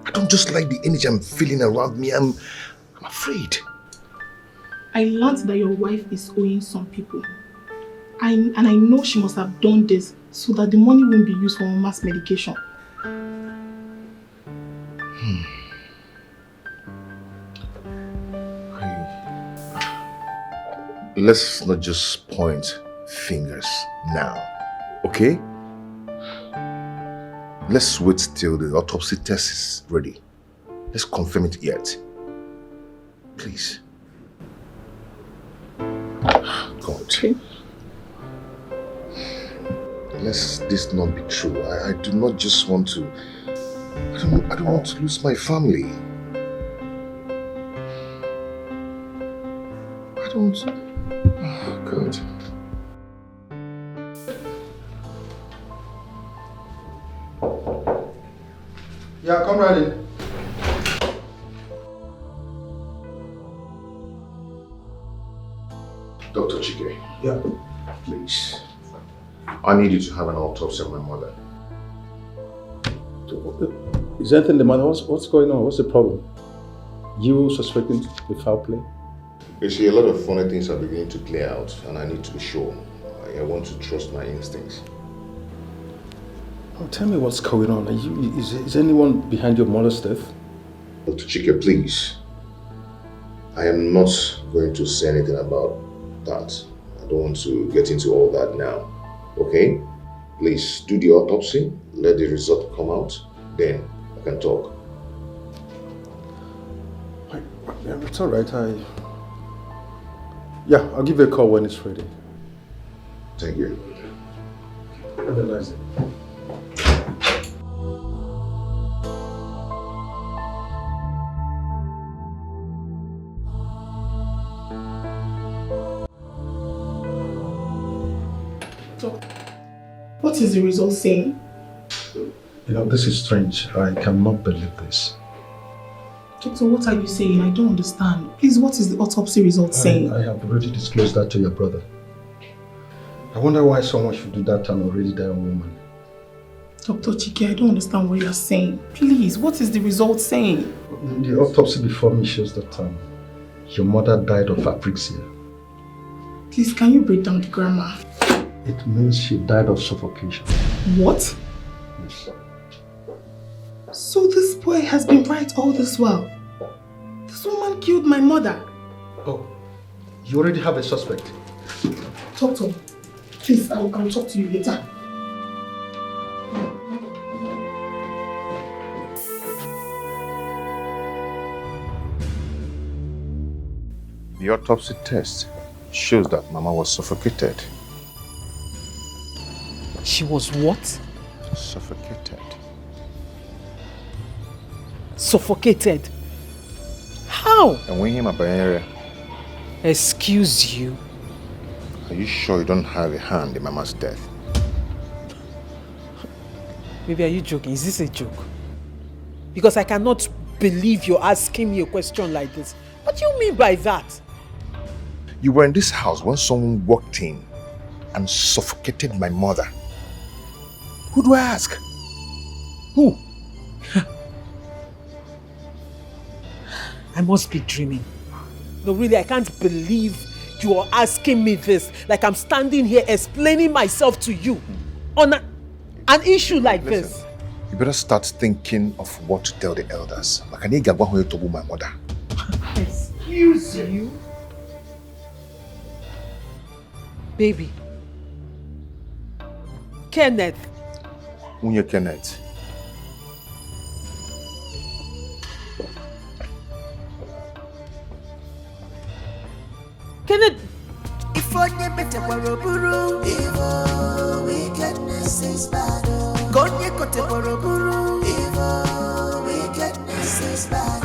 I don't just like the energy I'm feeling around me. I'm afraid. I learned that your wife is owing some people. And I know she must have done this so that the money won't be used for Mama's medication. Let's not just point fingers now, okay? Let's wait till the autopsy test is ready. Let's confirm it yet. Please. God. Okay. Let this not be true. I do not just want to... I don't want to lose my family. I don't... Oh, God. Yeah, come right in. Dr. Chike. Yeah. Please. I need you to have an autopsy of my mother. Is anything the matter? What's going on? What's the problem? You suspecting the foul play? You see, a lot of funny things are beginning to play out, and I need to be sure. I want to trust my instincts. Oh, tell me what's going on. Is anyone behind your mother's death? Dr. Chike, please. I am not going to say anything about that. I don't want to get into all that now. Okay? Please do the autopsy, let the result come out, then I can talk. Yeah, it's all right. Yeah, I'll give you a call when it's ready. Thank you. Have a nice day. Doctor, what is the result saying? You know, this is strange. I cannot believe this. Doctor, what are you saying? I don't understand. Please, what is the autopsy result saying? I have already disclosed that to your brother. I wonder why someone should do that to an already dying woman. Dr. Chike, I don't understand what you're saying. Please, what is the result saying? The autopsy before me shows that your mother died of apraxia. Please, can you break down the grammar? It means she died of suffocation. What? Yes. So this boy has been right all this while? This woman killed my mother. Oh, you already have a suspect. Doctor, please, I will come talk to you later. The autopsy test shows that Mama was suffocated. She was what? Suffocated. Suffocated? How? And when him area. Excuse you? Are you sure you don't have a hand in Mama's death? Baby, are you joking? Is this a joke? Because I cannot believe you're asking me a question like this. What do you mean by that? You were in this house when someone walked in and suffocated my mother. Who do I ask? Who? I must be dreaming. No, really, I can't believe you are asking me this. Like I'm standing here explaining myself to you on an issue like this. You better start thinking of what to tell the elders. Like I need to go my mother. Excuse you? Baby. Kenneth. Unye Kenneth. Kenneth. Evil wickedness is bad. Gonye kote boroburu. Evil wickedness is bad.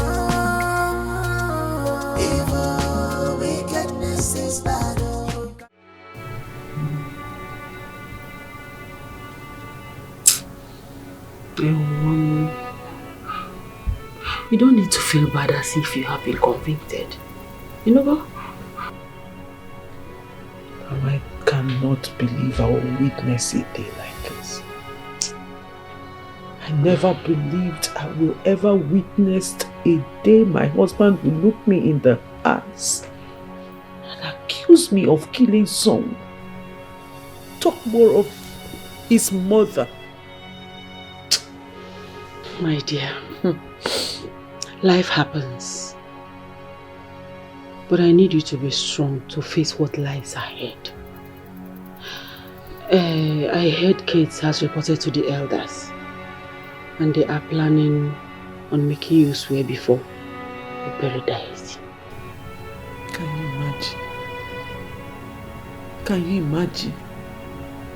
Evil wickedness is bad. You don't need to feel bad as if you have been convicted. You know what? I cannot believe I will witness a day like this. I never believed I will ever witness a day my husband will look me in the eyes and accuse me of killing someone. Talk more of his mother. My dear, life happens. But I need you to be strong to face what lies ahead. I heard Kate has reported to the elders and they are planning on making you swear before the Opere dies. Can you imagine? Can you imagine?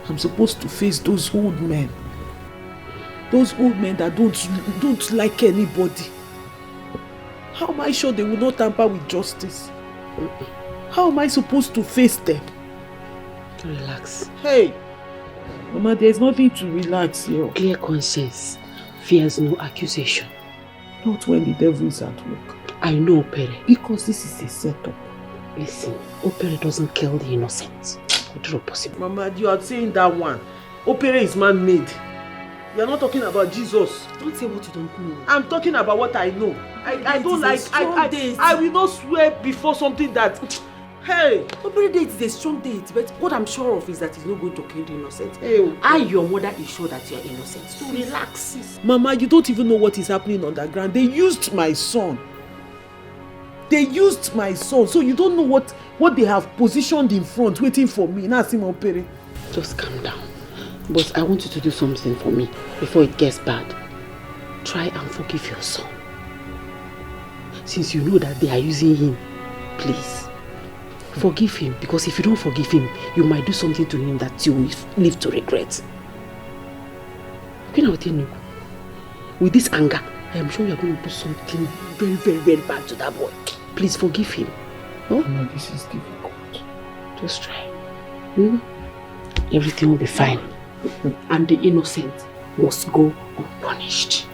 I'm supposed to face those old men. Those old men that don't like anybody. How am I sure they will not tamper with justice? How am I supposed to face them? Relax. Hey! Mama, there's nothing to relax here. Clear conscience fears no accusation. Not when the devil is at work. I know, Opere. Because this is a setup. Listen, Opere doesn't kill the innocent. It's not possible. Mama, you are saying that one. Opere is man-made. You're not talking about Jesus. Don't say what you don't know. I'm talking about what I know. I don't like. I will not swear before something that. Hey! Opere date is a strong date, but what I'm sure of is that he's not going to kill the innocent. Hey, okay. I, your mother, is sure that you're innocent. So relax. Mama, you don't even know what is happening underground. They used my son. They used my son. So you don't know what they have positioned in front, waiting for me. Now, see my Opere. Just calm down. But I want you to do something for me before it gets bad. Try and forgive your son. Since you know that they are using him, please, forgive him. Because if you don't forgive him, you might do something to him that you will live to regret. With this anger, I am sure you are going to do something very, very, very bad to that boy. Please forgive him. No, this is difficult. Just try. everything will be fine. And the innocent must go unpunished.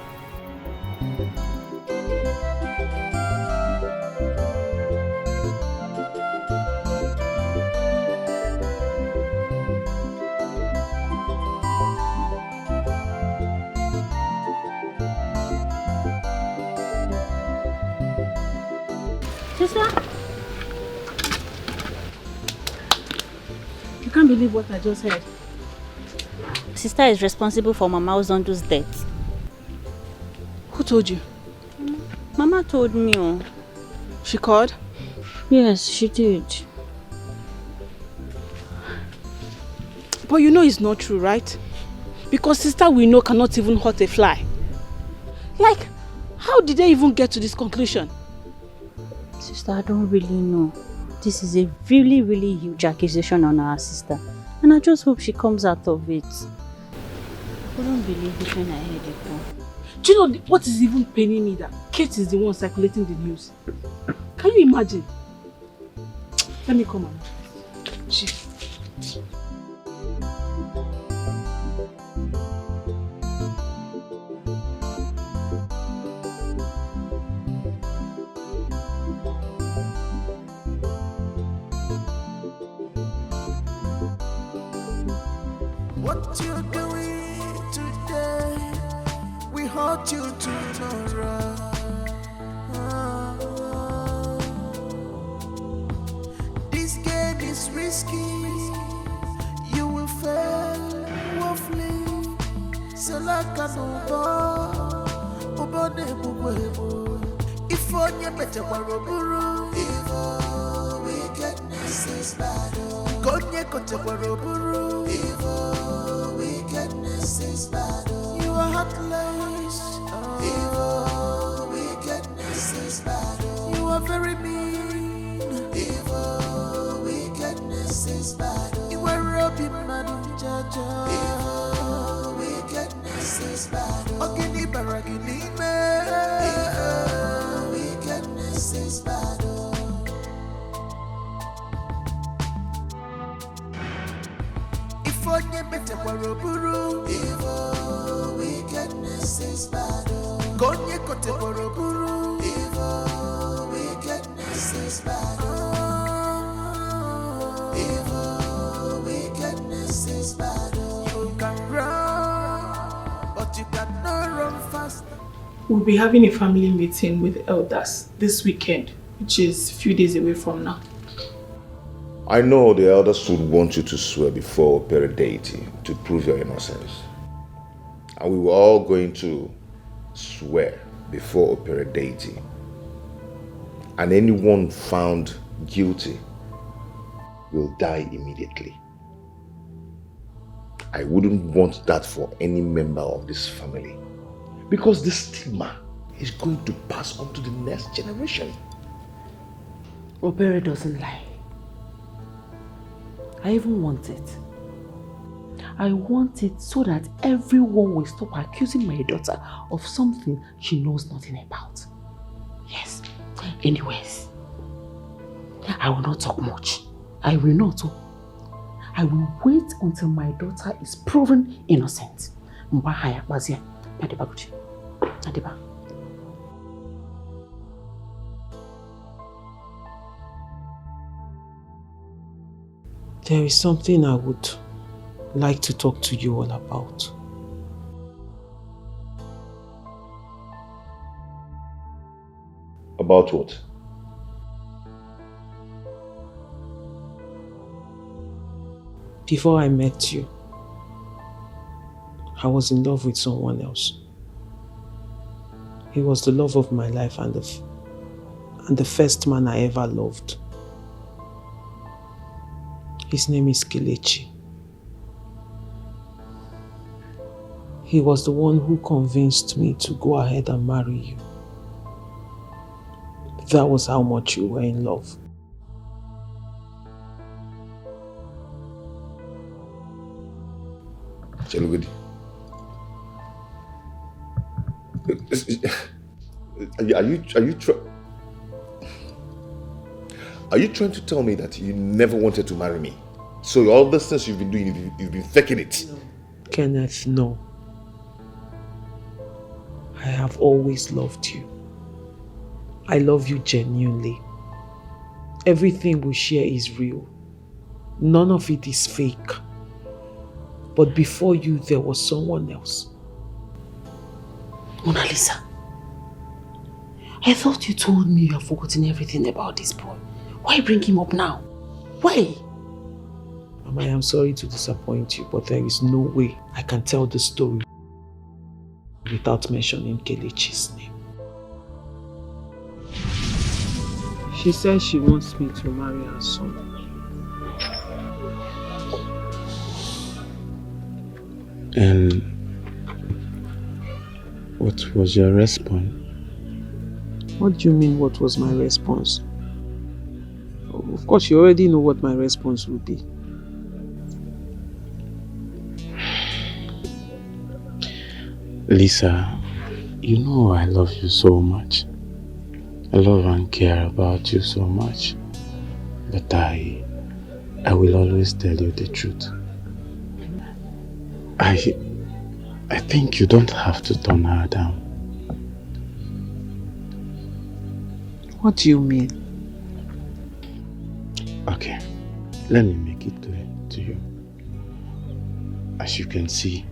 Sister, you can't believe what I just heard. Sister is responsible for Mama Ozondu's death. Who told you? Mama told me. Oh. She called? Yes, she did. But you know it's not true, right? Because sister we know cannot even hurt a fly. Like, how did they even get to this conclusion? Sister, I don't really know. This is a really, really huge accusation on our sister. And I just hope she comes out of it. I couldn't believe it when I heard it though. Do you know what is even paining me? That Kate is the one circulating the news. Can you imagine? Let me come on. What you're doing today, we hurt you tomorrow. This game is risky, you will fail woefully. Selaka no obone bubwebo. If on your better waroburu, evil wickedness is bad. Konye kote waroburu, evil wickedness is bad. You are heartless. Evil wickedness is bad. You are very mean. Evil wickedness is bad. You are robbing Madam Jaja. Evil wickedness is bad. Ogini baragini me. Evil wickedness is bad. If onye bete waroburu, evil wickedness is bad. Konye kote waroburu, evil wickedness is bad. Evil wickedness is bad. You can run, but you cannot run fast. We'll be having a family meeting with elders this weekend, which is a few days away from now. I know the elders would want you to swear before Opere deity to prove your innocence. And we were all going to swear before Opere deity. And anyone found guilty will die immediately. I wouldn't want that for any member of this family. Because the stigma is going to pass on to the next generation. Opere doesn't lie. I even want it. I want it so that everyone will stop accusing my daughter of something she knows nothing about. Yes. Anyways, I will not talk much. I will not. I will wait until my daughter is proven innocent. Adiba. There is something I would like to talk to you all about. About what? Before I met you, I was in love with someone else. He was the love of my life and the first man I ever loved. His name is Kelechi. He was the one who convinced me to go ahead and marry you. That was how much you were in love. Chelugudi. Are you trying to tell me that you never wanted to marry me? So all the things you've been doing, you've been faking it. Kenneth, no. I have always loved you. I love you genuinely. Everything we share is real. None of it is fake. But before you, there was someone else. Mona Lisa, I thought you told me you have forgotten everything about this boy. Why bring him up now? Why? Mama, I am sorry to disappoint you, but there is no way I can tell the story without mentioning Kelechi's name. She says she wants me to marry her son. And what was your response? What do you mean, what was my response? Of course, you already know what my response would be. Lisa, you know I love you so much. I love and care about you so much. But I will always tell you the truth. I think you don't have to turn her down. What do you mean? Okay, let me make it clear to you. As you can see,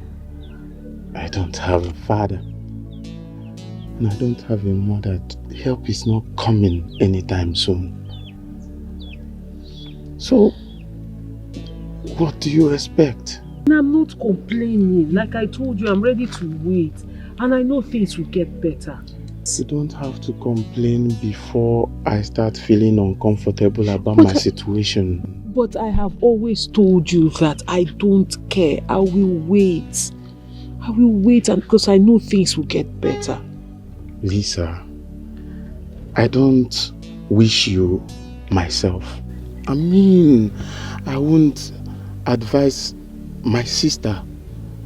I don't have a father. And I don't have a mother. Help is not coming anytime soon. So, what do you expect? I'm not complaining. Like I told you, I'm ready to wait. And I know things will get better. You don't have to complain before I start feeling uncomfortable about my situation. But I have always told you that I don't care. I will wait. I will wait, and because I know things will get better. Lisa, I don't wish you myself. I mean, I won't advise my sister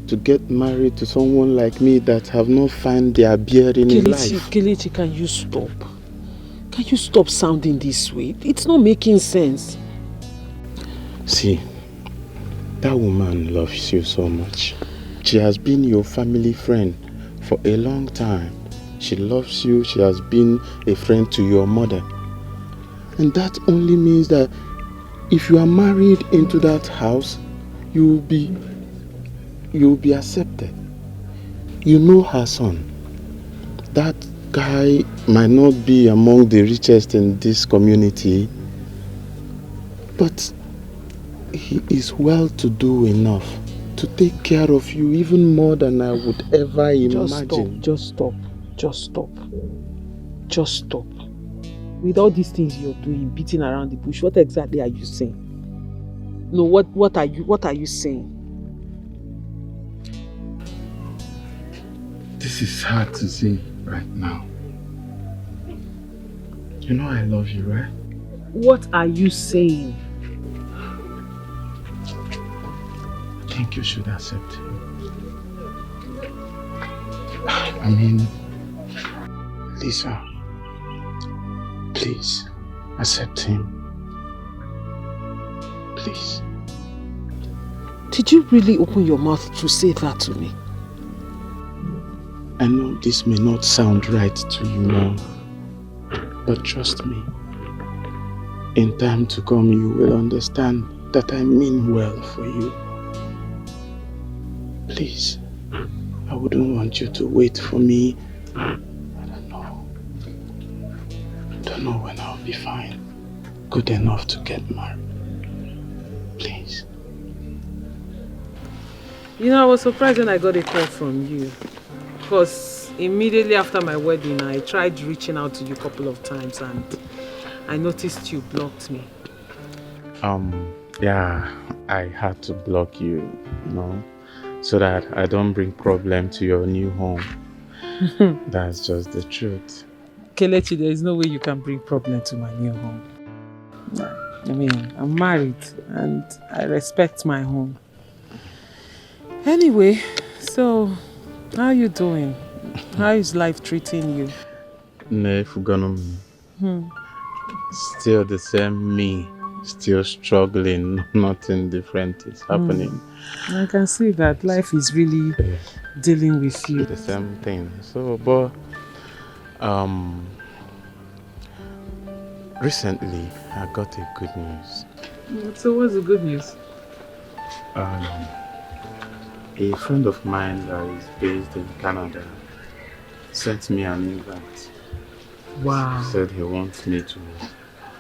to get married to someone like me that have not found their bearing in life. Kelechi, can you stop? Can you stop sounding this way? It's not making sense. See, that woman loves you so much. She has been your family friend for a long time. She loves you. She has been a friend to your mother. And that only means that if you are married into that house, you will be accepted. You know her son. That guy might not be among the richest in this community, but he is well-to-do enough to take care of you even more than I would ever imagine. Just stop. With all these things you're doing, beating around the bush, what exactly are you saying? No, what are you saying? This is hard to say right now. You know I love you, right? What are you saying? I think you should accept him. I mean, Lisa, please accept him. Please. Did you really open your mouth to say that to me? I know this may not sound right to you now, but trust me, in time to come you will understand that I mean well for you. Please, I wouldn't want you to wait for me. I don't know when I'll be fine, good enough to get married. Please. You know, I was surprised when I got a call from you. Because immediately after my wedding, I tried reaching out to you a couple of times and I noticed you blocked me. Yeah, I had to block you, so that I don't bring problem to your new home. That's just the truth. Kelechi, there is no way you can bring problem to my new home. I mean, I'm married and I respect my home. Anyway, so how are you doing? How is life treating you? Still the same me. still struggling. Nothing different is happening. I can see that life is really dealing with you. The same thing. So, but recently I got a good news. So what's the good news? A friend of mine that is based in Canada sent me an invite. Wow. He said he wants me to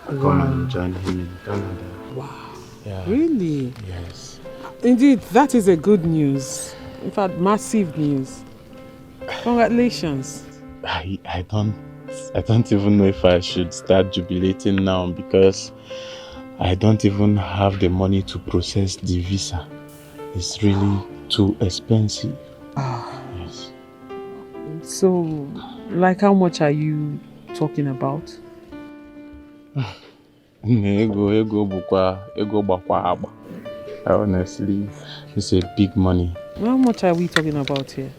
come and join him in Canada. Wow. Yeah. Really? Yes. Indeed, that is a good news. In fact, massive news. Congratulations. I don't even know if I should start jubilating now because I don't even have the money to process the visa. It's really too expensive. Yes. So, like how much are you talking about? Honestly, it's a big money. How much are we talking about here?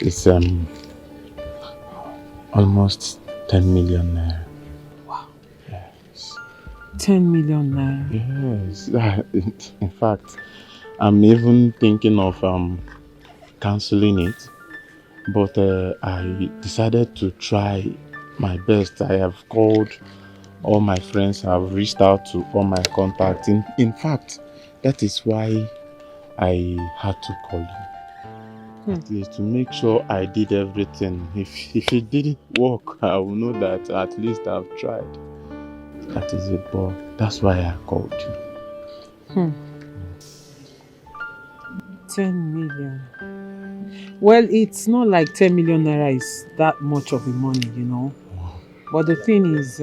It's almost 10 million naira. Wow. Yes. 10 million naira. Yes. In fact, I'm even thinking of cancelling it, but I decided to try my best. I have called all my friends, I've reached out to all my contacts. In fact, that is why I had to call you. At least to make sure I did everything. If it didn't work, I will know that at least I've tried. That is it, but that's why I called you. 10 million. Well, it's not like 10 million naira is that much of the money, you know. But the thing is,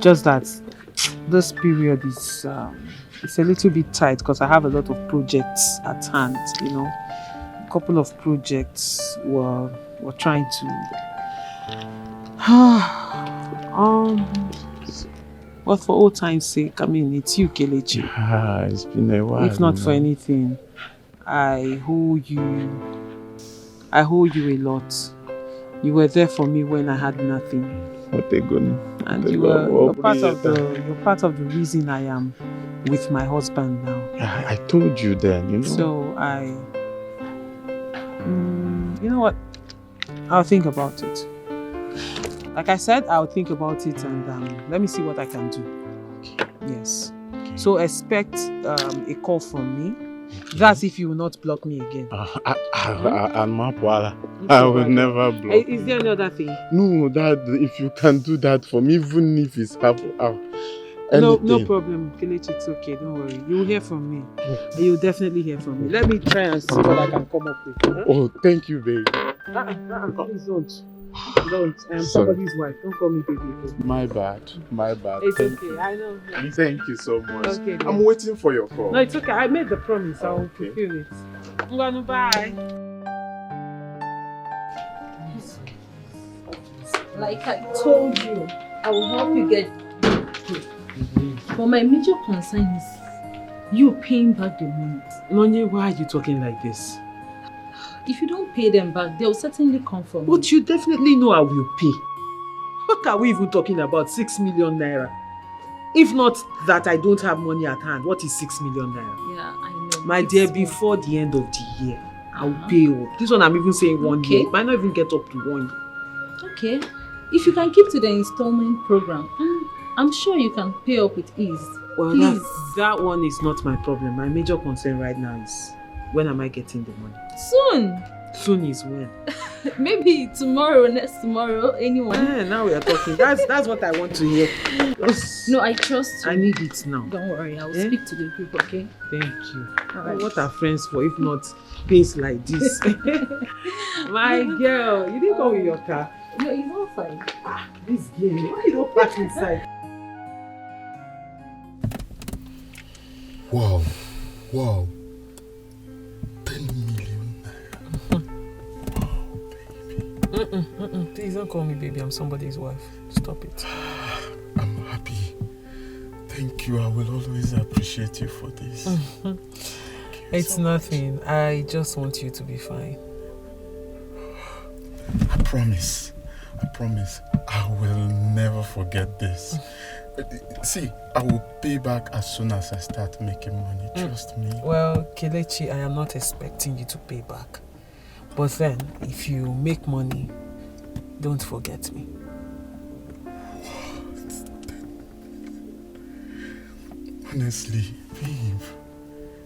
just that this period is it's a little bit tight because I have a lot of projects at hand, you know. A couple of projects we're trying to but for old time's sake, I mean, it's you, Kelechi. It's been a while. If not for anything, I owe you a lot. You were there for me when I had nothing. What a good. And you're part of the reason I am with my husband now. I told you then, you know. So you know what? I'll think about it. Like I said, I'll think about it and let me see what I can do. Yes. So expect a call from me. That's if you will not block me again. I will never block. Is there any other thing? No, that if you can do that for me, even if it's half hour. No problem, Kelechi, it's okay, don't worry. You will hear from me. You will definitely hear from me. Let me try and see what I can come up with. Huh? Oh, thank you, baby. Please don't. I am somebody's wife. Don't call me baby. My bad. It's okay, I know. Thank you so much. Okay, I'm waiting for your call. No, it's okay. I made the promise. I will fulfill it. Bye. Like I told you, I will help you get paid. But my major concern is you paying back the money. Money, why are you talking like this? If you don't pay them back, they'll certainly come for me. But you definitely know I will pay. What are we even talking about? 6 million naira. If not that I don't have money at hand, what is 6 million naira? Yeah, I know. My dear, before the end of the year, I'll pay up. This one I'm even saying 1 year. It might not even get up to 1 year. Okay. If you can keep to the installment program, I'm sure you can pay up with ease. Well, please. That one is not my problem. My major concern right now is when am I getting the money? Soon. Soon is when? Maybe tomorrow, next tomorrow, anyone. Now we are talking. That's what I want to hear. No, I trust you. I need it now. Don't worry, I will speak to the group, okay? Thank you. Alright. What are friends for if not things like this? My girl, you didn't go with your car. No, it's all fine. This girl, why you don't park inside? Wow. 10 million naira. Wow, baby. Please don't call me baby. I'm somebody's wife. Stop it. I'm happy. Thank you. I will always appreciate you for this. It's nothing. I just want you to be fine. I promise. I will never forget this. See, I will pay back as soon as I start making money. Trust me. Well, Kelechi, I am not expecting you to pay back. But then, if you make money, don't forget me. Honestly, babe,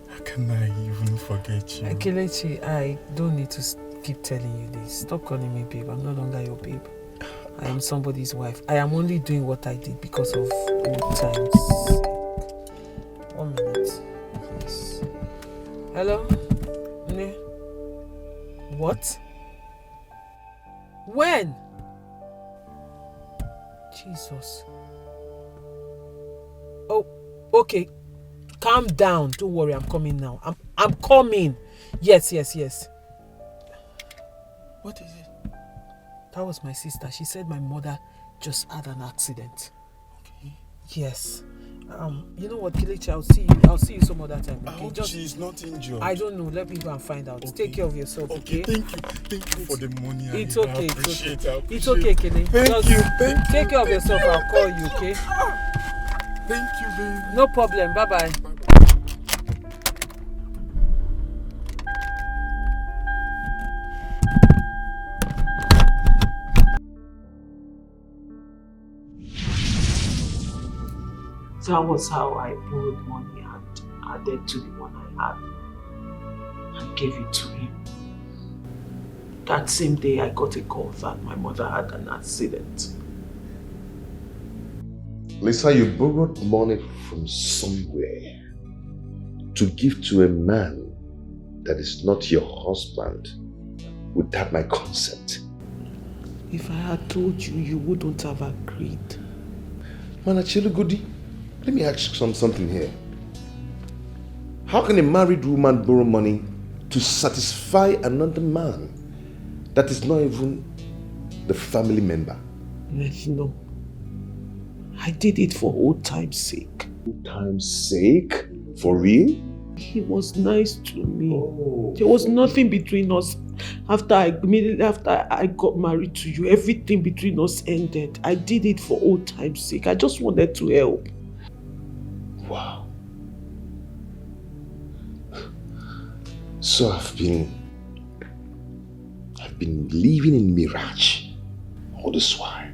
how can I even forget you? Kelechi, I don't need to keep telling you this. Stop calling me babe. I'm no longer your babe. I am somebody's wife. I am only doing what I did because of old times. 1 minute, please. Hello? Ne? What? When? Jesus. Oh, okay. Calm down. Don't worry, I'm coming now. I'm coming. Yes. What is it? That was my sister. She said my mother just had an accident. Okay. Yes. You know what, Kelechi, I'll see you some other time. Okay? I hope she's not injured. I don't know. Let me go and find out. Okay. Take care of yourself, okay? Thank you for the money. It's okay. It's okay, Kele. Thank you. Take care of yourself. I'll call you, okay? Thank you, baby. No problem. Bye-bye. That was how I borrowed money and added to the one I had and gave it to him. That same day I got a call that my mother had an accident. Lisa, you borrowed money from somewhere to give to a man that is not your husband without my consent. If I had told you, you wouldn't have agreed. Manachilugudi, let me ask you something here. How can a married woman borrow money to satisfy another man that is not even the family member? No. I did it for old time's sake. Old time's sake? For real? He was nice to me. Oh. There was nothing between us. Immediately after I got married to you, everything between us ended. I did it for old time's sake. I just wanted to help. Wow. So I've been living in mirage all this while.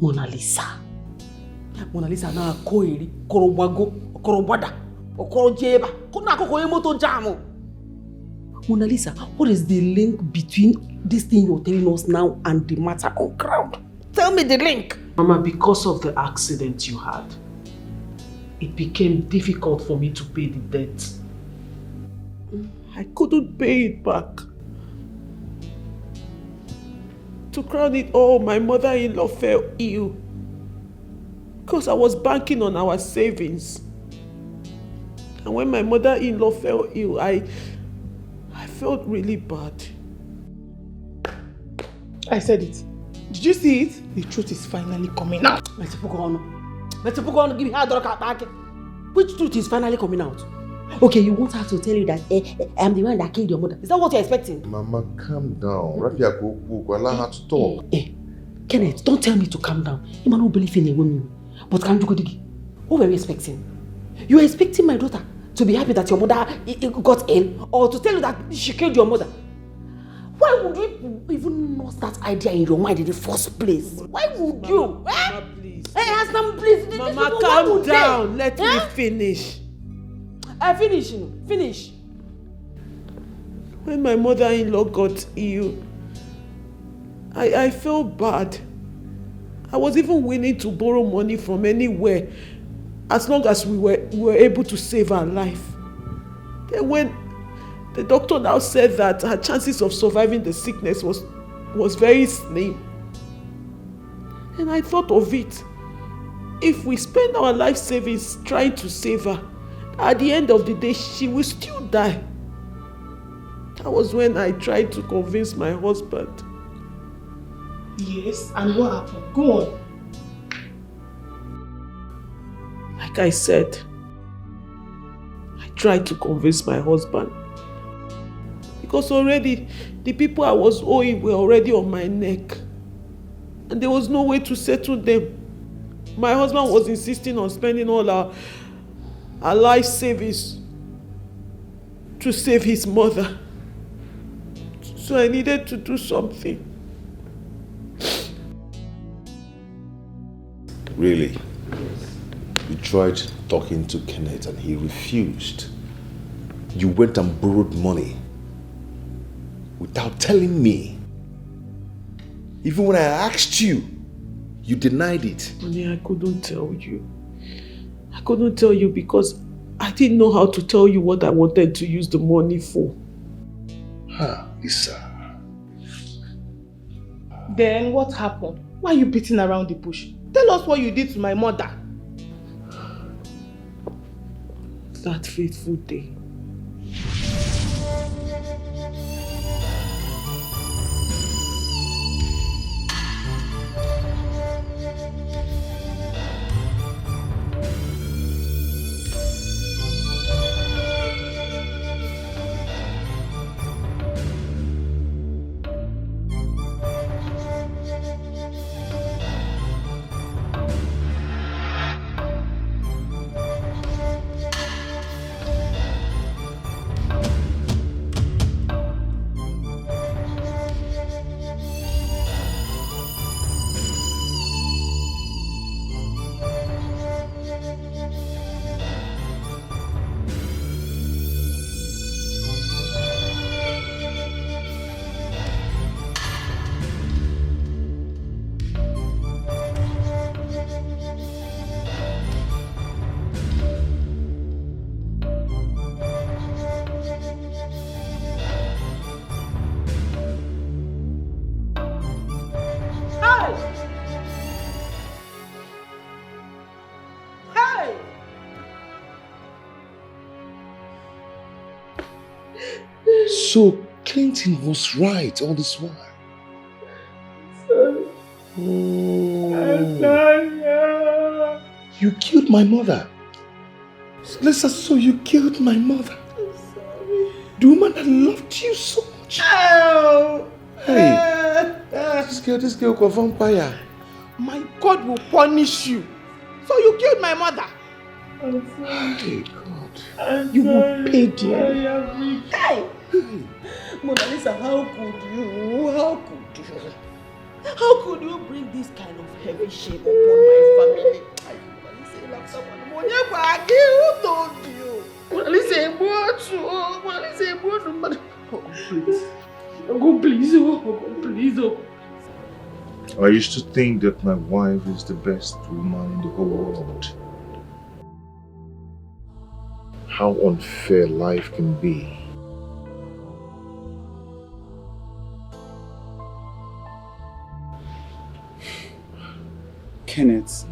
Mona Lisa na koiri korobwago korobwada okorojeba kuna kokoye moto jamu. Mona Lisa, what is the link between this thing you're telling us now and the matter on ground? Tell me the link. Mama, because of the accident you had, it became difficult for me to pay the debt. I couldn't pay it back. To crown it all, my mother-in-law fell ill. Because I was banking on our savings. And when my mother-in-law fell ill, I felt really bad. I said it. Did you see it? The truth is finally coming out. Let's give me back. Which truth is finally coming out? Okay, you want her to tell you that I'm the one that killed your mother. Is that what you're expecting? Mama, calm down. Allow her to talk. Kenneth, don't tell me to calm down. You might not believe in a woman. But can't you go dig? What were you expecting? You were expecting my daughter to be happy that your mother got ill, or to tell you that she killed your mother? Why would you even know that idea in your mind in the first place? Why would you? Mama, please. Hey, Aslam, please. Mama, calm down. Let me finish. Finish. When my mother-in-law got ill, I felt bad. I was even willing to borrow money from anywhere as long as we were able to save her life. Then when the doctor now said that her chances of surviving the sickness was very slim, and I thought of it. If we spend our life savings trying to save her, at the end of the day, she will still die. That was when I tried to convince my husband. Yes, and what happened? Go on. Like I said, I tried to convince my husband. Because already, the people I was owing were already on my neck. And there was no way to settle them. My husband was insisting on spending all our life savings to save his mother. So I needed to do something. Really? You tried talking to Kenneth and he refused. You went and borrowed money without telling me. Even when I asked you, you denied it. Honey, I couldn't tell you. I couldn't tell you because I didn't know how to tell you what I wanted to use the money for. Lisa. Then what happened? Why are you beating around the bush? Tell us what you did to my mother. That fateful day. So Clinton was right all this while. You killed my mother. Lisa, so you killed my mother. I'm sorry. The woman that loved you so much. Oh. Hey, this girl got vampire. My God will punish you. So you killed my mother. I'm sorry. Hey, God. You will pay dear. Hey! Mona Lisa, how could you? How could you? How could you bring this kind of heavy shame upon my family? Who told you? Please. I used to think that my wife is the best woman in the whole world. How unfair life can be. Kenneth,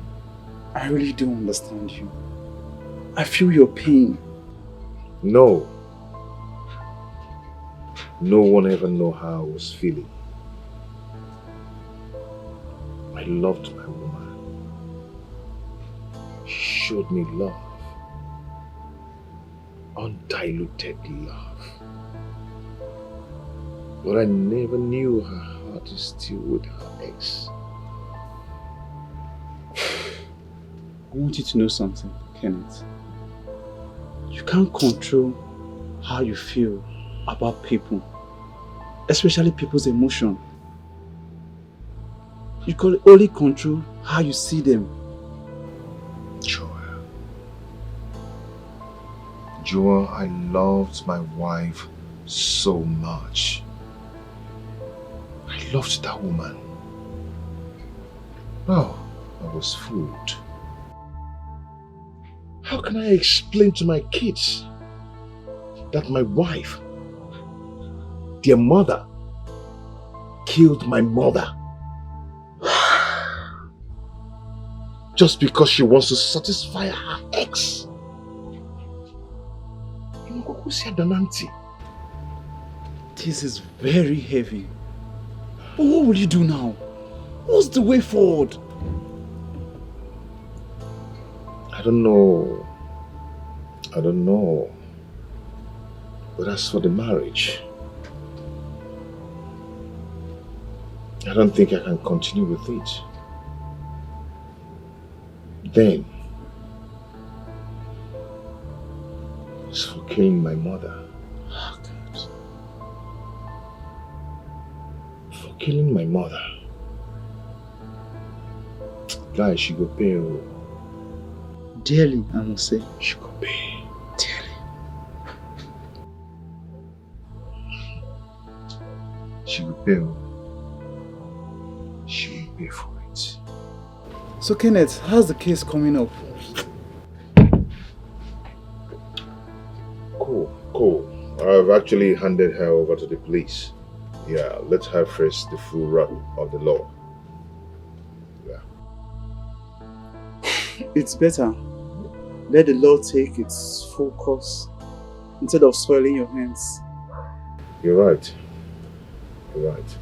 I really don't understand you. I feel your pain. No. No one ever know how I was feeling. I loved my woman. She showed me love. Undiluted love. But I never knew her heart is still with her ex. I want you to know something, Kenneth. You can't control how you feel about people, especially people's emotion. You can only control how you see them. Joel, I loved my wife so much. I loved that woman. Oh, I was fooled. How can I explain to my kids that my wife, their mother, killed my mother? Just because she wants to satisfy her ex. This is very heavy. But what will you do now? What's the way forward? I don't know. But as for the marriage, I don't think I can continue with it. Then, it's for killing my mother. Oh, God. For killing my mother. Guys, she go pay. Dearly, I must say. She go pay. Dearly. She will pay. She will pay for it. So Kenneth, how's the case coming up? Cool. I've actually handed her over to the police. Yeah, let her face the full wrath of the law. Yeah. It's better. Let the law take its full course instead of soiling your hands. You're right. You're right.